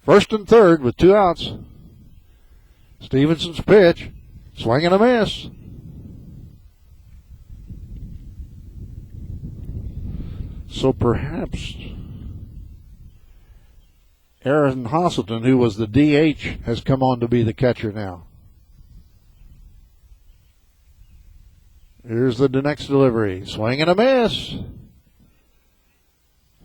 First and third with 2 outs. Stevenson's pitch. Swing and a miss. So perhaps Aaron Hasselton, who was the DH, has come on to be the catcher now. Here's the next delivery. Swing and a miss.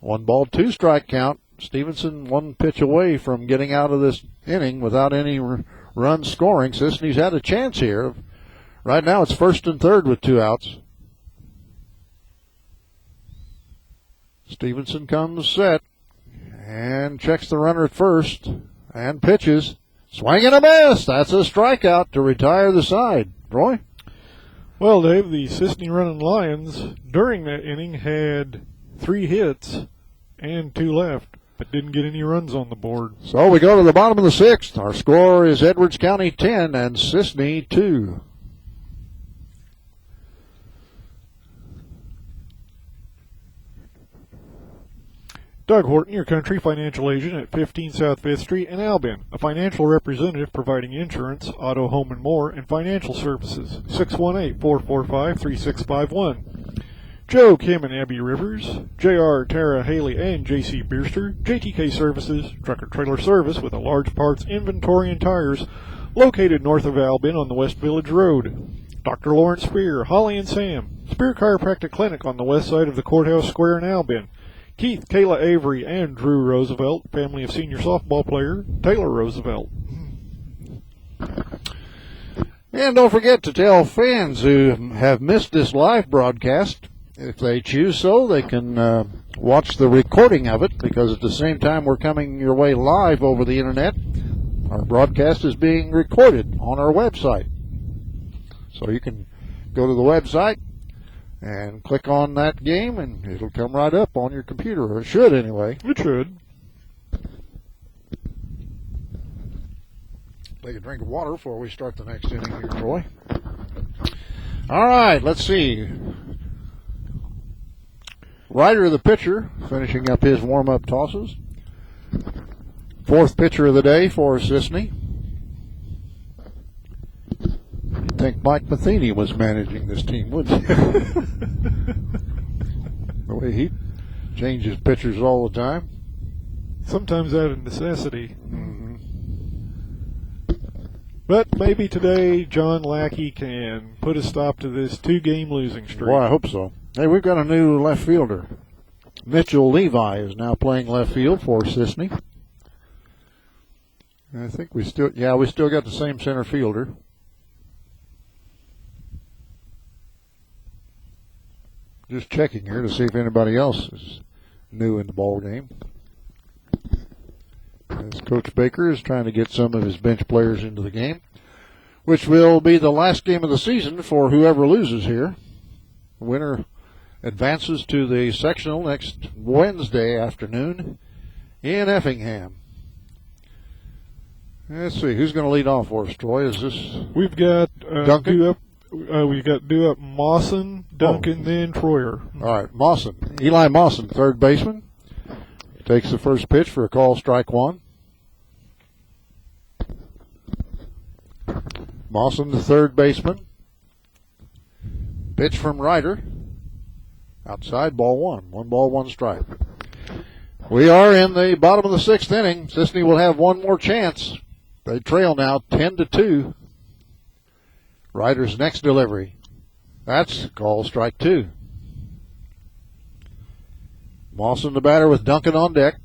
1 ball, 2 strike count. Stevenson 1 pitch away from getting out of this inning without any run scoring. Cisne's had a chance here. Right now it's first and third with 2 outs. Stevenson comes set and checks the runner at first and pitches. Swing and a miss. That's a strikeout to retire the side. Roy? Well, Dave, the Cisne Running Lions during that inning had 3 hits and 2 left, but didn't get any runs on the board. So we go to the bottom of the 6th. Our score is Edwards County 10 and Cisne 2. Doug Horton, your country financial agent at 15 South 5th Street in Albion. A financial representative providing insurance, auto, home, and more, and financial services. 618-445-3651. Joe, Kim, and Abby Rivers. JR, Tara, Haley, and JC Bierster. JTK Services, truck and trailer service with a large parts inventory and tires. Located north of Albion on the West Village Road. Dr. Lawrence Spear, Holly and Sam. Spear Chiropractic Clinic on the west side of the Courthouse Square in Albion. Keith, Kayla Avery, and Drew Roosevelt, family of senior softball player Taylor Roosevelt. And don't forget to tell fans who have missed this live broadcast, if they choose so, they can watch the recording of it, because at the same time we're coming your way live over the internet, our broadcast is being recorded on our website. So you can go to the website and click on that game, and it'll come right up on your computer, or it should anyway. It should. Take a drink of water before we start the next inning here, Troy. All right, let's see. Ryder, the pitcher, finishing up his warm-up tosses. 4th pitcher of the day for Cisne. You'd think Mike Matheny was managing this team, wouldn't you? The way he changes pitchers all the time. Sometimes out of necessity. Mm-hmm. But maybe today John Lackey can put a stop to this 2-game losing streak. Well, I hope so. Hey, we've got a new left fielder. Mitchell Levi is now playing left field for Cisne. And I think we still got the same center fielder. Just checking here to see if anybody else is new in the ball game. As Coach Baker is trying to get some of his bench players into the game, which will be the last game of the season for whoever loses here. The winner advances to the sectional next Wednesday afternoon in Effingham. Let's see, who's going to lead off for us, Troy? Is this We've got Duncan? We got due up Mawson, Duncan, then Troyer. All right, Mawson. Eli Mawson, third baseman, takes the first pitch for a call, strike one. Mawson, the third baseman. Pitch from Ryder. Outside, ball one. 1 ball, 1 strike. We are in the bottom of the 6th inning. Cisne will have one more chance. They trail now 10-2. Ryder's next delivery. That's call, strike 2. Mawson the batter with Duncan on deck.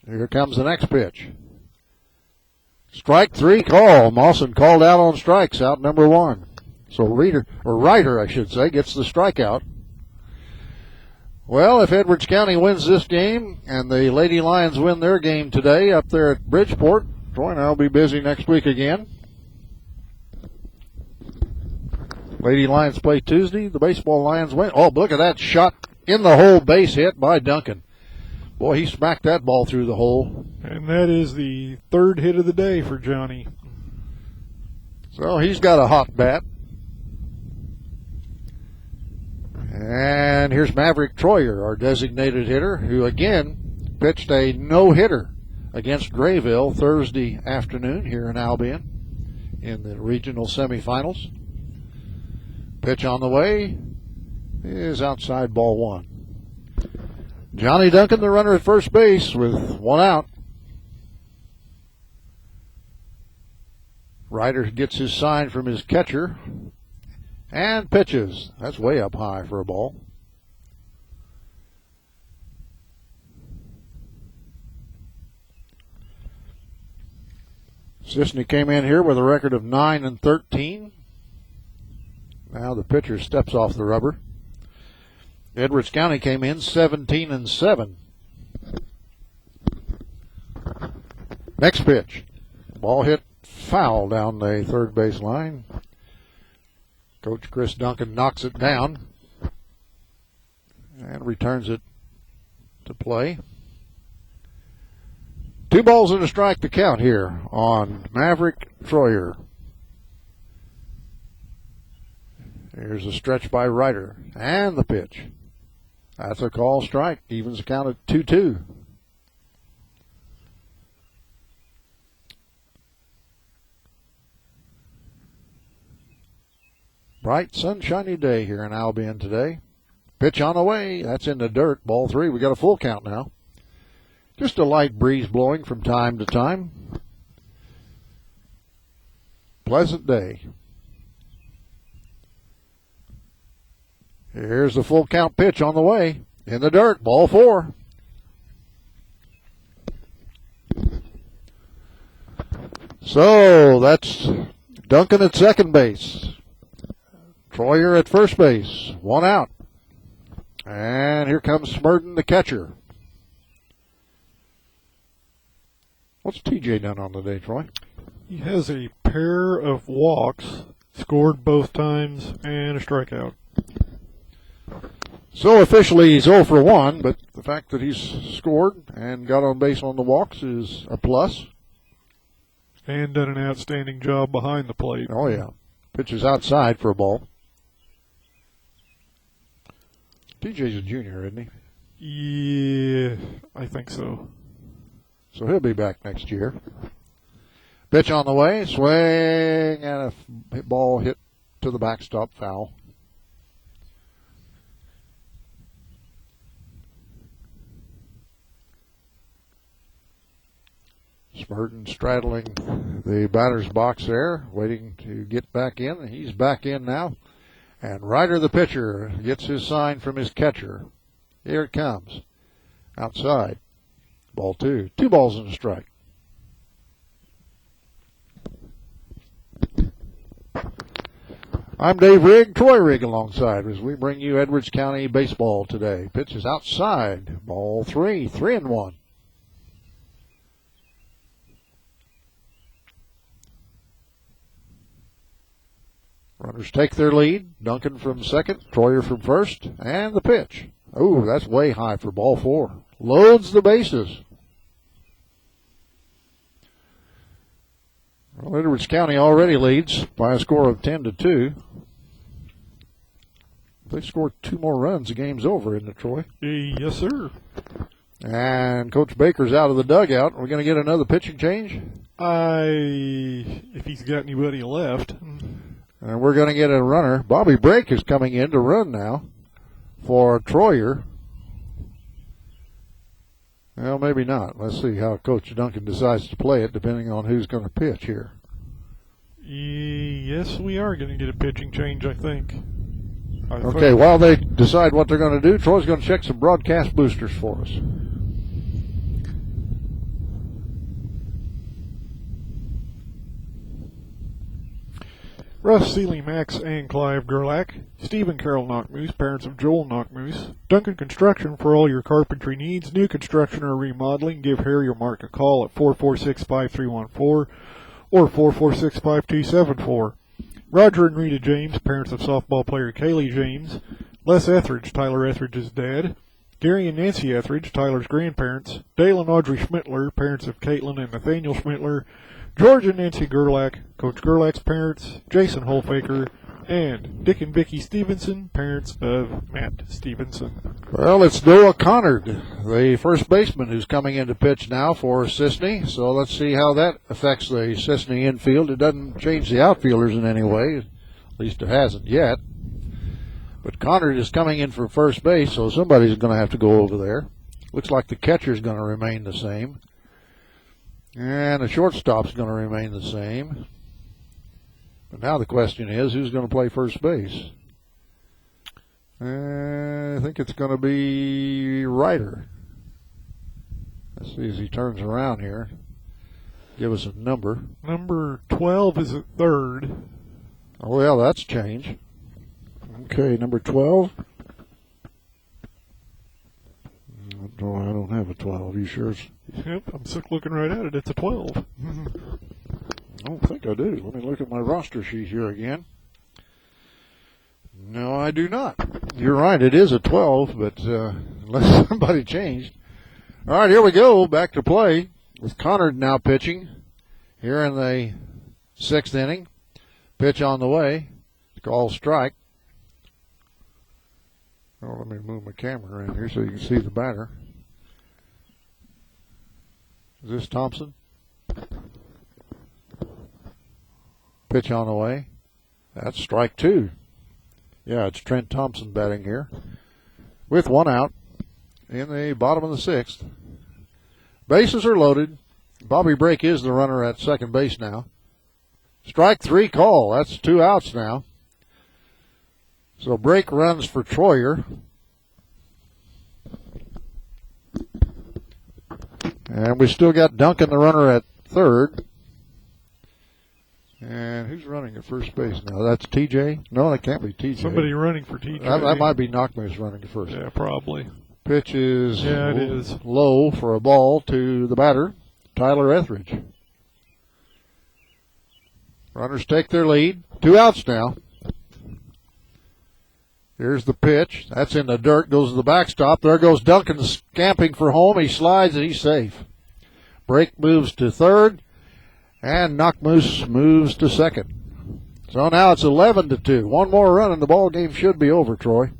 Here comes the next pitch. Strike 3 call. Mawson called out on strikes, out number 1. So Ryder, I should say, gets the strikeout. Well, if Edwards County wins this game and the Lady Lions win their game today up there at Bridgeport, Troy and I will be busy next week again. Lady Lions play Tuesday. The baseball Lions win. Oh, look at that shot in the hole, base hit by Duncan. Boy, he smacked that ball through the hole. And that is the 3rd hit of the day for Johnny. So he's got a hot bat. And here's Maverick Troyer, our designated hitter, who again pitched a no-hitter against Grayville Thursday afternoon here in Albion in the regional semifinals. Pitch on the way is outside, ball 1. Johnny Duncan, the runner at first base, with 1 out. Ryder gets his sign from his catcher and pitches. That's way up high for a ball. Cisne came in here with a record of 9-13. Now the pitcher steps off the rubber. Edwards County came in 17-7. Next pitch. Ball hit foul down the third base line. Coach Chris Duncan knocks it down and returns it to play. 2 balls and a strike to count here on Maverick Troyer. Here's a stretch by Ryder and the pitch. That's a call, strike. Evens the count at 2-2. Bright, sunshiny day here in Albion today. Pitch on the way. That's in the dirt. Ball 3. We got a full count now. Just a light breeze blowing from time to time. Pleasant day. Here's the full count pitch on the way. In the dirt. Ball 4. So that's Duncan at second base. Troyer at first base. 1 out. And here comes Smurden, the catcher. What's TJ done on the day, Troy? He has a pair of walks, scored both times, and a strikeout. So officially he's 0 for 1, but the fact that he's scored and got on base on the walks is a plus. And done an outstanding job behind the plate. Oh, yeah. Pitches outside for a ball. TJ's a junior, isn't he? Yeah, I think so. So he'll be back next year. Pitch on the way, swing, and a ball hit to the backstop, foul. Smurden straddling the batter's box there, waiting to get back in. He's back in now. And Ryder, the pitcher, gets his sign from his catcher. Here it comes. Outside. Ball 2. 2 balls and a strike. I'm Dave Rigg, Troy Rigg alongside as we bring you Edwards County baseball today. Pitch is outside. Ball 3. 3-1. Runners take their lead. Duncan from second, Troyer from first, and the pitch. Oh, that's way high for ball 4. loads the bases. Well, Edwards County already leads by a score of 10-2. If they score 2 more runs, the game's over, isn't it, Troy? Yes, sir. And Coach Baker's out of the dugout. We're going to get another pitching change? If he's got anybody left. And we're going to get a runner. Bobby Brake is coming in to run now for Troyer. Well, maybe not. Let's see how Coach Duncan decides to play it, depending on who's going to pitch here. Yes, we are going to get a pitching change, I think. Okay, while they decide what they're going to do, Troy's going to check some broadcast boosters for us. Russ, Seeley, Max, and Clive Gerlach. Stephen Carroll Knockmoose, parents of Joel Knockmoose. Duncan Construction for all your carpentry needs. New construction or remodeling. Give Harry or Mark a call at 446-5314 or 446-5274. Roger and Rita James, parents of softball player Kaylee James. Les Etheridge, Tyler Etheridge's dad. Gary and Nancy Etheridge, Tyler's grandparents. Dale and Audrey Schmittler, parents of Caitlin and Nathaniel Schmittler. George and Nancy Gerlach, Coach Gerlach's parents. Jason Holfaker, and Dick and Vicki Stevenson, parents of Matt Stevenson. Well, it's Noah Connard, the first baseman, who's coming into pitch now for Cisne. So let's see how that affects the Cisne infield. It doesn't change the outfielders in any way. At least it hasn't yet. But Connard is coming in for first base, so somebody's going to have to go over there. Looks like the catcher's going to remain the same. And the shortstop's going to remain the same. But now the question is, who's going to play first base? I think it's going to be Ryder. Let's see as he turns around here. Give us a number. Number 12 is at third. Oh, well, that's change. Okay, number 12. No, I don't have a 12. You sure? Yep, I'm sick looking right at it. It's a 12. I don't think I do. Let me look at my roster sheet here again. No, I do not. You're right, it is a 12, but unless somebody changed. All right, here we go. Back to play with Connard now pitching here in the 6th inning. Pitch on the way. Call strike. Oh, let me move my camera around here so you can see the batter. Is this Thompson? Pitch on the way. That's strike 2. Yeah, it's Trent Thompson batting here. With 1 out in the bottom of the 6th. Bases are loaded. Bobby Brake is the runner at second base now. Strike 3 call. That's 2 outs now. So Brake runs for Troyer. And we still got Duncan, the runner, at third. And who's running at first base now? That's TJ? No, that can't be TJ. Somebody running for TJ. That might be Knockmoose running at first. Yeah, probably. Pitch is, it is low for a ball to the batter, Tyler Etheridge. Runners take their lead. 2 outs now. Here's the pitch. That's in the dirt. Goes to the backstop. There goes Duncan scamping for home. He slides and he's safe. Brake moves to third. And Knockmoose moves to second. So now it's 11-2. 1 more run and the ball game should be over, Troy.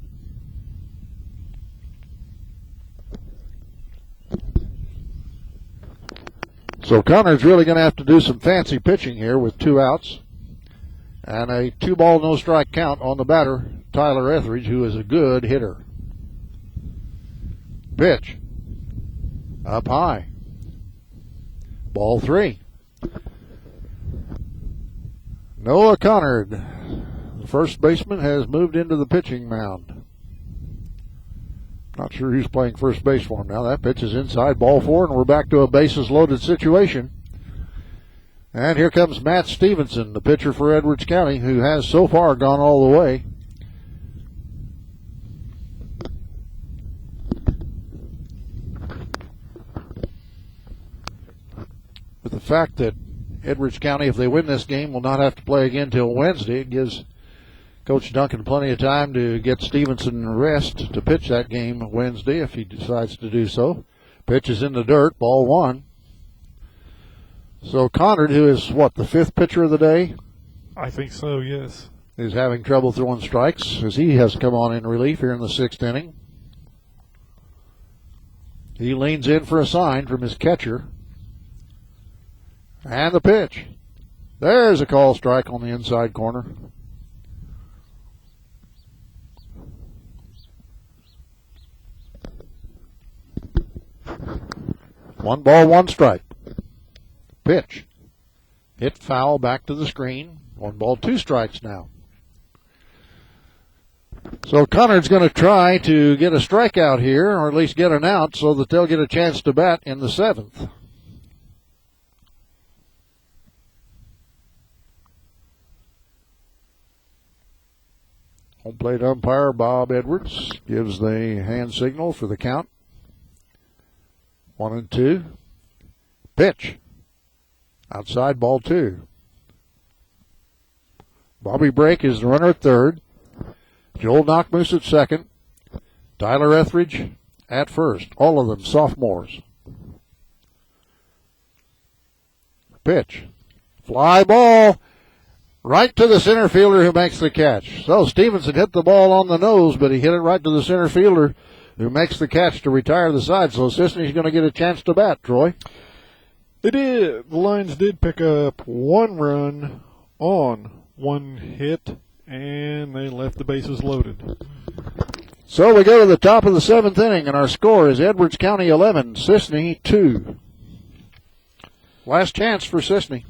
So Connor's really going to have to do some fancy pitching here with 2 outs. And a 2-ball, no-strike count on the batter, Tyler Etheridge, who is a good hitter. Pitch. Up high. Ball 3. Noah Connard, the first baseman, has moved into the pitching mound. Not sure who's playing first base for him now. That pitch is inside, ball 4, and we're back to a bases-loaded situation. And here comes Matt Stevenson, the pitcher for Edwards County, who has so far gone all the way. With the fact that Edwards County, if they win this game, will not have to play again till Wednesday, it gives Coach Duncan plenty of time to get Stevenson rest to pitch that game Wednesday if he decides to do so. Pitch is in the dirt, ball one. So Conard, who is, the fifth pitcher of the day, I think so, yes. is having trouble throwing strikes as he has come on in relief here in the sixth inning. He leans in for a sign from his catcher. And the pitch. There's a call strike on the inside corner. One ball, one strike. Pitch. Hit foul back to the screen. One ball, two strikes now. So Conard's going to try to get a strikeout here, or at least get an out, so that they'll get a chance to bat in the seventh. Home plate umpire Bob Edwards gives the hand signal for the count. 1-2. Pitch. Outside, ball two. Bobby Brake is the runner at third. Joel Knockmoose at second. Tyler Etheridge at first. All of them sophomores. Pitch. Fly ball. Right to the center fielder who makes the catch. So Stevenson hit the ball on the nose, but he hit it right to the center fielder who makes the catch to retire the side. So Cisne's going to get a chance to bat, Troy. They did. The Lions did pick up one run on one hit, and they left the bases loaded. So we go to the top of the seventh inning, and our score is Edwards County 11, Cisne 2. Last chance for Cisne.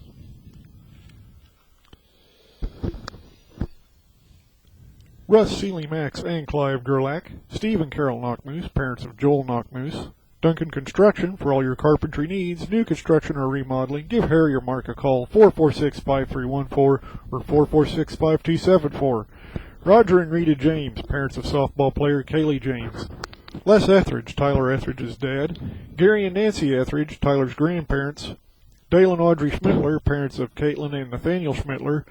Russ Seeley Max and Clive Gerlach, Steve and Carol Knockmoose, parents of Joel Knockmoose, Duncan Construction for all your carpentry needs, new construction or remodeling. Give Harry or Mark a call, 446-5314 or 446-5274. Roger and Rita James, parents of softball player Kaylee James. Les Etheridge, Tyler Etheridge's dad. Gary and Nancy Etheridge, Tyler's grandparents. Dale and Audrey Schmittler, parents of Caitlin and Nathaniel Schmittler.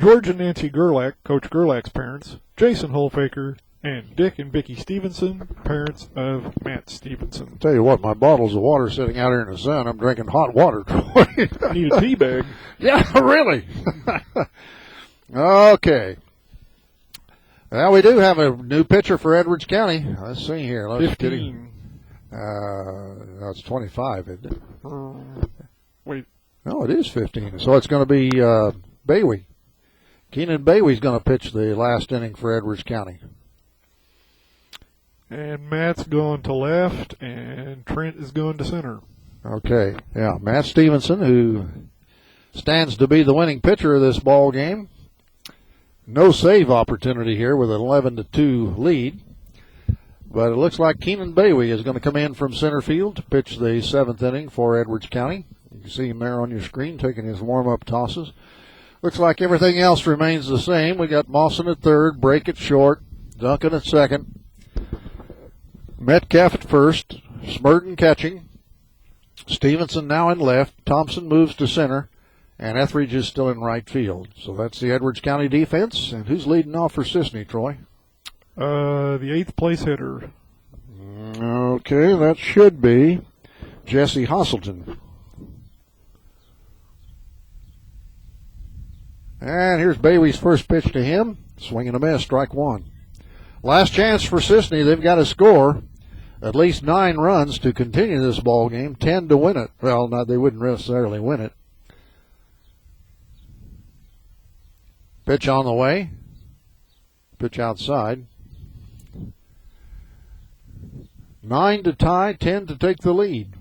George and Nancy Gerlach, Coach Gerlach's parents. Jason Holfaker, and Dick and Vicki Stevenson, parents of Matt Stevenson. Tell you what, my bottles of water sitting out here in the sun, I'm drinking hot water. Need a tea bag. Yeah, really. Okay. Well, we do have a new pitcher for Edwards County. Let's see here. 15. That's 25, isn't it? Wait. No, it is 15. So it's going to be Baywee. Keenan Baywee's going to pitch the last inning for Edwards County. And Matt's going to left, and Trent is going to center. Okay, yeah. Matt Stevenson, who stands to be the winning pitcher of this ball game. No save opportunity here with an 11-2 lead. But it looks like Keenan Baywee is going to come in from center field to pitch the seventh inning for Edwards County. You can see him there on your screen taking his warm-up tosses. Looks like everything else remains the same. We got Mawson at third, Brake at short, Duncan at second, Metcalf at first, Smurden catching, Stevenson now in left, Thompson moves to center, and Etheridge is still in right field. So that's the Edwards County defense. And who's leading off for Cisne, Troy? The eighth place hitter. Okay, that should be Jesse Hosselton. And here's Baywee's first pitch to him. Swing and a miss, strike one. Last chance for Cisne. They've got to score at least 9 runs to continue this ball game, 10 to win it. Well, no, they wouldn't necessarily win it. Pitch on the way. Pitch outside. 9 to tie, 10 to take the lead.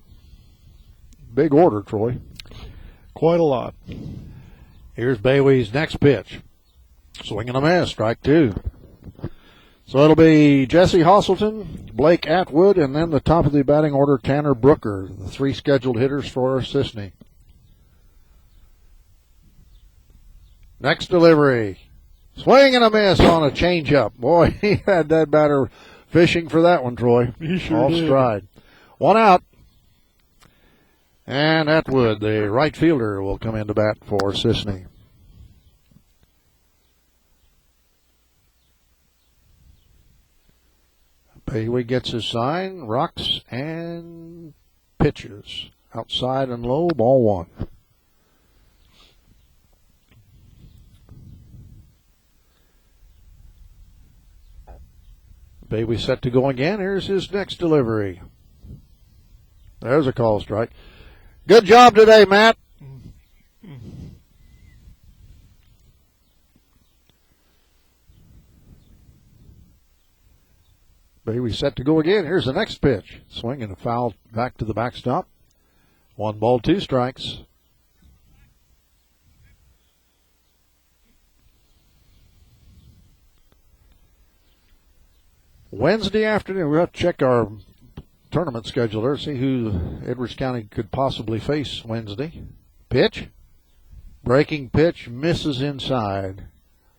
Big order, Troy. Quite a lot. Here's Baywee's next pitch. Swing and a miss, strike two. So it'll be Jesse Hosselton, Blake Atwood, and then the top of the batting order, Tanner Brooker, the 3 scheduled hitters for Cisne. Next delivery. Swing and a miss on a changeup. Boy, he had that batter fishing for that one, Troy. He sure Off did. stride. 1 out. And Atwood, the right fielder, will come into bat for Cisne. Baywee gets his sign, rocks, and pitches. Outside and low, ball one. Bailey set to go again. Here's his next delivery. There's a call strike. Good job today, Matt. Bailey set to go again. Here's the next pitch. Swing and a foul back to the backstop. 1 ball, 2 strikes. Wednesday afternoon, we'll have to check our tournament schedule there, see who Edwards County could possibly face Wednesday. Pitch. Breaking pitch, misses inside.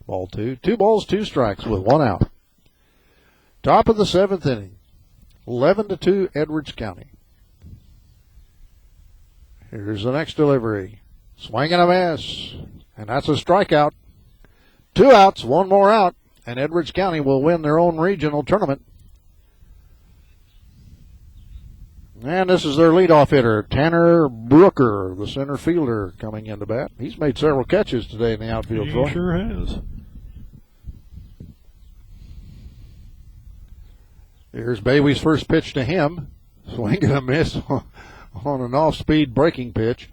Ball 2. 2 balls, 2 strikes with 1 out. Top of the 7th inning. 11-2 Edwards County. Here's the next delivery. Swing and a miss. And that's a strikeout. 2 outs, 1 more out. And Edwards County will win their own regional tournament. And this is their leadoff hitter, Tanner Brooker, the center fielder, coming into bat. He's made several catches today in the outfield. He sure has. Here's Bailey's first pitch to him. Swing and a miss on an off-speed breaking pitch.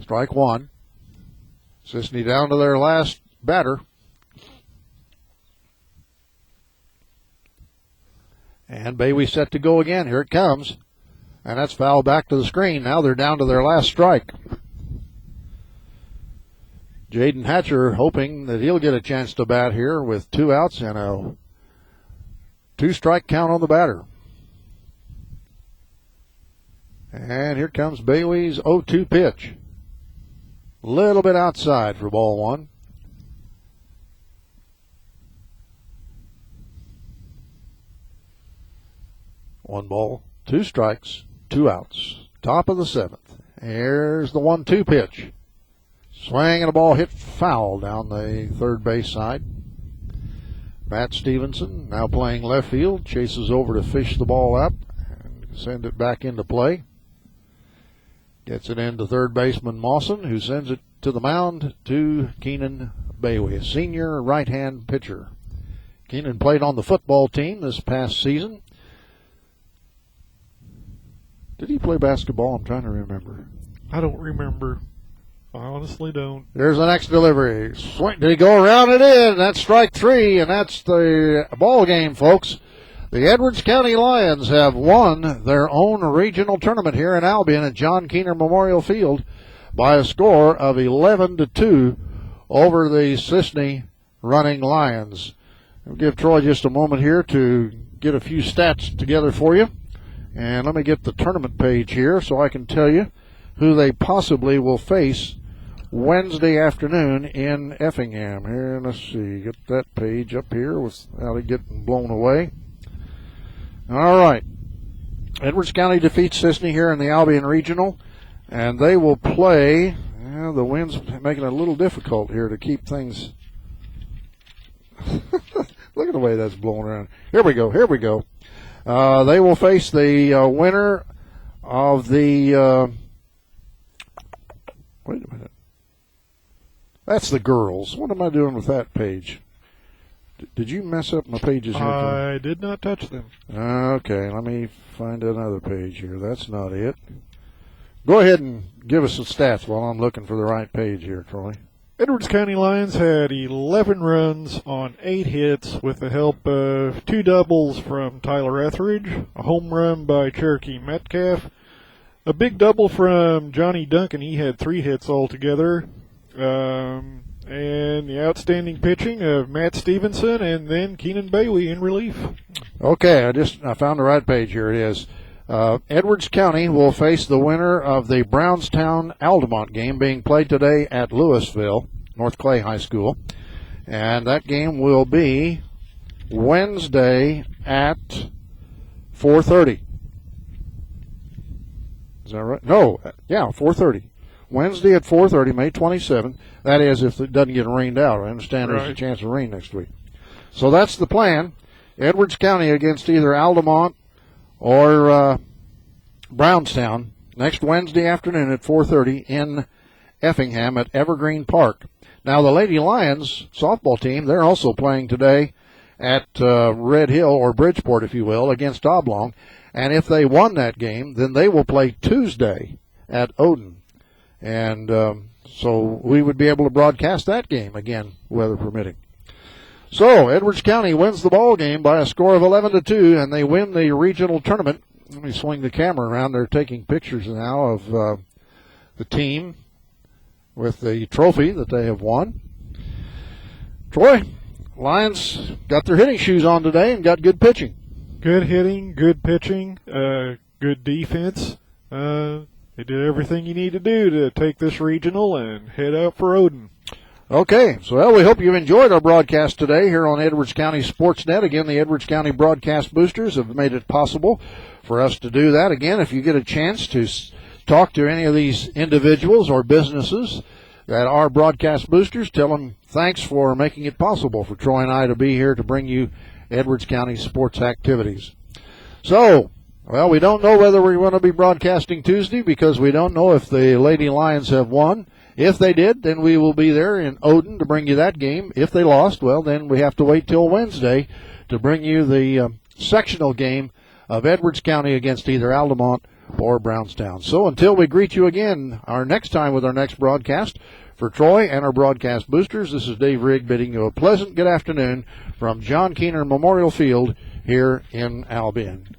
Strike 1. Cisne down to their last batter. And Bailey set to go again. Here it comes. And that's fouled back to the screen. Now they're down to their last strike. Jaden Hatcher hoping that he'll get a chance to bat here with 2 outs and a 2-strike count on the batter. And here comes Bailey's 0-2 pitch. A little bit outside for ball 1. One ball, 2 strikes, 2 outs. Top of the 7th. Here's the 1-2 pitch. Swing and a ball hit foul down the third base side. Matt Stevenson, now playing left field, chases over to fish the ball up and send it back into play. Gets it into third baseman Mawson, who sends it to the mound to Keenan Bailey, a senior right-hand pitcher. Keenan played on the football team this past season. Did he play basketball? I'm trying to remember. I don't remember. I honestly don't. There's the next delivery. Swing. Did he go around it in? That's strike 3, and that's the ball game, folks. The Edwards County Lions have won their own regional tournament here in Albion at John Keener Memorial Field by a score of 11-2 over the Cisne Running Lions. I'll give Troy just a moment here to get a few stats together for you. And let me get the tournament page here so I can tell you who they possibly will face Wednesday afternoon in Effingham. Here, let's see, get that page up here without it getting blown away. All right. Edwards County defeats Cisne here in the Albion Regional, and they will play. The wind's making it a little difficult here to keep things. Look at the way that's blowing around. Here we go. They will face the winner of the. Wait a minute. That's the girls. What am I doing with that page? Did you mess up my pages here? I did not touch them. Okay, let me find another page here. That's not it. Go ahead and give us some stats while I'm looking for the right page here, Troy. Edwards County Lions had 11 runs on 8 hits with the help of 2 doubles from Tyler Etheridge, a home run by Cherokee Metcalf, a big double from Johnny Duncan. He had 3 hits altogether, and the outstanding pitching of Matt Stevenson and then Keenan Bailey in relief. Okay, I found the right page. Here it is. Edwards County will face the winner of the Brownstown-Altamont game being played today at Louisville, North Clay High School. And that game will be Wednesday at 4:30. Is that right? No, yeah, 4:30. Wednesday at 4:30, May 27th. That is if it doesn't get rained out. I understand there's a chance of rain next week. So that's the plan. Edwards County against either Altamont or Brownstown next Wednesday afternoon at 4:30 in Effingham at Evergreen Park. Now, the Lady Lions softball team, they're also playing today at Red Hill, or Bridgeport, if you will, against Oblong. And if they won that game, then they will play Tuesday at Odin. And so we would be able to broadcast that game again, weather permitting. So Edwards County wins the ball game by a score of 11-2, and they win the regional tournament. Let me swing the camera around. They're taking pictures now of the team with the trophy that they have won. Troy, Lions got their hitting shoes on today and got good pitching. Good hitting, good pitching, good defense. They did everything you need to do to take this regional and head out for Odin. Okay, so well, we hope you've enjoyed our broadcast today here on Edwards County Sports.net. Again, the Edwards County Broadcast Boosters have made it possible for us to do that. Again, if you get a chance to talk to any of these individuals or businesses that are broadcast boosters, tell them thanks for making it possible for Troy and I to be here to bring you Edwards County sports activities. So, well, we don't know whether we're going to be broadcasting Tuesday because we don't know if the Lady Lions have won. If they did, then we will be there in Odin to bring you that game. If they lost, well, then we have to wait till Wednesday to bring you the sectional game of Edwards County against either Altamont or Brownstown. So until we greet you again our next time with our next broadcast, for Troy and our broadcast boosters, this is Dave Rigg bidding you a pleasant good afternoon from John Keener Memorial Field here in Albion.